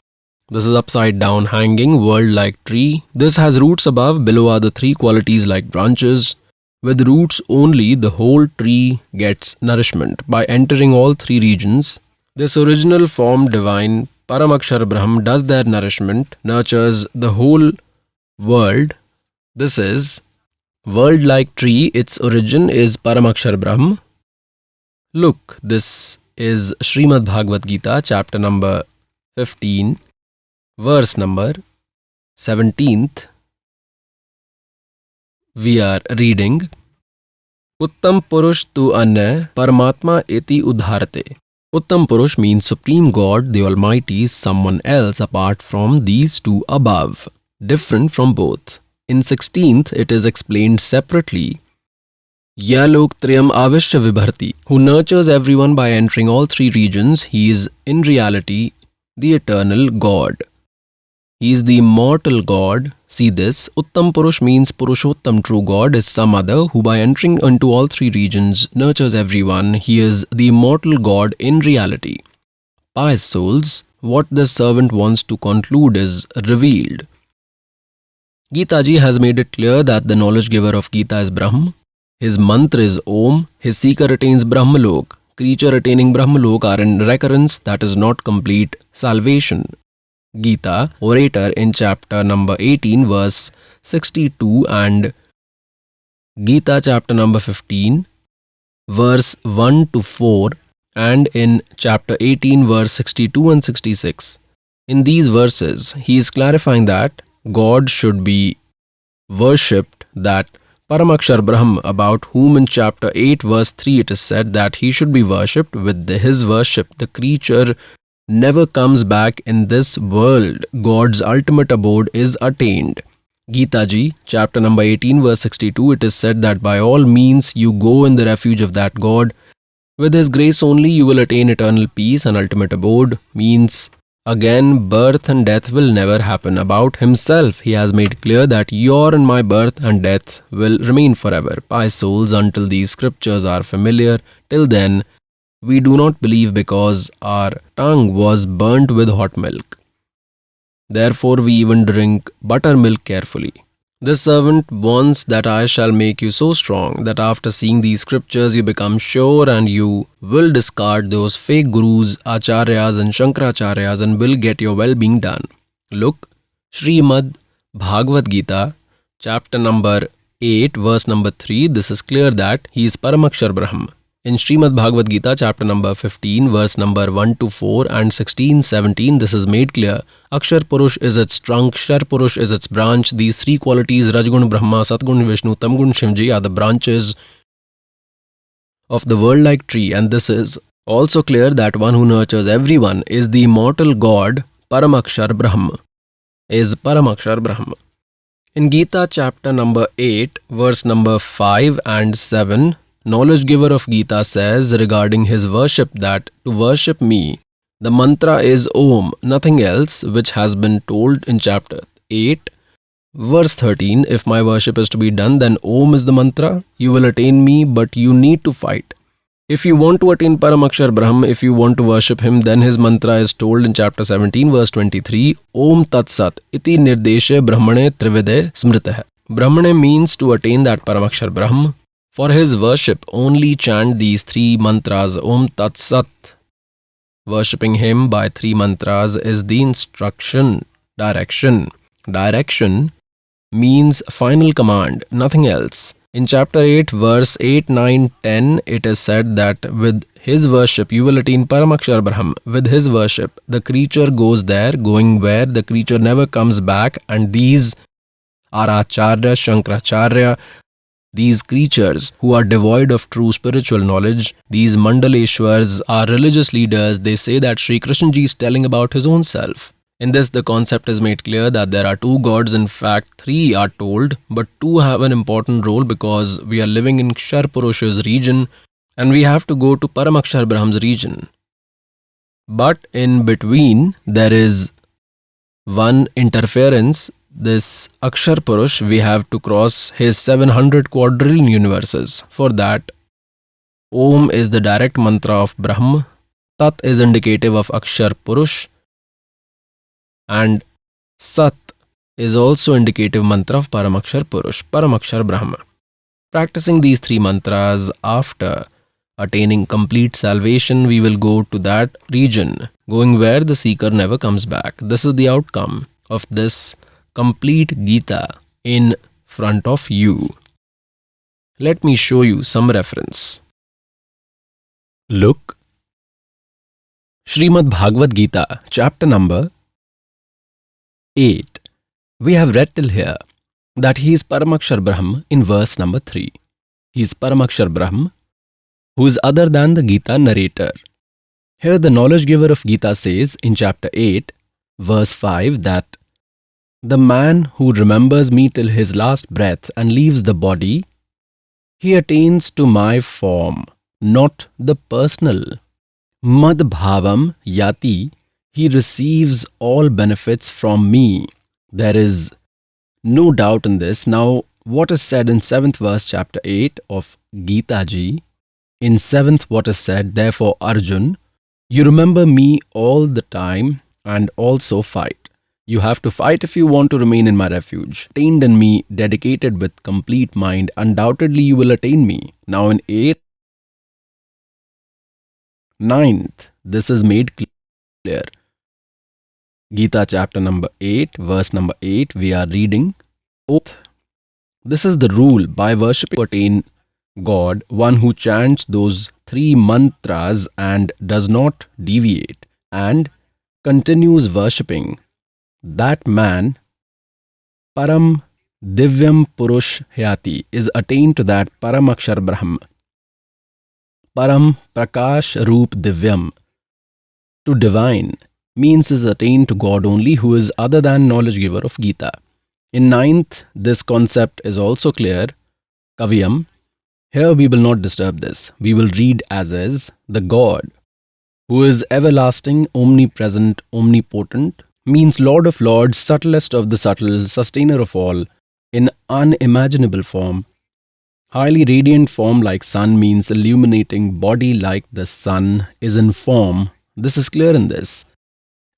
This is upside down hanging, world-like tree. This has roots above, below are the three qualities like branches. With roots only, the whole tree gets nourishment. By entering all three regions, this original form divine Paramakshar Brahm does their nourishment, nurtures the whole world. This is world-like tree, its origin is Paramakshar Brahm. Look, this is Srimad Bhagavad Gita, chapter number 15, verse number 17th. We are reading Uttam Purush tu anna Paramatma iti udharte. Uttam Purush means Supreme God, the Almighty, is someone else apart from these two above, different from both. In 16th, it is explained separately. Yalok Triyam Avishya Vibharti, who nurtures everyone by entering all three regions, he is in reality the eternal God. He is the immortal God. See this, Uttam Purush means Purushottam, true God, is some other who by entering into all three regions nurtures everyone. He is the immortal God in reality. Pious souls, what this servant wants to conclude is revealed. Gita ji has made it clear that the knowledge giver of Gita is Brahm. His mantra is Om. His seeker attains Brahmalok. Creature attaining Brahmalok are in recurrence, that is not complete salvation. Gita, orator in chapter number 18 verse 62 and Gita chapter number 15 verse 1 to 4 and in chapter 18 verse 62 and 66. In these verses, he is clarifying that God should be worshipped, that Paramakshar Brahm, about whom in chapter 8 verse 3 it is said that he should be worshipped. With his worship, the creature never comes back in this world. God's ultimate abode is attained. Gita ji, chapter number 18 verse 62, it is said that by all means you go in the refuge of that God. With his grace only you will attain eternal peace and ultimate abode. Means again birth and death will never happen. About himself he has made clear that your and my birth and death will remain forever. Pious souls, until these scriptures are familiar, till then we do not believe because our tongue was burnt with hot milk. Therefore we even drink buttermilk carefully. This servant wants that I shall make you so strong that after seeing these scriptures you become sure and you will discard those fake gurus, acharyas and shankaracharyas and will get your well-being done. Look, Srimad Bhagavad Gita, chapter number 8, verse number 3, this is clear that he is Paramakshar Brahm. In Srimad Bhagavad Gita, chapter number 15, verse number 1 to 4 and 16, 17, this is made clear. Akshar Purush is its trunk, Shar Purush is its branch. These three qualities, Rajgun Brahma, Satgun Vishnu, Tamgun Shivji, are the branches of the world-like tree. And this is also clear that one who nurtures everyone is the immortal God, Paramakshar Brahma, is Paramakshar Brahma. In Gita, chapter number 8, verse number 5 and 7, knowledge giver of Gita says regarding his worship that to worship me, the mantra is Om, nothing else, which has been told in chapter 8, verse 13. If my worship is to be done, then Om is the mantra. You will attain me, but you need to fight. If you want to attain Paramakshar Brahm, if you want to worship him, then his mantra is told in chapter 17, verse 23. Om Tat Sat iti nirdeshe brahmane trivide smritah. Brahmane means to attain that Paramakshar Brahm. For his worship, only chant these three mantras, Om Tat Sat. Worshipping him by three mantras is the instruction, direction. Direction means final command, nothing else. In chapter 8, verse 8, 9, 10, it is said that with his worship you will attain Paramakshar Brahm. With his worship, the creature goes there, going where the creature never comes back, and these are Acharya, Shankaracharya, these creatures who are devoid of true spiritual knowledge, these Mandaleshwars are religious leaders. They say that Sri Krishna Ji is telling about his own self. In this, the concept is made clear that there are two gods. In fact, three are told, but two have an important role because we are living in Kshar Purusha's region and we have to go to Paramakshar Brahm's region. But in between, there is one interference. This Akshar Purush, we have to cross his 700 quadrillion universes. For that, Om is the direct mantra of Brahm, Tat is indicative of Akshar Purush, and Sat is also indicative mantra of Paramakshar Purush, Paramakshar Brahma. Practicing these three mantras after attaining complete salvation, we will go to that region, going where the seeker never comes back. This is the outcome of this complete Gita in front of you. Let me show you some reference. Look, Srimad Bhagavad Gita, chapter number 8. We have read till here that he is Paramakshar Brahm in verse number 3. He is Paramakshar Brahm, who is other than the Gita narrator. Here the knowledge giver of Gita says in chapter 8, verse 5 that the man who remembers me till his last breath and leaves the body, he attains to my form, not the personal. Mad bhavam yati, he receives all benefits from me. There is no doubt in this. Now, what is said in 7th verse, chapter 8 of Gita Ji? In 7th, what is said, therefore, Arjun, you remember me all the time and also fight. You have to fight if you want to remain in my refuge. Attained in me, dedicated with complete mind, undoubtedly you will attain me. Now in 8th, 9th, this is made clear. Gita chapter number 8, verse number 8, we are reading, Oath. This is the rule, by worshipping to attain God, one who chants those three mantras and does not deviate and continues worshipping, that man, Param Divyam Purush Hyati, is attained to that Paramakshar Brahm. Param Prakash Roop Divyam. To divine means is attained to God only, who is other than knowledge giver of Gita. In 9th, this concept is also clear. Kaviyam. Here we will not disturb this. We will read as is, the God, who is everlasting, omnipresent, omnipotent, means Lord of Lords, subtlest of the subtle, sustainer of all, in unimaginable form. Highly radiant form like sun means illuminating body like the sun is in form. This is clear in this.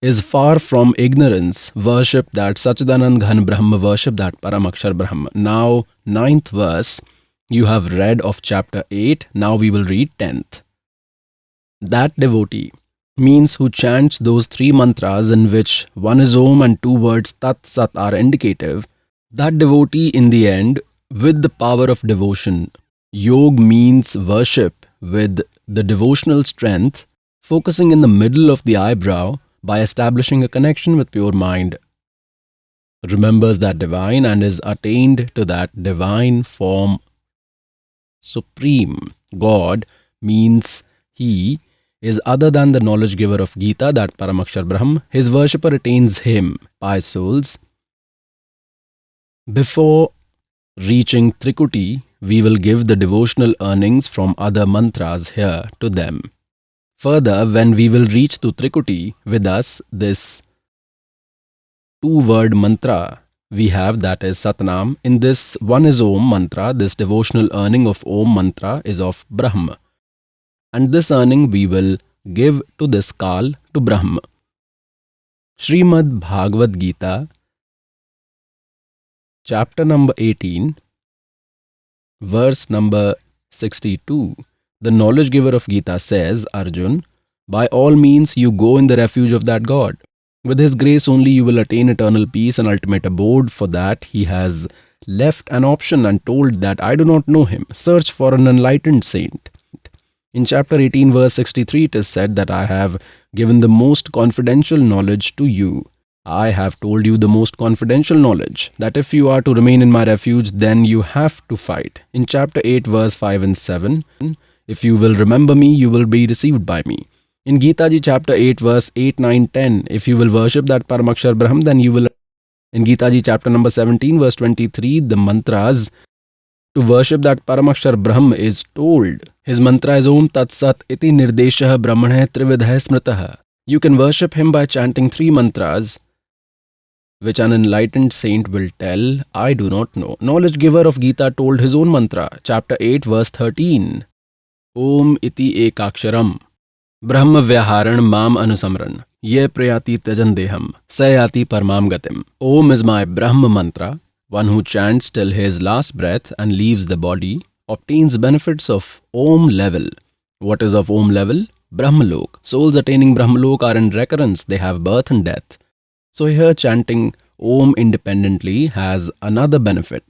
Is far from ignorance, worship that Sachidanand Ghan Brahma, worship that Paramakshar Brahma. Now, 9th verse, you have read of chapter 8, now we will read 10th. That devotee means who chants those three mantras in which one is Om and two words Tat Sat are indicative. That devotee in the end, with the power of devotion, Yog means worship with the devotional strength, focusing in the middle of the eyebrow by establishing a connection with pure mind, remembers that divine and is attained to that divine form. Supreme God means he is other than the knowledge giver of Gita, that Paramakshar Brahm. His worshipper attains him, pious souls. Before reaching Trikuti, we will give the devotional earnings from other mantras here to them. Further, when we will reach to Trikuti, with us this two-word mantra we have, that is Satnam. In this one is Om mantra, this devotional earning of Om mantra is of Brahma. And this earning we will give to this Kal, to Brahma. Srimad Bhagavad Gita, chapter number 18, verse number 62. The knowledge giver of Gita says, Arjun, by all means you go in the refuge of that God. With His grace only you will attain eternal peace and ultimate abode. For that He has left an option and told that I do not know Him. Search for an enlightened saint. In chapter 18 verse 63 it is said that I have given the most confidential knowledge to you. I have told you the most confidential knowledge, that if you are to remain in my refuge, then you have to fight. In chapter 8 verse 5 and 7, if you will remember me, you will be received by me. In Gita Ji chapter 8 verse 8, 9, 10, if you will worship that Paramakshar Brahm, then you will. In Gita Ji chapter number 17 verse 23, the mantras to worship that Paramakshar Brahm is told. His mantra is Om Tat Sat Iti Nirdeshah Brahmane Trividha Smritah. You can worship him by chanting 3 mantras, which an enlightened saint will tell, I do not know. Knowledge giver of Gita told his own mantra, chapter 8 verse 13. Om iti ekaksharam Brahma vyaharan mam anusamran ye prayati tajan deham sayati parmam gatim. Om is my Brahma mantra. One who chants till his last breath and leaves the body obtains benefits of Om level. What is of Om level? Brahmalok. Souls attaining Brahmalok are in recurrence. They have birth and death. So here chanting Om independently has another benefit.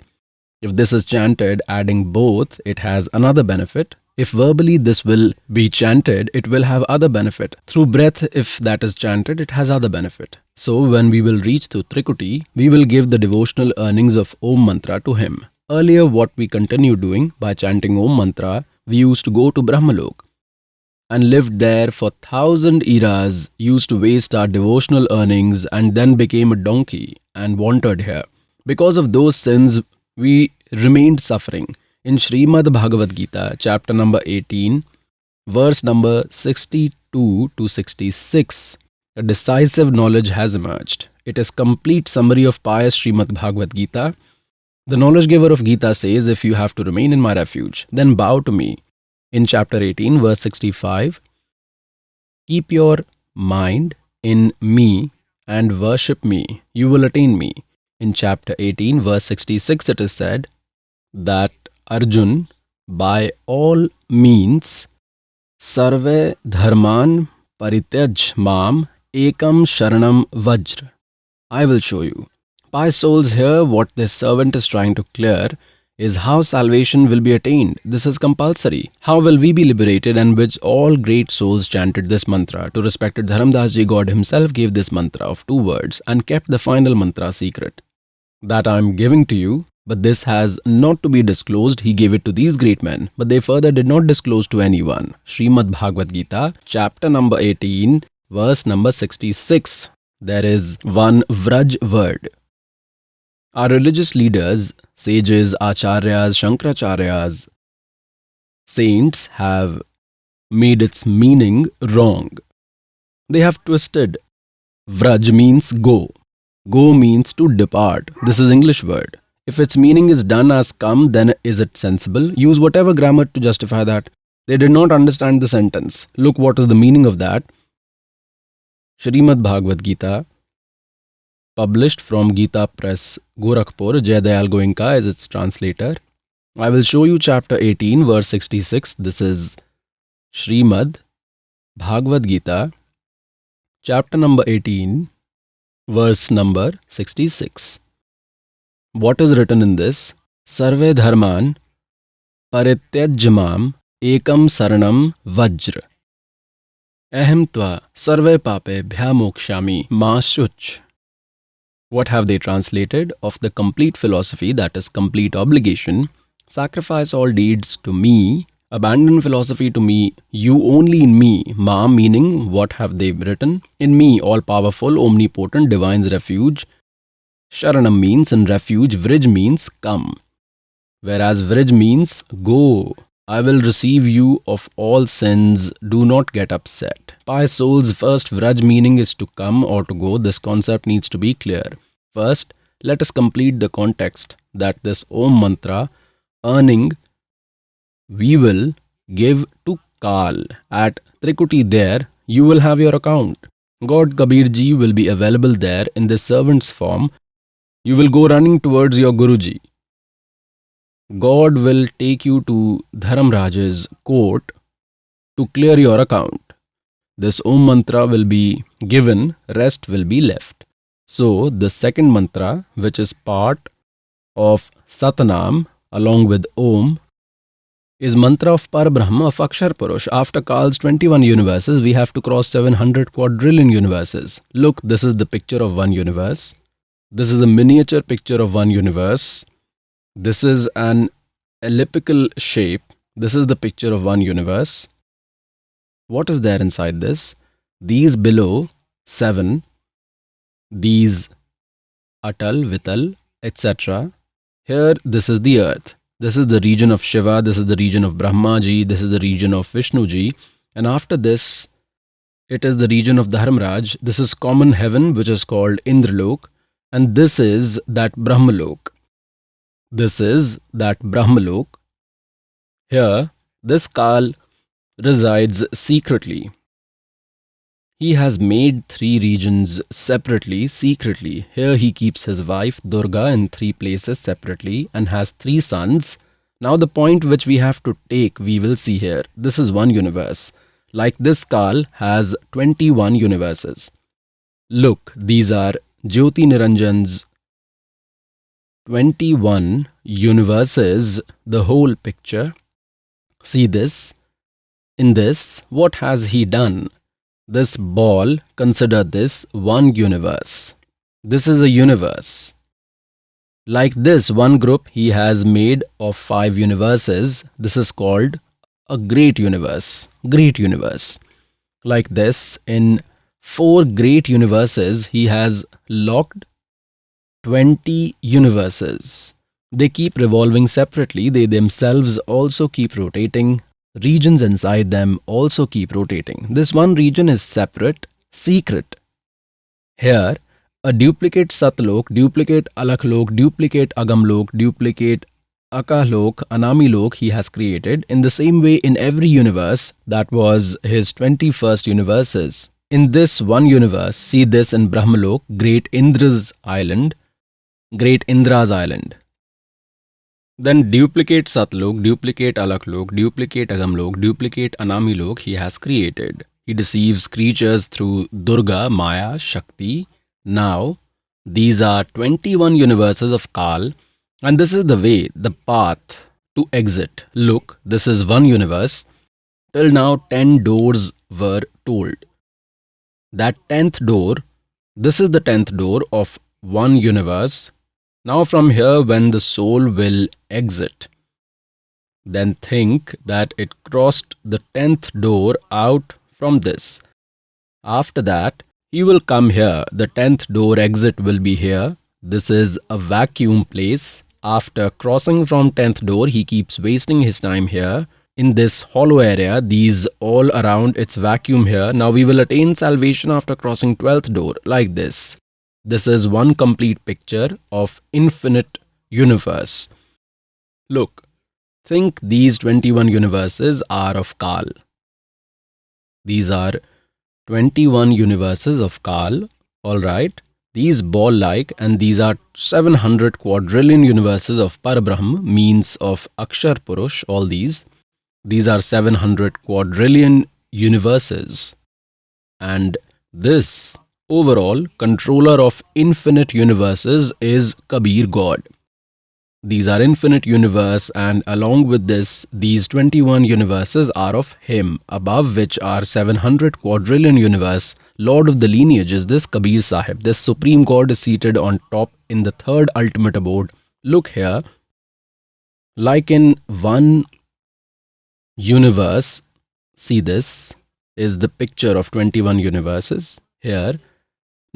If this is chanted adding both, it has another benefit. If verbally this will be chanted, it will have other benefit. Through breath, if that is chanted, it has other benefit. So when we will reach to Trikuti, we will give the devotional earnings of Om mantra to him. Earlier what we continue doing by chanting Om mantra, we used to go to Brahmalok and lived there for 1,000 eras, used to waste our devotional earnings and then became a donkey and wandered here. Because of those sins, we remained suffering. In Srimad Bhagavad Gita, chapter number 18, verse number 62 to 66, a decisive knowledge has emerged. It is complete summary of pious Srimad Bhagavad Gita. The knowledge giver of Gita says, if you have to remain in my refuge, then bow to me. In chapter 18, verse 65, keep your mind in me and worship me. You will attain me. In chapter 18, verse 66, it is said that Arjun, by all means, sarve dharman parityaj mam ekam sharanam vajra. I will show you. Pious souls, here what this servant is trying to clear is how salvation will be attained. This is compulsory. How will we be liberated, and which all great souls chanted this mantra. To respected Dharamdas Ji, God himself gave this mantra of 2 words and kept the final mantra secret. That I am giving to you, but this has not to be disclosed. He gave it to these great men, but they further did not disclose to anyone. Srimad Bhagavad Gita, chapter number 18, verse number 66. There is one Vraj word. Our religious leaders, sages, acharyas, Shankaracharyas, saints have made its meaning wrong. They have twisted. Vraj means go. Go means to depart. This is English word. If its meaning is done as come, then is it sensible? Use whatever grammar to justify that. They did not understand the sentence. Look what is the meaning of that. Srimad Bhagavad Gita, published from Gita Press, Gorakhpur, Jayadayal Goenka is its translator. I will show you chapter 18, verse 66. This is Srimad Bhagavad Gita, chapter number 18, verse number 66. What is written in this? Sarve dharman parityajamam ekam saranam vajra. Ahem tva sarve pape bhyamokshami ma shuch. What have they translated? Of the complete philosophy, that is complete obligation, sacrifice all deeds to me, abandon philosophy to me, you only in me, ma meaning what have they written? In me, all powerful, omnipotent, divine's refuge. Sharanam means in refuge, vrij means come. Whereas vrij means go. I will receive you of all sins, do not get upset. Pious souls, first vraj meaning is to come or to go. This concept needs to be clear. First, let us complete the context that this Om mantra earning we will give to Kal. At Trikuti there, you will have your account. God Kabir Ji will be available there in the servant's form. You will go running towards your Guruji. God will take you to Dharamraj's court to clear your account. This Om mantra will be given, rest will be left. So the second mantra, which is part of Satnam along with Om, is mantra of Parabrahma of Akshar Purush. After Kal's 21 universes, we have to cross 700 quadrillion universes. Look, this is the picture of one universe. This is a miniature picture of one universe. This is an elliptical shape. This is the picture of one universe. What is there inside this? These below 7, these Atal, Vital, etc. Here, this is the earth. This is the region of Shiva. This is the region of Brahmaji. This is the region of Vishnuji. And after this, it is the region of Dharmraj. This is common heaven, which is called Indralok. And this is that Brahmalok. This is that Brahmalok. Here, this Kal resides secretly. He has made 3 regions separately, secretly. Here he keeps his wife Durga in 3 places separately and has 3 sons. Now the point which we have to take, we will see here. This is one universe. Like this Kal has 21 universes. Look, these are Jyoti Niranjan's 21 universes, the whole picture. See this. In this, what has he done? This ball, consider this one universe. This is a universe. Like this one group he has made of 5 universes. This is called a great universe. Great universe. Like this, in 4 great universes, he has locked 20 universes. They keep revolving separately. They themselves also keep rotating. Regions inside them also keep rotating. This one region is separate, secret. Here, a duplicate Satlok, duplicate Alaklok, duplicate Agamlok, duplicate Akahlok, Anamilok he has created. In the same way, in every universe, that was his 21st universes. In this one universe, see this in Brahmalok, Great Indra's island, Great Indra's island. Then duplicate Satlok, duplicate Alaklok, duplicate Agamlok, duplicate Anamilok he has created. He deceives creatures through Durga, Maya, Shakti. Now, these are 21 universes of Kal, and this is the way, the path to exit. Look, this is one universe. Till now, 10 doors were told. That 10th door, this is the 10th door of one universe. Now from here, when the soul will exit, then think that it crossed the 10th door out from this. After that, he will come here. The 10th door exit will be here. This is a vacuum place. After crossing from 10th door, he keeps wasting his time here. In this hollow area, these all around, it's vacuum here. Now we will attain salvation after crossing 12th door, like this. This is one complete picture of infinite universe. Look, think these 21 universes are of Kal. These are 21 universes of Kal, alright. These ball-like, and these are 700 quadrillion universes of Parabrahm, means of Akshar Purush, all these. These are 700 quadrillion universes. And this overall controller of infinite universes is Kabir God. These are infinite universe, and along with this, these 21 universes are of him, above which are 700 quadrillion universe. Lord of the lineage is this Kabir Sahib. This supreme God is seated on top in the 3rd ultimate abode. Look here, like in one universe, see this is the picture of 21 universes here.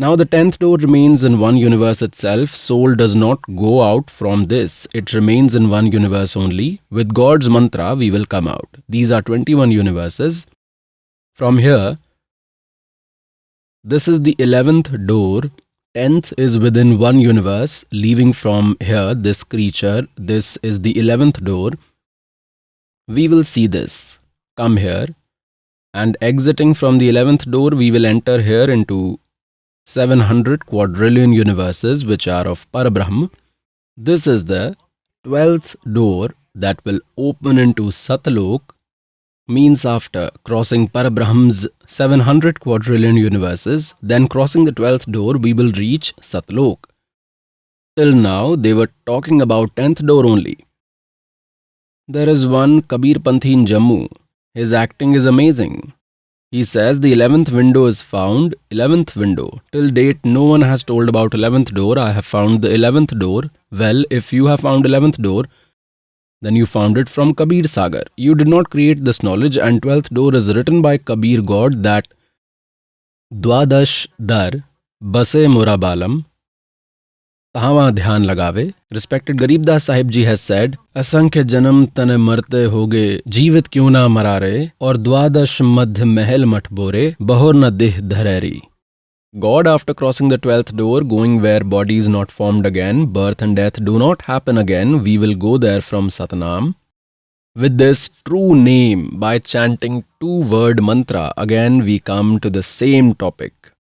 Now the 10th door remains in one universe itself. Soul does not go out from this. It remains in one universe only. With God's mantra, we will come out. These are 21 universes. From here, this is the 11th door. 10th is within one universe. Leaving from here, this creature, this is the 11th door. We will see this. Come here. And exiting from the 11th door, we will enter here into 700 quadrillion universes which are of Parabrahm. This is the 12th door that will open into Satlok. means after crossing Parabrahm's 700 quadrillion universes, then crossing the 12th door, we will reach Satlok. Till now, they were talking about 10th door only. There is one Kabir Panthi in Jammu. His acting is amazing. He says the 11th window is found. 11th window. Till date, no one has told about 11th door. I have found the 11th door. Well, if you have found 11th door, then you found it from Kabir Sagar. You did not create this knowledge, and 12th door is written by Kabir God that Dwadash Dar Base Murabalam Tahawa Dhyan Lagave. Respected Garibdas Sahib ji has said, Asankhya Janam Tane Marte Hoge Jeevit Kyun Na Marare Aur Dwadash Madh Mahal Matbore Bahur Na Dih Dhareri. God, after crossing the 12th door, going where body is not formed again, birth and death do not happen again, we will go there from Satnam. With this true name, by chanting 2-word mantra, again we come to the same topic.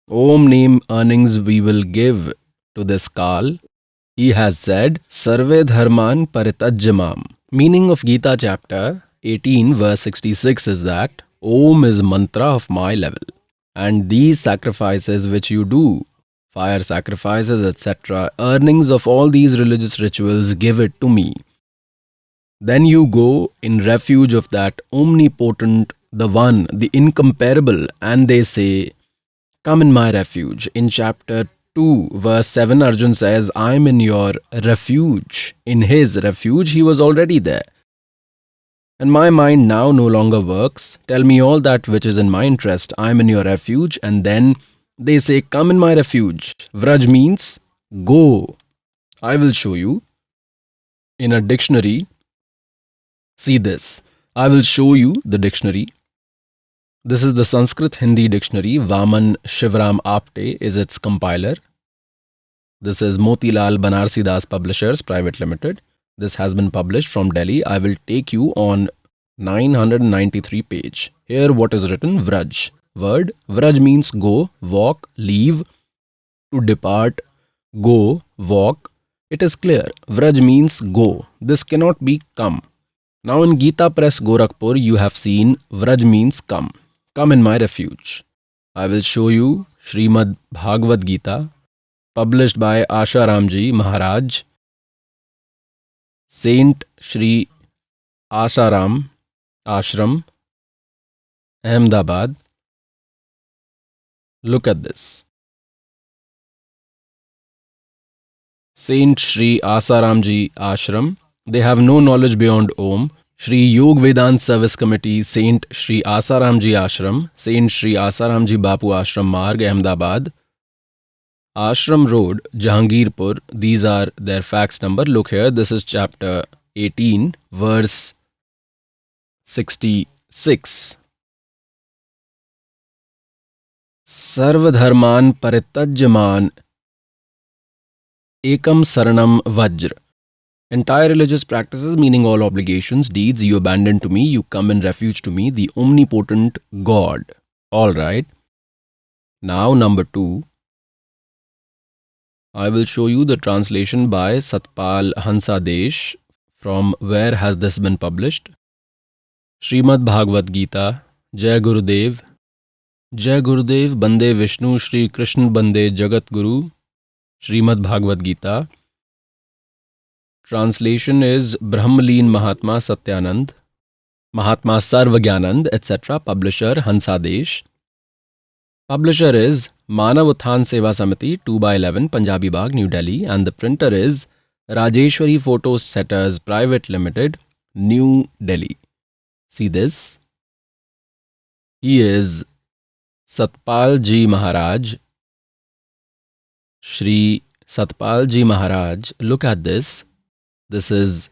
Om name earnings we will give to this Kal. He has said, Sarve Dharman Paritajamam. Meaning of Gita chapter 18 verse 66 is that Om is mantra of my level. And these sacrifices which you do, fire sacrifices, etc., earnings of all these religious rituals, give it to me. Then you go in refuge of that omnipotent, the one, the incomparable, and they say, come in my refuge. In chapter 2, verse 7, Arjun says, I am in your refuge. In his refuge, he was already there. And my mind now no longer works. Tell me all that which is in my interest. I am in your refuge. And then they say, come in my refuge. Vraj means go. I will show you. In a dictionary, see this. I will show you the dictionary. This is the Sanskrit Hindi dictionary. Vaman Shivram Apte is its compiler. This is Motilal Banarsi Das Publishers Private Limited. This has been published from Delhi. I will take you on 993 page. Here what is written? Vraj. Word. Vraj means go, walk, leave, to depart, go, walk. It is clear. Vraj means go. This cannot be come. Now in Gita Press Gorakhpur you have seen Vraj means come. Come in my refuge. I will show you Srimad Bhagavad Gita, published by Asha Ramji Maharaj, Saint Shri Asaram Ashram, Ahmedabad. Look at this. Saint Shri Asaramji Ashram. They have no knowledge beyond Om. Shri Yog Vedant Service Committee, Saint Shri Asaramji Ashram, Saint Shri Asaramji Bapu Ashram Marg, Ahmedabad. Ashram Road, Jahangirpur. These are their fax number. Look here, this is chapter 18, verse 66. Sarvadharman Paritajyaman Ekam Saranam Vajra. Entire religious practices, meaning all obligations, deeds, you abandon to me, you come in refuge to me, the omnipotent God. Alright. Now number 2. I will show you the translation by Satpal Hansadesh. From where has this been published? Srimad Bhagavad Gita. Jai Gurudev. Jai Gurudev, Bande Vishnu, Shri Krishna Bande Jagat Guru. Srimad Bhagavad Gita. Translation is Brahmaleen Mahatma Satyanand, Mahatma Sarvagyanand, etc. Publisher Hansadesh. Publisher is Manav Uthan Seva Samiti, 2/11, Punjabi Bagh, New Delhi, and the printer is Rajeshwari Photo Setters Private Limited, New Delhi. See this? He is Satpal Ji Maharaj. Shri Satpal Ji Maharaj. Look at this. This is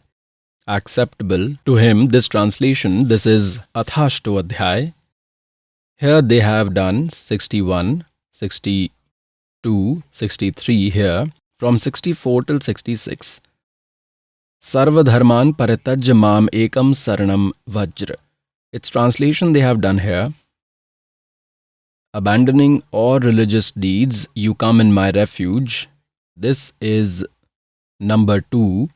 acceptable to him. This translation, this is Athashto Adhyay. Here they have done 61, 62, 63 here, from 64 till 66. Sarvadharman Paritajya Mam Ekam Saranam Vajra. Its translation they have done here. Abandoning all religious deeds, you come in my refuge. This is number 2.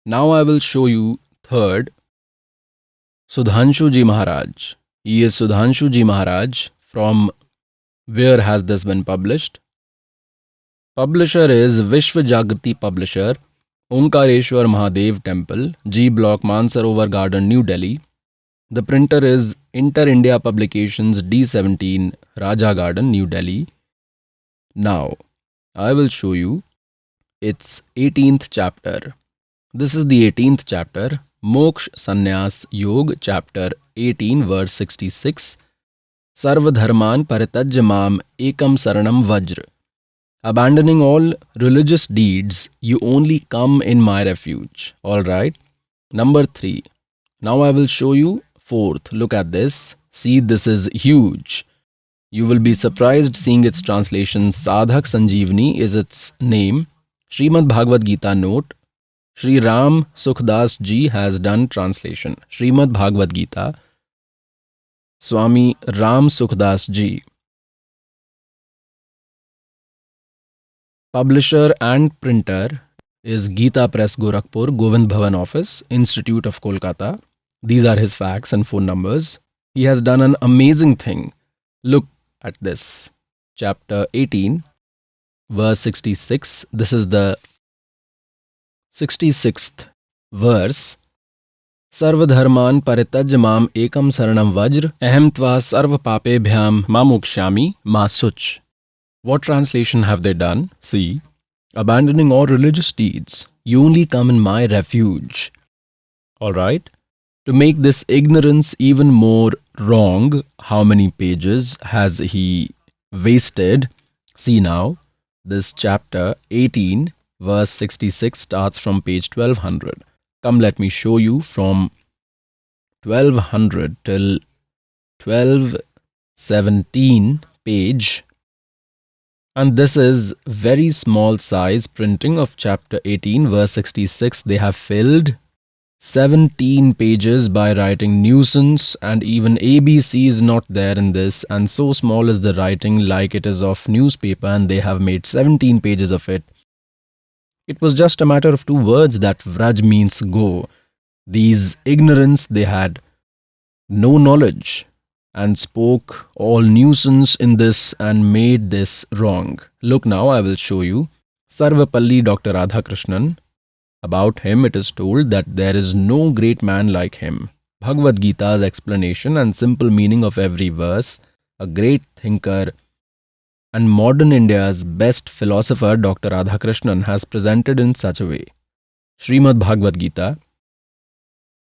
Now I will show you third. Sudhanshu Ji Maharaj. He is Sudhanshu Ji Maharaj. From where has this been published? Publisher is Vishwa Jagrati Publisher, Omkareshwar Mahadev Temple, G Block, Mansarovar Garden, New Delhi. The printer is Inter India Publications, D17, Raja Garden, New Delhi. Now, I will show you its 18th chapter. This is the 18th chapter, Moksha Sannyas Yog, chapter 18, verse 66. Sarva dharman paritajya mam ekam saranam vajra. Abandoning all religious deeds, you only come in my refuge. Alright. Number 3. Now I will show you 4th. Look at this. See, this is huge. You will be surprised seeing its translation. Sadhak Sanjeevani is its name. Srimad Bhagavad Gita note. Sri Ram Sukhdas Ji has done translation. Srimad Bhagavad Gita. Swami Ram Sukhdas Ji. Publisher and printer is Gita Press Gorakhpur, Govind Bhavan Office, Institute of Kolkata. These are his fax and phone numbers. He has done an amazing thing. Look at this. Chapter 18, verse 66. This is the 66th verse. Sarva dharman paritajya mam ekam saranam vajra aham tva sarva papebhyam mamukshami masuch. What translation have they done? See, abandoning all religious deeds, you only come in my refuge. Alright? To make this ignorance even more wrong, how many pages has he wasted? See now, this chapter 18, verse 66 starts from page 1200. Come, let me show you from 1200 till 1217 page. And this is very small size printing of chapter 18, verse 66. They have filled 17 pages by writing nuisance, and even ABC is not there in this, and so small is the writing like it is of newspaper, and they have made 17 pages of it. It was just a matter of 2 words that Vraj means go. These ignorance, they had no knowledge and spoke all nuisance in this and made this wrong. Look now, I will show you. Sarvapalli Dr. Radhakrishnan. About him it is told that there is no great man like him. Bhagavad Gita's explanation and simple meaning of every verse, a great thinker, and modern India's best philosopher Dr. Radhakrishnan has presented in such a way. Srimad Bhagavad Gita.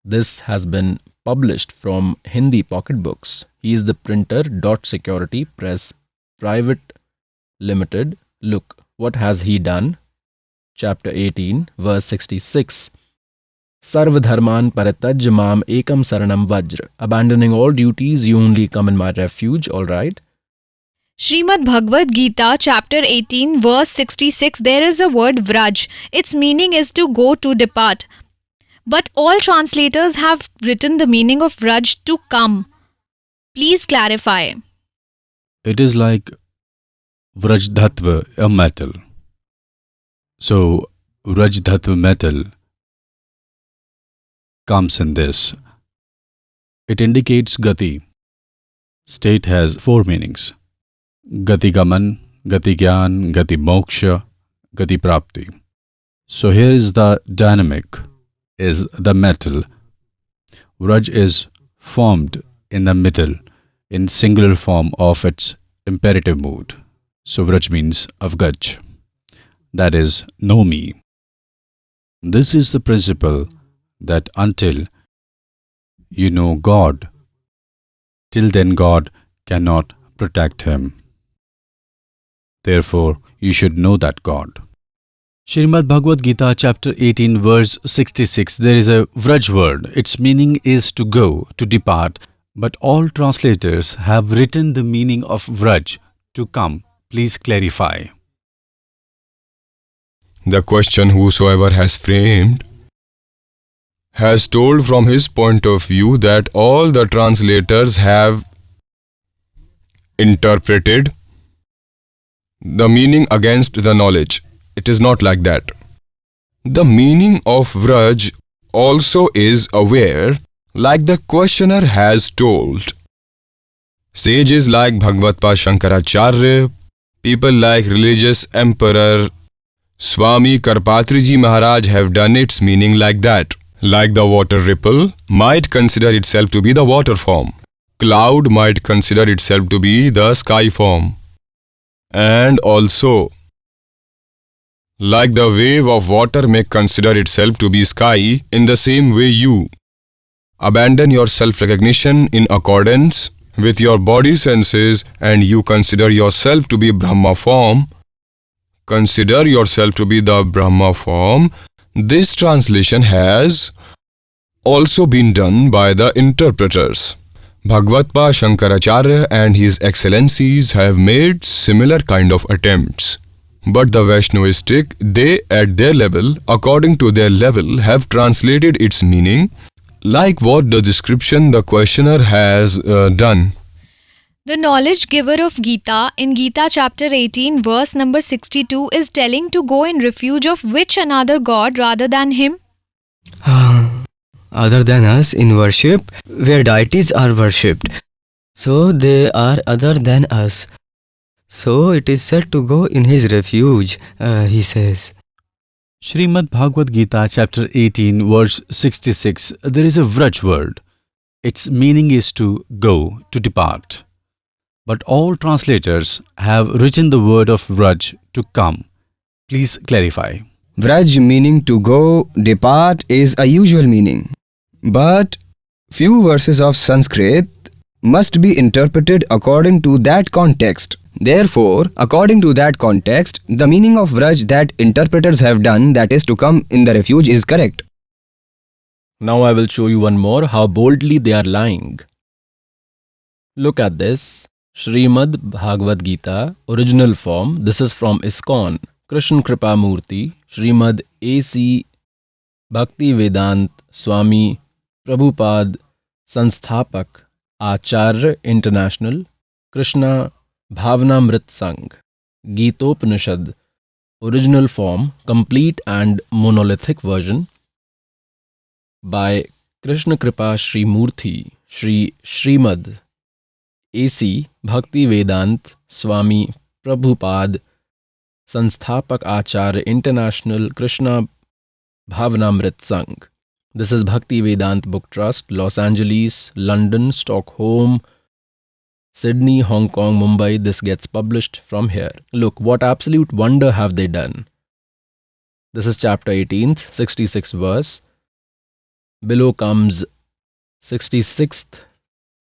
This has been published from Hindi pocket books. He is the printer, Dot Security Press Private Limited. Look, what has he done? Chapter 18, verse 66. Sarva dharman paritajya mam ekam saranam vajra. Abandoning all duties, you only come in my refuge. Alright. Srimad Bhagavad Gita, chapter 18, verse 66, there is a word Vraj. Its meaning is to go, to depart. But all translators have written the meaning of Vraj to come. Please clarify. It is like Vrajdhatva, a metal. So, Vrajdhatva metal comes in this. It indicates Gati. State has 4 meanings. Gati Gaman, Gati Gyan, Gati Moksha, Gati Prapti. So here is the dynamic, is the metal. Vraj is formed in the middle, in singular form of its imperative mood. So Vraj means avgaj. That is, know me. This is the principle that until you know God, till then God cannot protect him. Therefore, you should know that God. Srimad Bhagavad Gita, chapter 18, verse 66, there is a Vraj word. Its meaning is to go, to depart. But all translators have written the meaning of Vraj to come. Please clarify. The question whosoever has framed has told from his point of view that all the translators have interpreted the meaning against the knowledge. It is not like that. The meaning of Vraj also is aware Like the questioner has told, sages like Bhagavad Shankaracharya, people like religious emperor Swami Karpatriji Maharaj have done its meaning like that. Like the water ripple might consider itself to be the water form. Cloud might consider itself to be the sky form. And also, like the wave of water may consider itself to be sky, in the same way you abandon your self-recognition in accordance with your body senses and you consider yourself to be Brahma form. Consider yourself to be the Brahma form. This translation has also been done by the interpreters. Bhagavad Shankaracharya and his excellencies have made similar kind of attempts. But the Vaishnavistic, they at their level, according to their level, have translated its meaning like what the description the questioner has done. The knowledge giver of Gita in Gita chapter 18 verse number 62 is telling to go in refuge of which another god rather than him? Other than us in worship, where deities are worshipped. So they are other than us. So it is said to go in his refuge, he says. Srimad Bhagavad Gita chapter 18 verse 66, there is a Vraj word. Its meaning is to go, to depart. But all translators have written the word of Vraj to come. Please clarify. Vraj meaning to go, depart is a usual meaning. But few verses of Sanskrit must be interpreted according to that context. Therefore, according to that context, the meaning of Vraj that interpreters have done, that is to come in the refuge, is correct. Now I will show you one more how boldly they are lying. Look at this. Srimad Bhagavad Gita, original form. This is from ISKCON. Krishna Kripa Murti, Srimad A.C. Bhakti Vedant Swami Prabhupada Sansthapak Acharya International, Krishna Bhavnamrit Sangh, Gitopanishad, original form, complete and monolithic version by Krishna Kripa Sri Murthy, Srimad A.C. Bhakti Vedant Swami Prabhupada Sansthapak Acharya International, Krishna Bhavnamrit Sangh. This is Bhakti Vedant Book Trust, Los Angeles, London, Stockholm, Sydney, Hong Kong, Mumbai. This gets published from here. Look, what absolute wonder have they done? This is chapter 18th, 66th verse. Below comes 66th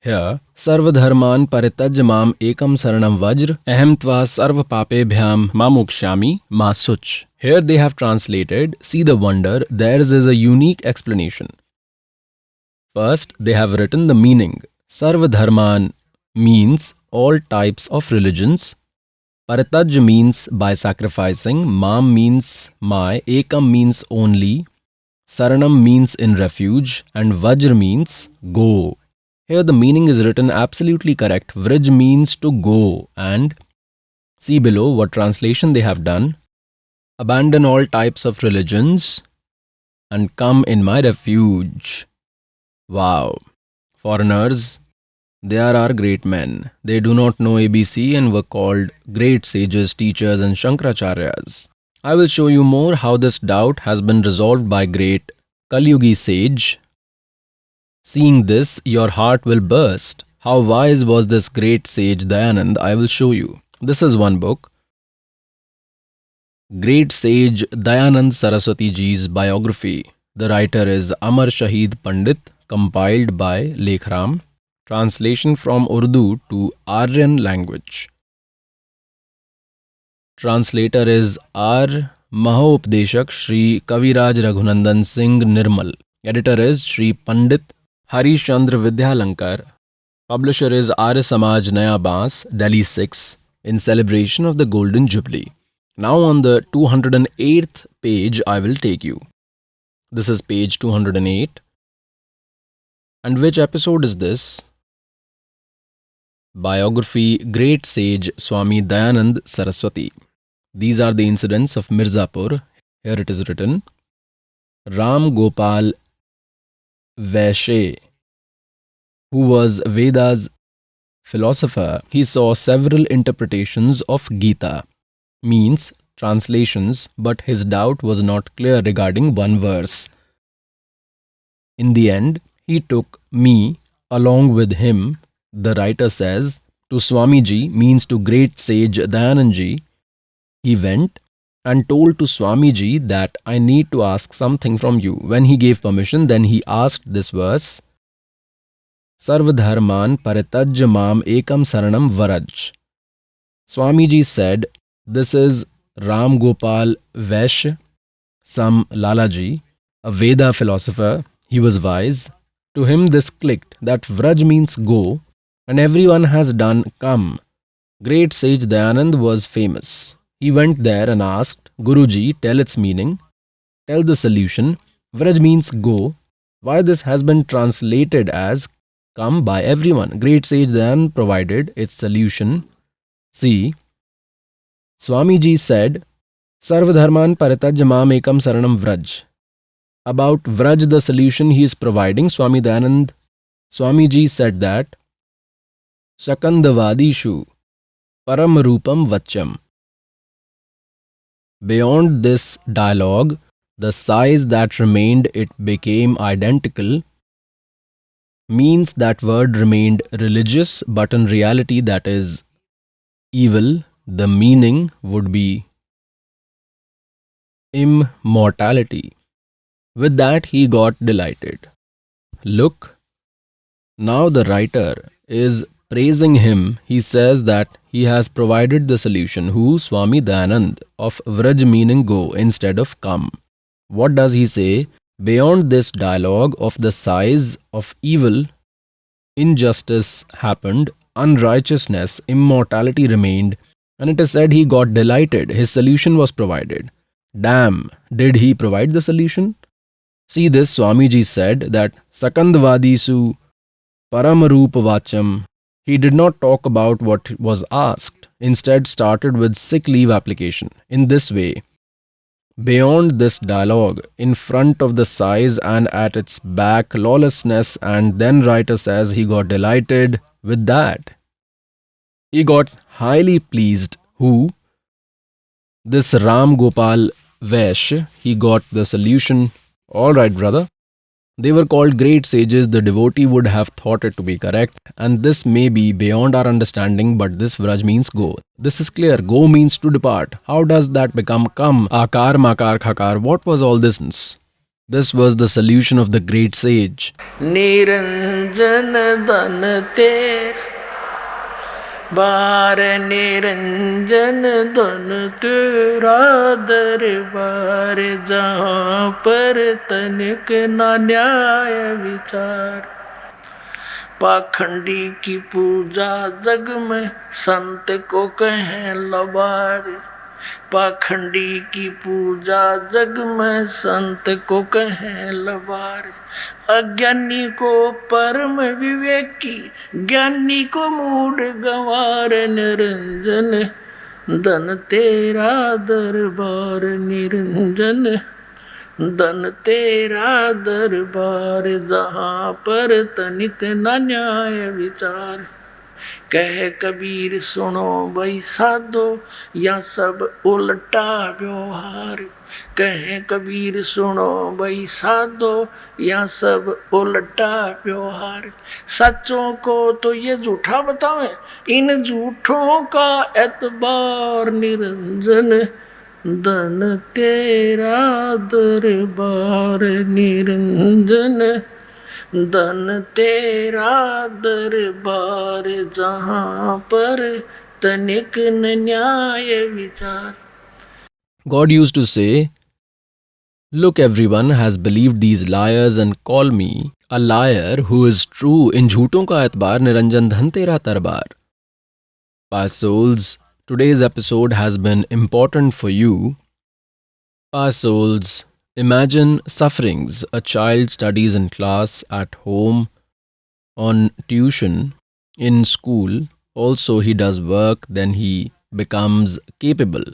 here. Sarva dharman paritaj mam ekam saranam vajr ahem tva sarva papebhyam mamukshami masuch. Here they have translated, see the wonder, theirs is a unique explanation. First, they have written the meaning. Sarva dharman means all types of religions. Paritaj means by sacrificing. Mam means my. Ekam means only. Saranam means in refuge. And Vajr means go. Here the meaning is written absolutely correct. Vraj means to go. And see below what translation they have done. Abandon all types of religions and come in my refuge. Wow. Foreigners, they are our great men. They do not know ABC and were called great sages, teachers and Shankaracharyas. I will show you more how this doubt has been resolved by great Kalyugi sage. Seeing this, your heart will burst. How wise was this great sage Dayanand? I will show you. This is one book. Great sage Dayanand Saraswati Ji's biography. The writer is Amar Shahid Pandit, compiled by Lekhram. Translation from Urdu to Aryan language. Translator is R. Mahopdeshak Shri Kaviraj Raghunandan Singh Nirmal. Editor is Shri Pandit Harish Chandra Vidyalankar. Publisher is Arya Samaj Naya Bans, Delhi 6, in celebration of the Golden Jubilee. Now on the 208th page I will take you. This is page 208. And which episode is this? Biography Great Sage Swami Dayanand Saraswati. These are the incidents of Mirzapur. Here it is written. Ram Gopal Vaishe who was Veda's philosopher, he saw several interpretations of Gita, means translations, but his doubt was not clear regarding one verse. In the end, he took me along with him, the writer says, to Swamiji, means to great sage Dayanandji. He went and told to Swamiji that I need to ask something from you. When he gave permission, then he asked this verse, Sarvadharman paritaj mam ekam saranam varaj. Swamiji said, this is Ram Gopal Vaishya, some Lalaji, a Veda philosopher. He was wise. To him this clicked that Vraj means go, and everyone has done come. Great sage Dayanand was famous. He went there and asked, Guruji, tell its meaning, tell the solution. Vraj means go. Why this has been translated as come by everyone? Great sage Dayanand provided its solution. See, Swamiji said, Sarvadharman paritaj mam ekam saranam vraj. About Vraj, the solution he is providing, Swamiji said that Sakandavadishu Param Rupam Vacham. Beyond this dialogue, the size that remained, it became identical, means that word remained religious, but in reality that is evil. The meaning would be immortality. With that, he got delighted. Look, now the writer is praising him. He says that he has provided the solution. Who? Swami Dayanand, of Vraj meaning go instead of come. What does he say? Beyond this dialogue of the size of evil, injustice happened, unrighteousness, immortality remained, and it is said he got delighted. His solution was provided. Damn, did he provide the solution? See this, Swamiji said that Sakandvadisu Paramarupavacham. He did not talk about what was asked, instead started with sick leave application. In this way, beyond this dialogue, in front of the size and at its back, lawlessness, and then writer says he got delighted with that. He got highly pleased. Who? This Ram Gopal Vaishya. He got the solution. All right, brother. They were called great sages. The devotee would have thought it to be correct, and this may be beyond our understanding, but this Vraj means go. This is clear. Go means to depart. How does that become come? Akar, makar, khakar. What was all this? This was the solution of the great sage. Niranjan dan ter बार निरंजन धन तेरा दरबार जहाँ पर तनिक ना न्याय विचार पाखंडी की पूजा जग में संत को कहें लबार पाखंडी की पूजा जग में संत को कहें लबार अज्ञानी को परम विवेकी ज्ञानी को मूड गंवार निरंजन धन तेरा दरबार निरंजन धन तेरा दरबार जहाँ पर तनिक न न्याय विचार कह कबीर सुनो भाई साधो या सब उल्टा व्यवहार कह कबीर सुनो भाई साधो या सब उल्टा व्यवहार सच्चों को तो ये झूठा बतावे इन झूठों का एतबार निरंजन धन तेरा दरबार निरंजन धन तेरा दरबार जहाँ पर तनिक न न्याय विचार. God used to say, look, everyone has believed these liars and call me a liar who is true. In jhooton ka etbar niranjan dhan tera tarbar. Past souls, today's episode has been important for you. Past souls, imagine sufferings. A child studies in class, at home, on tuition, in school. Also he does work, then he becomes capable.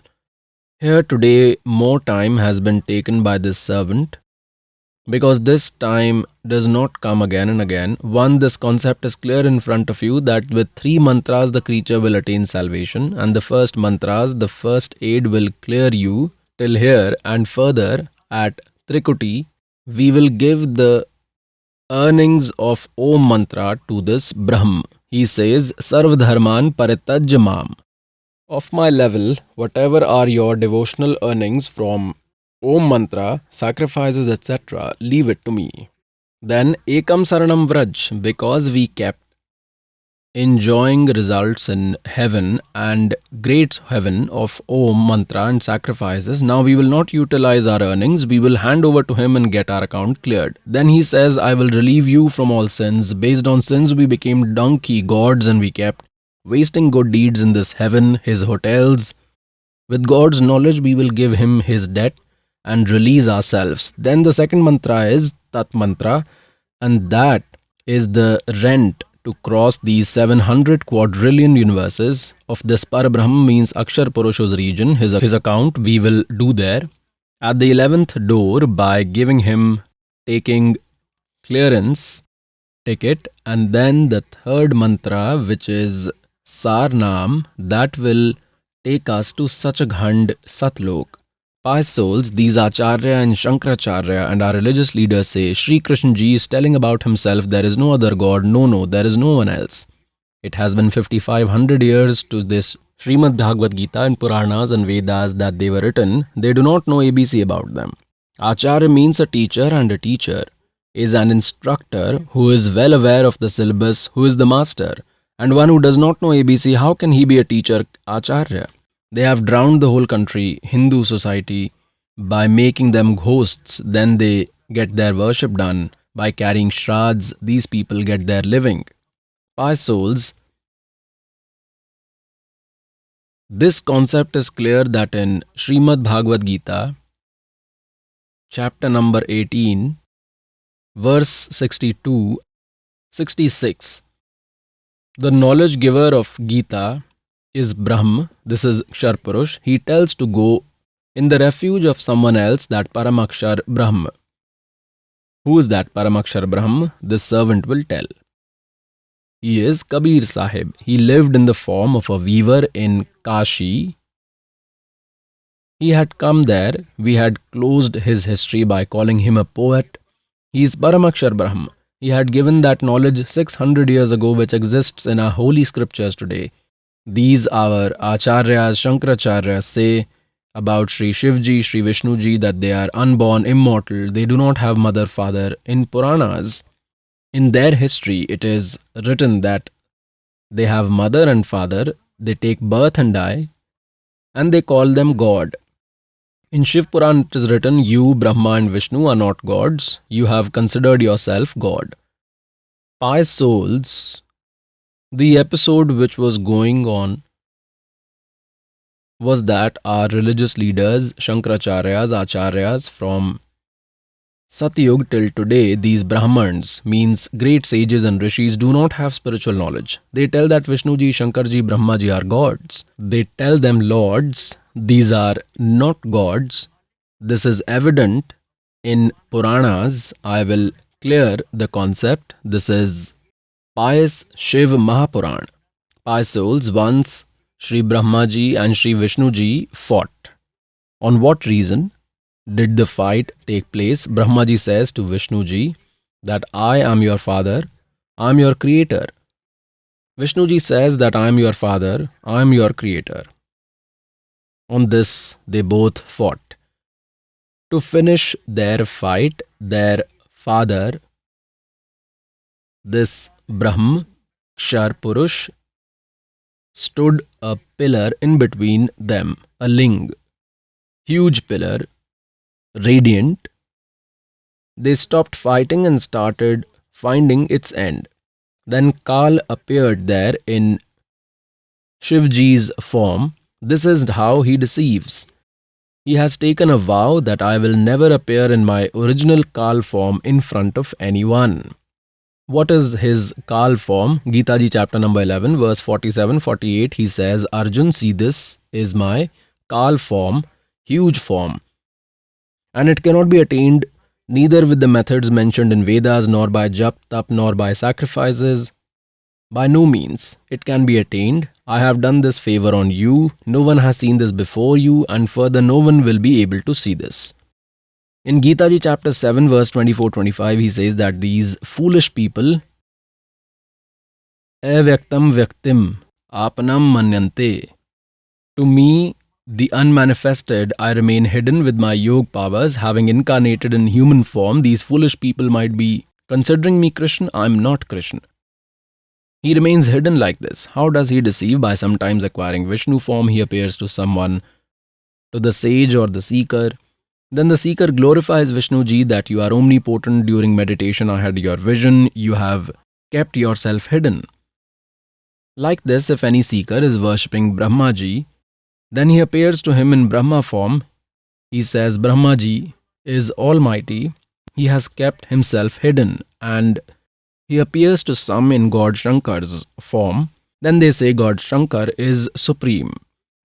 Here today more time has been taken by this servant. because this time does not come again and again. One, this concept is clear in front of you that with 3 mantras the creature will attain salvation, and the first mantras, the first aid will clear you till here, and further at Trikuti we will give the earnings of Om mantra to this Brahm. He says, Sarv dharman paritajya mam. Of my level, whatever are your devotional earnings from Om mantra, sacrifices, etc., leave it to me. Then Ekam Saranam Vraj, because we kept enjoying results in heaven and great heaven of Om mantra and sacrifices, now we will not utilize our earnings, we will hand over to him and get our account cleared. Then he says, I will relieve you from all sins. Based on sins we became donkey gods and we kept wasting good deeds in this heaven, his hotels. With God's knowledge we will give him his debt and release ourselves. Then the second mantra is Tat mantra, and that is the rent to cross these 700 quadrillion universes of this Parabrahm, means Akshar Purusha's region. His account we will do there. At the 11th door, by giving him taking clearance ticket, and then the third mantra, which is Sarnam, that will take us to Sachakhand Satlok. Pious souls, these Acharya and Shankaracharya and our religious leaders say Sri Krishna Ji is telling about himself, there is no other God, no, there is no one else. It has been 5500 years to this Srimad Bhagavad Gita and Puranas and Vedas that they were written. They do not know ABC about them. Acharya means a teacher, and a teacher is an instructor who is well aware of the syllabus, who is the master. And one who does not know ABC, how can he be a teacher, Acharya? They have drowned the whole country, Hindu society, by making them ghosts. Then they get their worship done. By carrying shrads, these people get their living. Pious souls, this concept is clear that in Srimad Bhagavad Gita, chapter number 18, verse 62, 66, the knowledge giver of Gita is Brahm, this is Akshar Purush. He tells to go in the refuge of someone else, that Paramakshar Brahm. Who is that Paramakshar Brahm? This servant will tell. He is Kabir Sahib. He lived in the form of a weaver in Kashi. He had come there. We had closed his history by calling him a poet. He is Paramakshar Brahm. He had given that knowledge 600 years ago, which exists in our holy scriptures today. These our Acharyas, Shankaracharya say about Sri Shivji, Sri Vishnuji, that they are unborn, immortal. They do not have mother, father. In Puranas, in their history, it is written that they have mother and father. They take birth and die, and they call them God. In Shiv Puran, it is written, you, Brahma and Vishnu are not gods. You have considered yourself God. Pious souls, the episode which was going on was that our religious leaders, Shankaracharyas, Acharyas, from Satyug till today, these Brahmans, means great sages and rishis, do not have spiritual knowledge. They tell that Vishnuji, Shankarji, Brahmaji are gods. They tell them lords. These are not gods. This is evident in Puranas. I will clear the concept. This is Pious Shiv Mahapuran. Pious souls, once Sri Brahmaji and Sri Vishnuji fought. On what reason did the fight take place? Brahmaji says to Vishnuji that I am your father, I am your creator. Vishnuji says that I am your father, I am your creator. On this, they both fought. To finish their fight, their father, this Brahm, Akshar Purush, stood a pillar in between them, a ling, huge pillar, radiant. They stopped fighting and started finding its end. Then Kal appeared there in Shivji's form. This is how he deceives. He has taken a vow that I will never appear in my original Kal form in front of anyone. What is his Kal form? Gita Ji chapter number 11 verse 47-48, he says, Arjun, see, this is my Kal form, huge form, and it cannot be attained neither with the methods mentioned in Vedas, nor by jap, tap, nor by sacrifices. By no means. It can be attained. I have done this favor on you. No one has seen this before you, and further no one will be able to see this. In Gita Ji chapter 7 verse 24-25, he says that these foolish people avyaktam vyaktim apanam manyante. To me, the unmanifested, I remain hidden with my yoga powers. Having incarnated in human form, these foolish people might be considering me Krishna. I am not Krishna. He remains hidden like this. How does he deceive? By sometimes acquiring Vishnu form, he appears to someone, to the sage or the seeker. Then the seeker glorifies Vishnu Ji that you are omnipotent. During meditation, I had your vision. You have kept yourself hidden. Like this, if any seeker is worshipping Brahma Ji, then he appears to him in Brahma form. He says Brahma Ji is almighty. He has kept himself hidden, and he appears to some in God Shankar's form. Then they say God Shankar is supreme.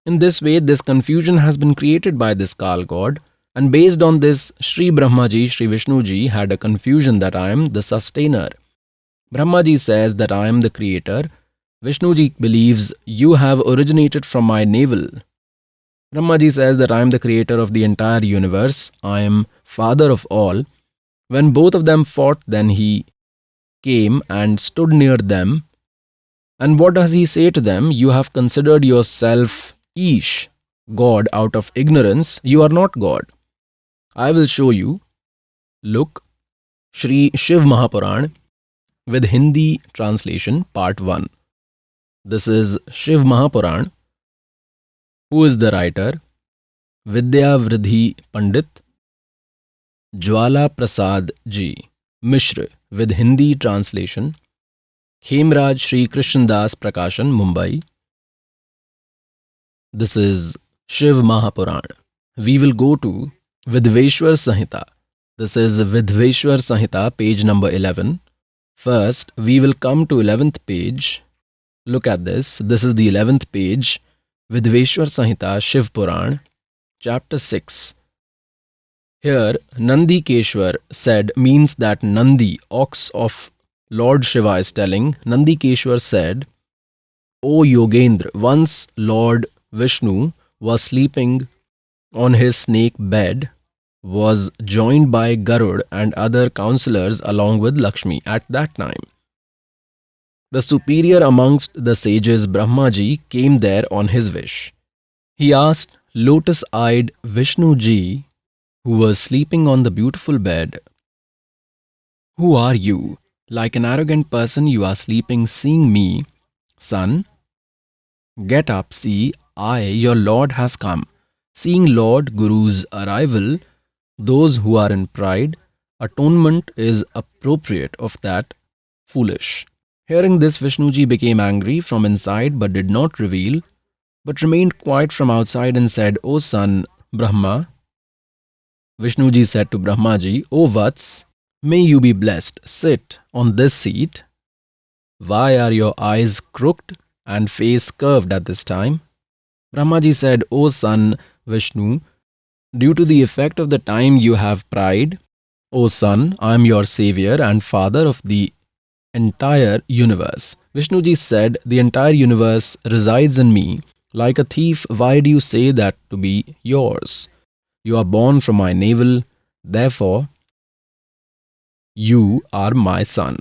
In this way, this confusion has been created by this Kal God, and based on this, Sri Brahma Ji, Sri Vishnu Ji had a confusion that I am the sustainer. Brahma Ji says that I am the creator. Vishnu Ji believes you have originated from my navel. Brahma Ji says that I am the creator of the entire universe. I am father of all. When both of them fought, then he came and stood near them. And what does he say to them? You have considered yourself Ish, God, out of ignorance. You are not God. I will show you. Look, Shri Shiv Mahapuran with Hindi translation, part 1. This is Shiv Mahapuran. Who is the writer? Vidya Vridhi Pandit Jwala Prasad Ji Mishra with Hindi translation. Khemraj Sri Krishnadas Prakashan, Mumbai. This is Shiv Mahapuran. We will go to Vidveshwar Samhita. This is Vidveshwar Samhita, page number 11. First, we will come to 11th page. Look at this. This is the 11th page. Vidveshwar Samhita, Shiv Puran, chapter 6. Here, Nandi Keshwar said means that Nandi, ox of Lord Shiva, is telling. Nandi Keshwar said, O Yogendra, once Lord Vishnu was sleeping on his snake bed, was joined by Garud and other counselors along with Lakshmi. At that time, the superior amongst the sages, Brahma Ji, came there on his wish. He asked lotus-eyed Vishnu Ji, who was sleeping on the beautiful bed, Who are you? Like an arrogant person, you are sleeping, seeing me. Son, get up, see, I, your Lord, has come. Seeing Lord Guru's arrival, those who are in pride, atonement is appropriate of that foolish. Hearing this, Vishnuji became angry from inside but did not reveal, but remained quiet from outside and said, O son Brahma. Vishnuji said to Brahmaji, O Vats, may you be blessed. Sit on this seat. Why are your eyes crooked and face curved at this time? Brahmaji said, O son Vishnu, due to the effect of the time you have pride, O son, I am your savior and father of the entire universe. Vishnuji said, the entire universe resides in me. Like a thief, why do you say that to be yours? You are born from my navel, therefore you are my son.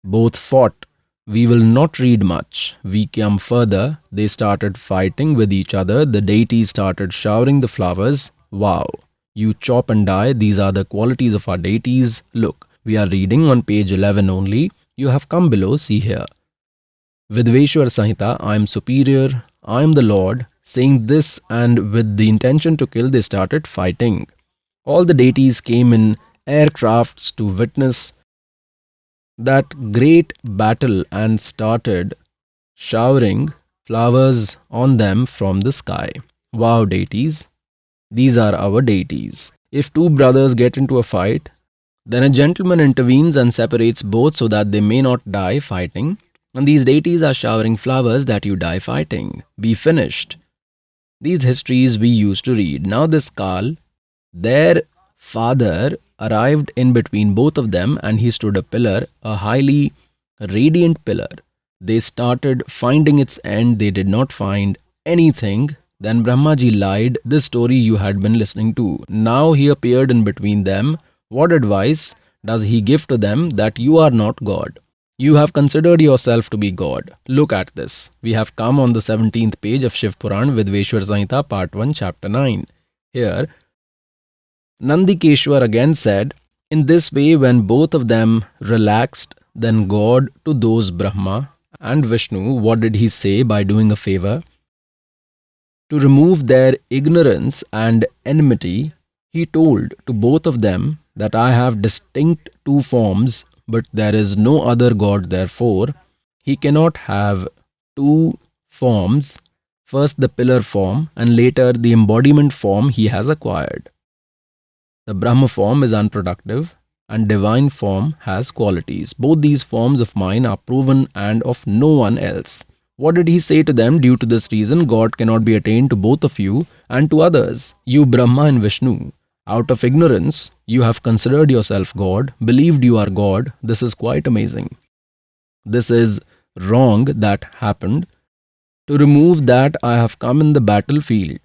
Both fought. We will not read much. We come further. They started fighting with each other. The deities started showering the flowers. Wow. You chop and die. These are the qualities of our deities. Look, we are reading on page 11 only. You have come below. See here. Vidveshwar Samhita, I am superior. I am the Lord. Saying this, and with the intention to kill, they started fighting. All the deities came in aircrafts to witness that great battle and started showering flowers on them from the sky. Wow, deities. These are our deities. If two brothers get into a fight, then a gentleman intervenes and separates both so that they may not die fighting. And these deities are showering flowers that you die fighting. Be finished. These histories we used to read. Now this Kal, their father arrived in between both of them and he stood a pillar, a highly radiant pillar. They started finding its end. They did not find anything. Then Brahmaji lied. This story you had been listening to. Now he appeared in between them. What advice does he give to them? That you are not God. You have considered yourself to be God. Look at this. We have come on the 17th page of Shiv Puran with Veshwar Samhita, part 1, chapter 9. Here, Nandikeshwar again said, in this way, when both of them relaxed, then God to those Brahma and Vishnu, what did he say by doing a favor? To remove their ignorance and enmity, he told to both of them that I have distinct two forms, but there is no other God, therefore, he cannot have two forms, first the pillar form and later the embodiment form he has acquired. The Brahma form is unproductive and divine form has qualities. Both these forms of mine are proven and of no one else. What did he say to them? Due to this reason, God cannot be attained to both of you and to others. You Brahma and Vishnu, out of ignorance, you have considered yourself God, believed you are God. This is quite amazing. This is wrong that happened. To remove that, I have come in the battlefield.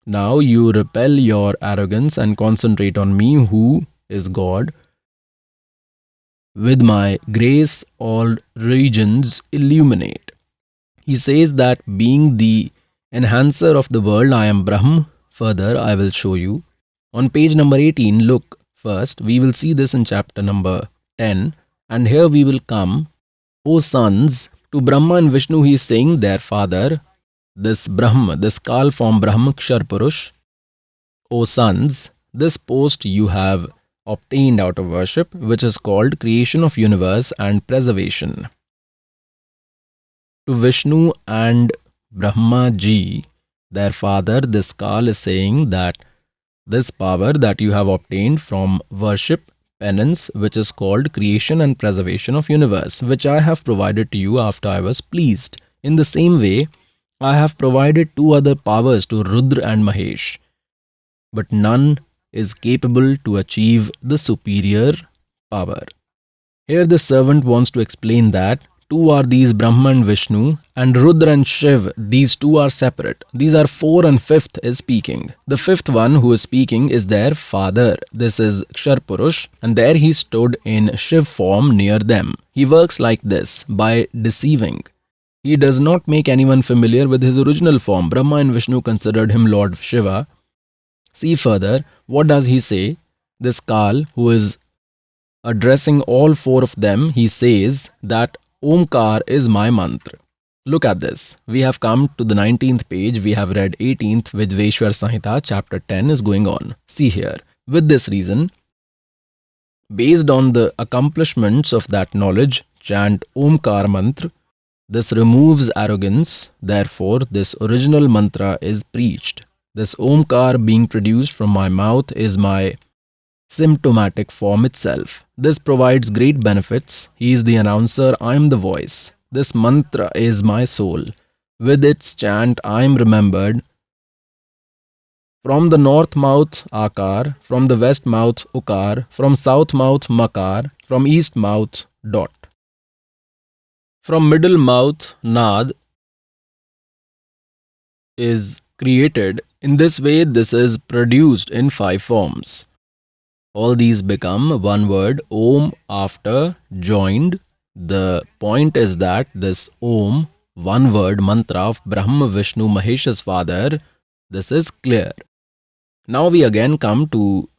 Now you repel your arrogance and concentrate on me, who is God. With my grace, all regions illuminate. He says that being the enhancer of the world, I am Brahm. Further, I will show you. On page number 18, look first. We will see this in chapter number 10. And here we will come, O sons, to Brahma and Vishnu. He is saying their father, this Brahma, this Kal form Brahma, Kshar Purush. O sons, this post you have obtained out of worship, which is called creation of universe and preservation. To Vishnu and Brahma Ji, their father, this Kal is saying that this power that you have obtained from worship, penance, which is called creation and preservation of universe, which I have provided to you after I was pleased. In the same way, I have provided two other powers to Rudra and Mahesh, but none is capable to achieve the superior power. Here the servant wants to explain that two are these Brahma and Vishnu, and Rudra and Shiv, these two are separate. These are four and fifth is speaking. The fifth one who is speaking is their father. This is Kshar Purush, and there he stood in Shiv form near them. He works like this, by deceiving. He does not make anyone familiar with his original form. Brahma and Vishnu considered him Lord Shiva. See further, what does he say? This Kal, who is addressing all four of them, he says that Omkar is my mantra. Look at this. We have come to the 19th page. We have read 18th, which Veshwar Samhita, chapter 10 is going on. See here. With this reason, based on the accomplishments of that knowledge, chant Omkar mantra. This removes arrogance. Therefore, this original mantra is preached. This Omkar being produced from my mouth is my symptomatic form itself. This provides great benefits. He is the announcer, I am the voice. This mantra is my soul. With its chant, I am remembered. From the north mouth, Akar. From the west mouth, Ukar. From south mouth, Makar. From east mouth, Dot. From middle mouth, Nad is created. In this way, this is produced in 5 forms. All these become one word, Om, after joined. The point is that this Om, one word mantra of Brahma, Vishnu, Mahesh's father, this is clear. Now we again come to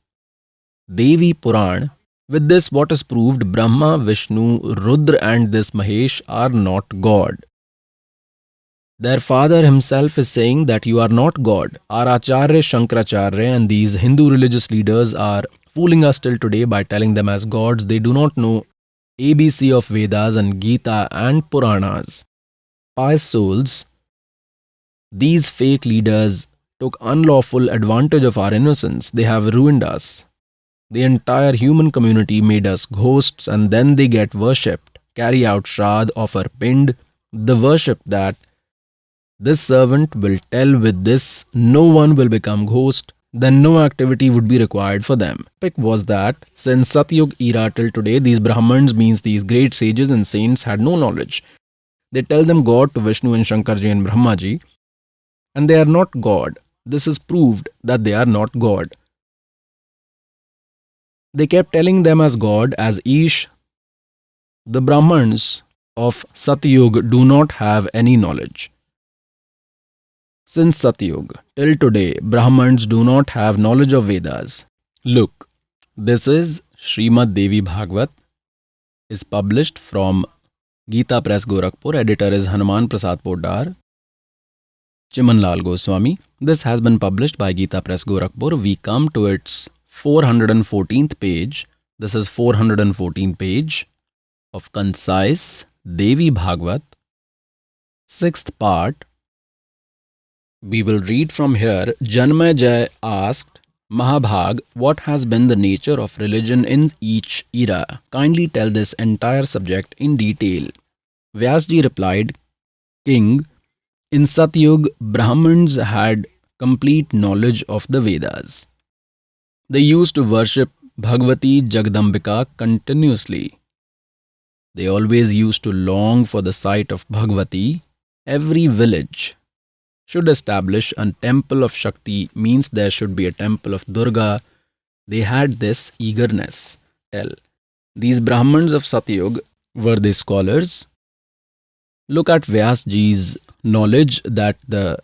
Devi Puran. With this, what is proved? Brahma, Vishnu, Rudra and this Mahesh are not God. Their father himself is saying that you are not God. Our Acharya, Shankaracharya and these Hindu religious leaders are fooling us till today by telling them as gods. They do not know ABC of Vedas and Gita and Puranas. Pious souls, these fake leaders took unlawful advantage of our innocence. They have ruined us. The entire human community made us ghosts and then they get worshipped. Carry out Shraddh, offer Pind, the worship that this servant will tell. With this, no one will become ghost. then no activity would be required for them. Pick was that since Satyug era till today, these Brahmans means these great sages and saints had no knowledge. They tell them God to Vishnu and Shankarji and Brahmaji, and they are not God. This is proved that they are not God. They kept telling them as God, as Ish. The Brahmans of Satyug do not have any knowledge. Since Satyug till today, Brahmans do not have knowledge of Vedas. Look, this is Srimad Devi Bhagvat, is published from Gita Press Gorakhpur. Editor is Hanuman Prasad Poddar, Chimanlal Goswami. This has been published by Gita Press Gorakhpur. We come to its 414th page. This is 414th page of concise Devi Bhagvat, 6th part. We will read from here. Janmejay asked Mahabhag, what has been the nature of religion in each era? Kindly tell this entire subject in detail. Vyasji replied, King, in Satyug, Brahmins had complete knowledge of the Vedas. They used to worship Bhagavati Jagdambika continuously. They always used to long for the sight of Bhagavati. Every village should establish a temple of Shakti, means there should be a temple of Durga. They had this eagerness. Tell, these Brahmins of Satyug, were they scholars? Look at Vyasji's knowledge that the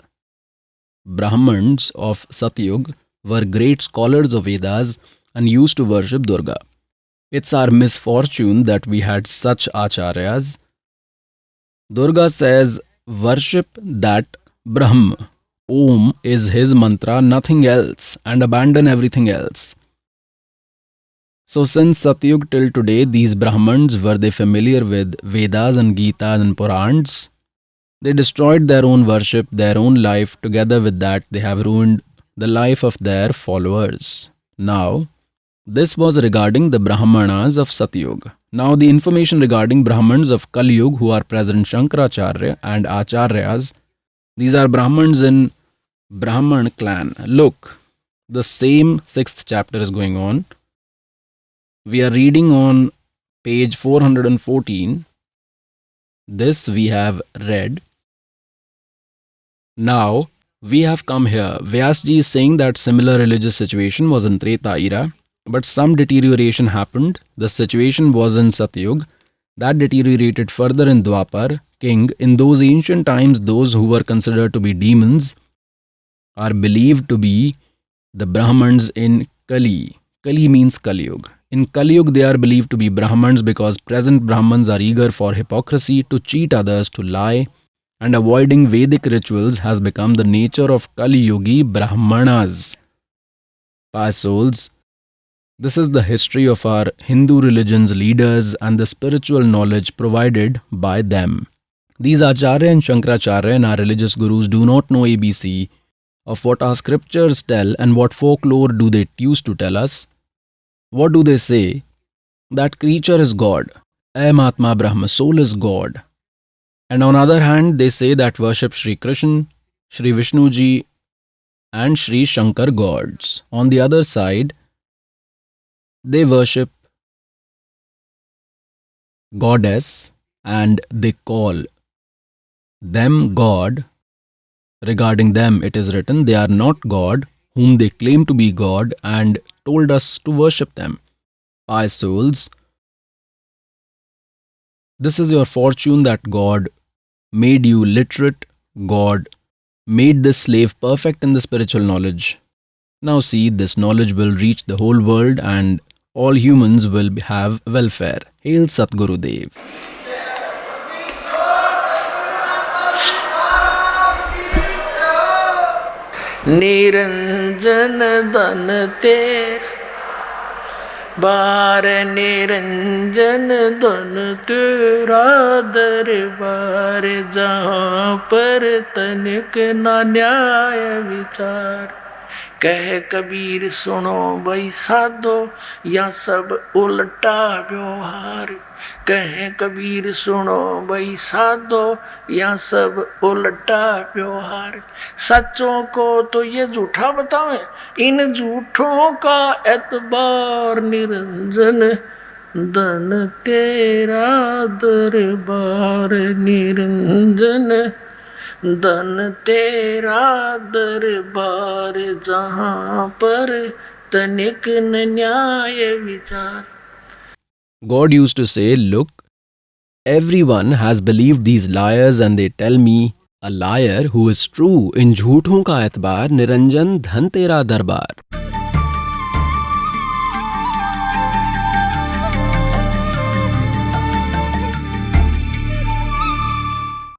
Brahmins of Satyug were great scholars of Vedas and used to worship Durga. It's our misfortune that we had such acharyas. Durga says, worship that Brahm, Om is his mantra, nothing else, and abandon everything else. So since Satyug till today, these Brahmins, were they familiar with Vedas and Gitas and Purans? They destroyed their own worship, their own life. Together with that, they have ruined the life of their followers. Now, this was regarding the Brahmanas of Satyug. Now the information regarding Brahmins of Kali Yuga who are present Shankaracharya and Acharyas. These are Brahmins in Brahman clan. Look, the same 6th chapter is going on. We are reading on page 414. This we have read. Now we have come here. Vyasji is saying that similar religious situation was in Treta era, but some deterioration happened. The situation was in Satyug. That deteriorated further in Dwapar. King, in those ancient times, those who were considered to be demons are believed to be the Brahmins in Kali. Kali means Kali Yuga. In Kali Yuga, they are believed to be Brahmins because present Brahmins are eager for hypocrisy, to cheat others, to lie, and avoiding Vedic rituals has become the nature of Kali Yugi Brahmanas. Pious souls, this is the history of our Hindu religion's leaders and the spiritual knowledge provided by them. These Acharya and Shankaracharya and our religious gurus do not know ABC of what our scriptures tell and what folklore do they use to tell us. What do they say? That creature is God. Atma Brahma, soul is God. And on the other hand, they say that worship Sri Krishna, Sri Vishnu Ji and Sri Shankar gods. On the other side, they worship goddess and they call them God. Regarding them, it is written, they are not God, whom they claim to be God, and told us to worship them. Pious souls, this is your fortune that God made you literate. God made this slave perfect in the spiritual knowledge. Now see, this knowledge will reach the whole world and all humans will have welfare. Hail Satguru Dev. Niranjan धन तेरा बार निरंजन धन तेरा दरबार जहाँ पर तनिक ना न्याय विचार कहे कबीर सुनो भाई साधो, या सब उल्टा व्यवहार। कहे कबीर सुनो भाई साधो, या सब उल्टा व्यवहार। सच्चों को तो ये झूठा बतावे, इन झूठों का एतबार निरंजन। धन तेरा दरबार निरंजन, धन तेरा दरबार, जहाँ पर तनिक न न्याय विचार। God used to say, look, everyone has believed these liars and they tell me, a liar who is true, in झूठों का एतबार, निरंजन धन तेरा दरबार।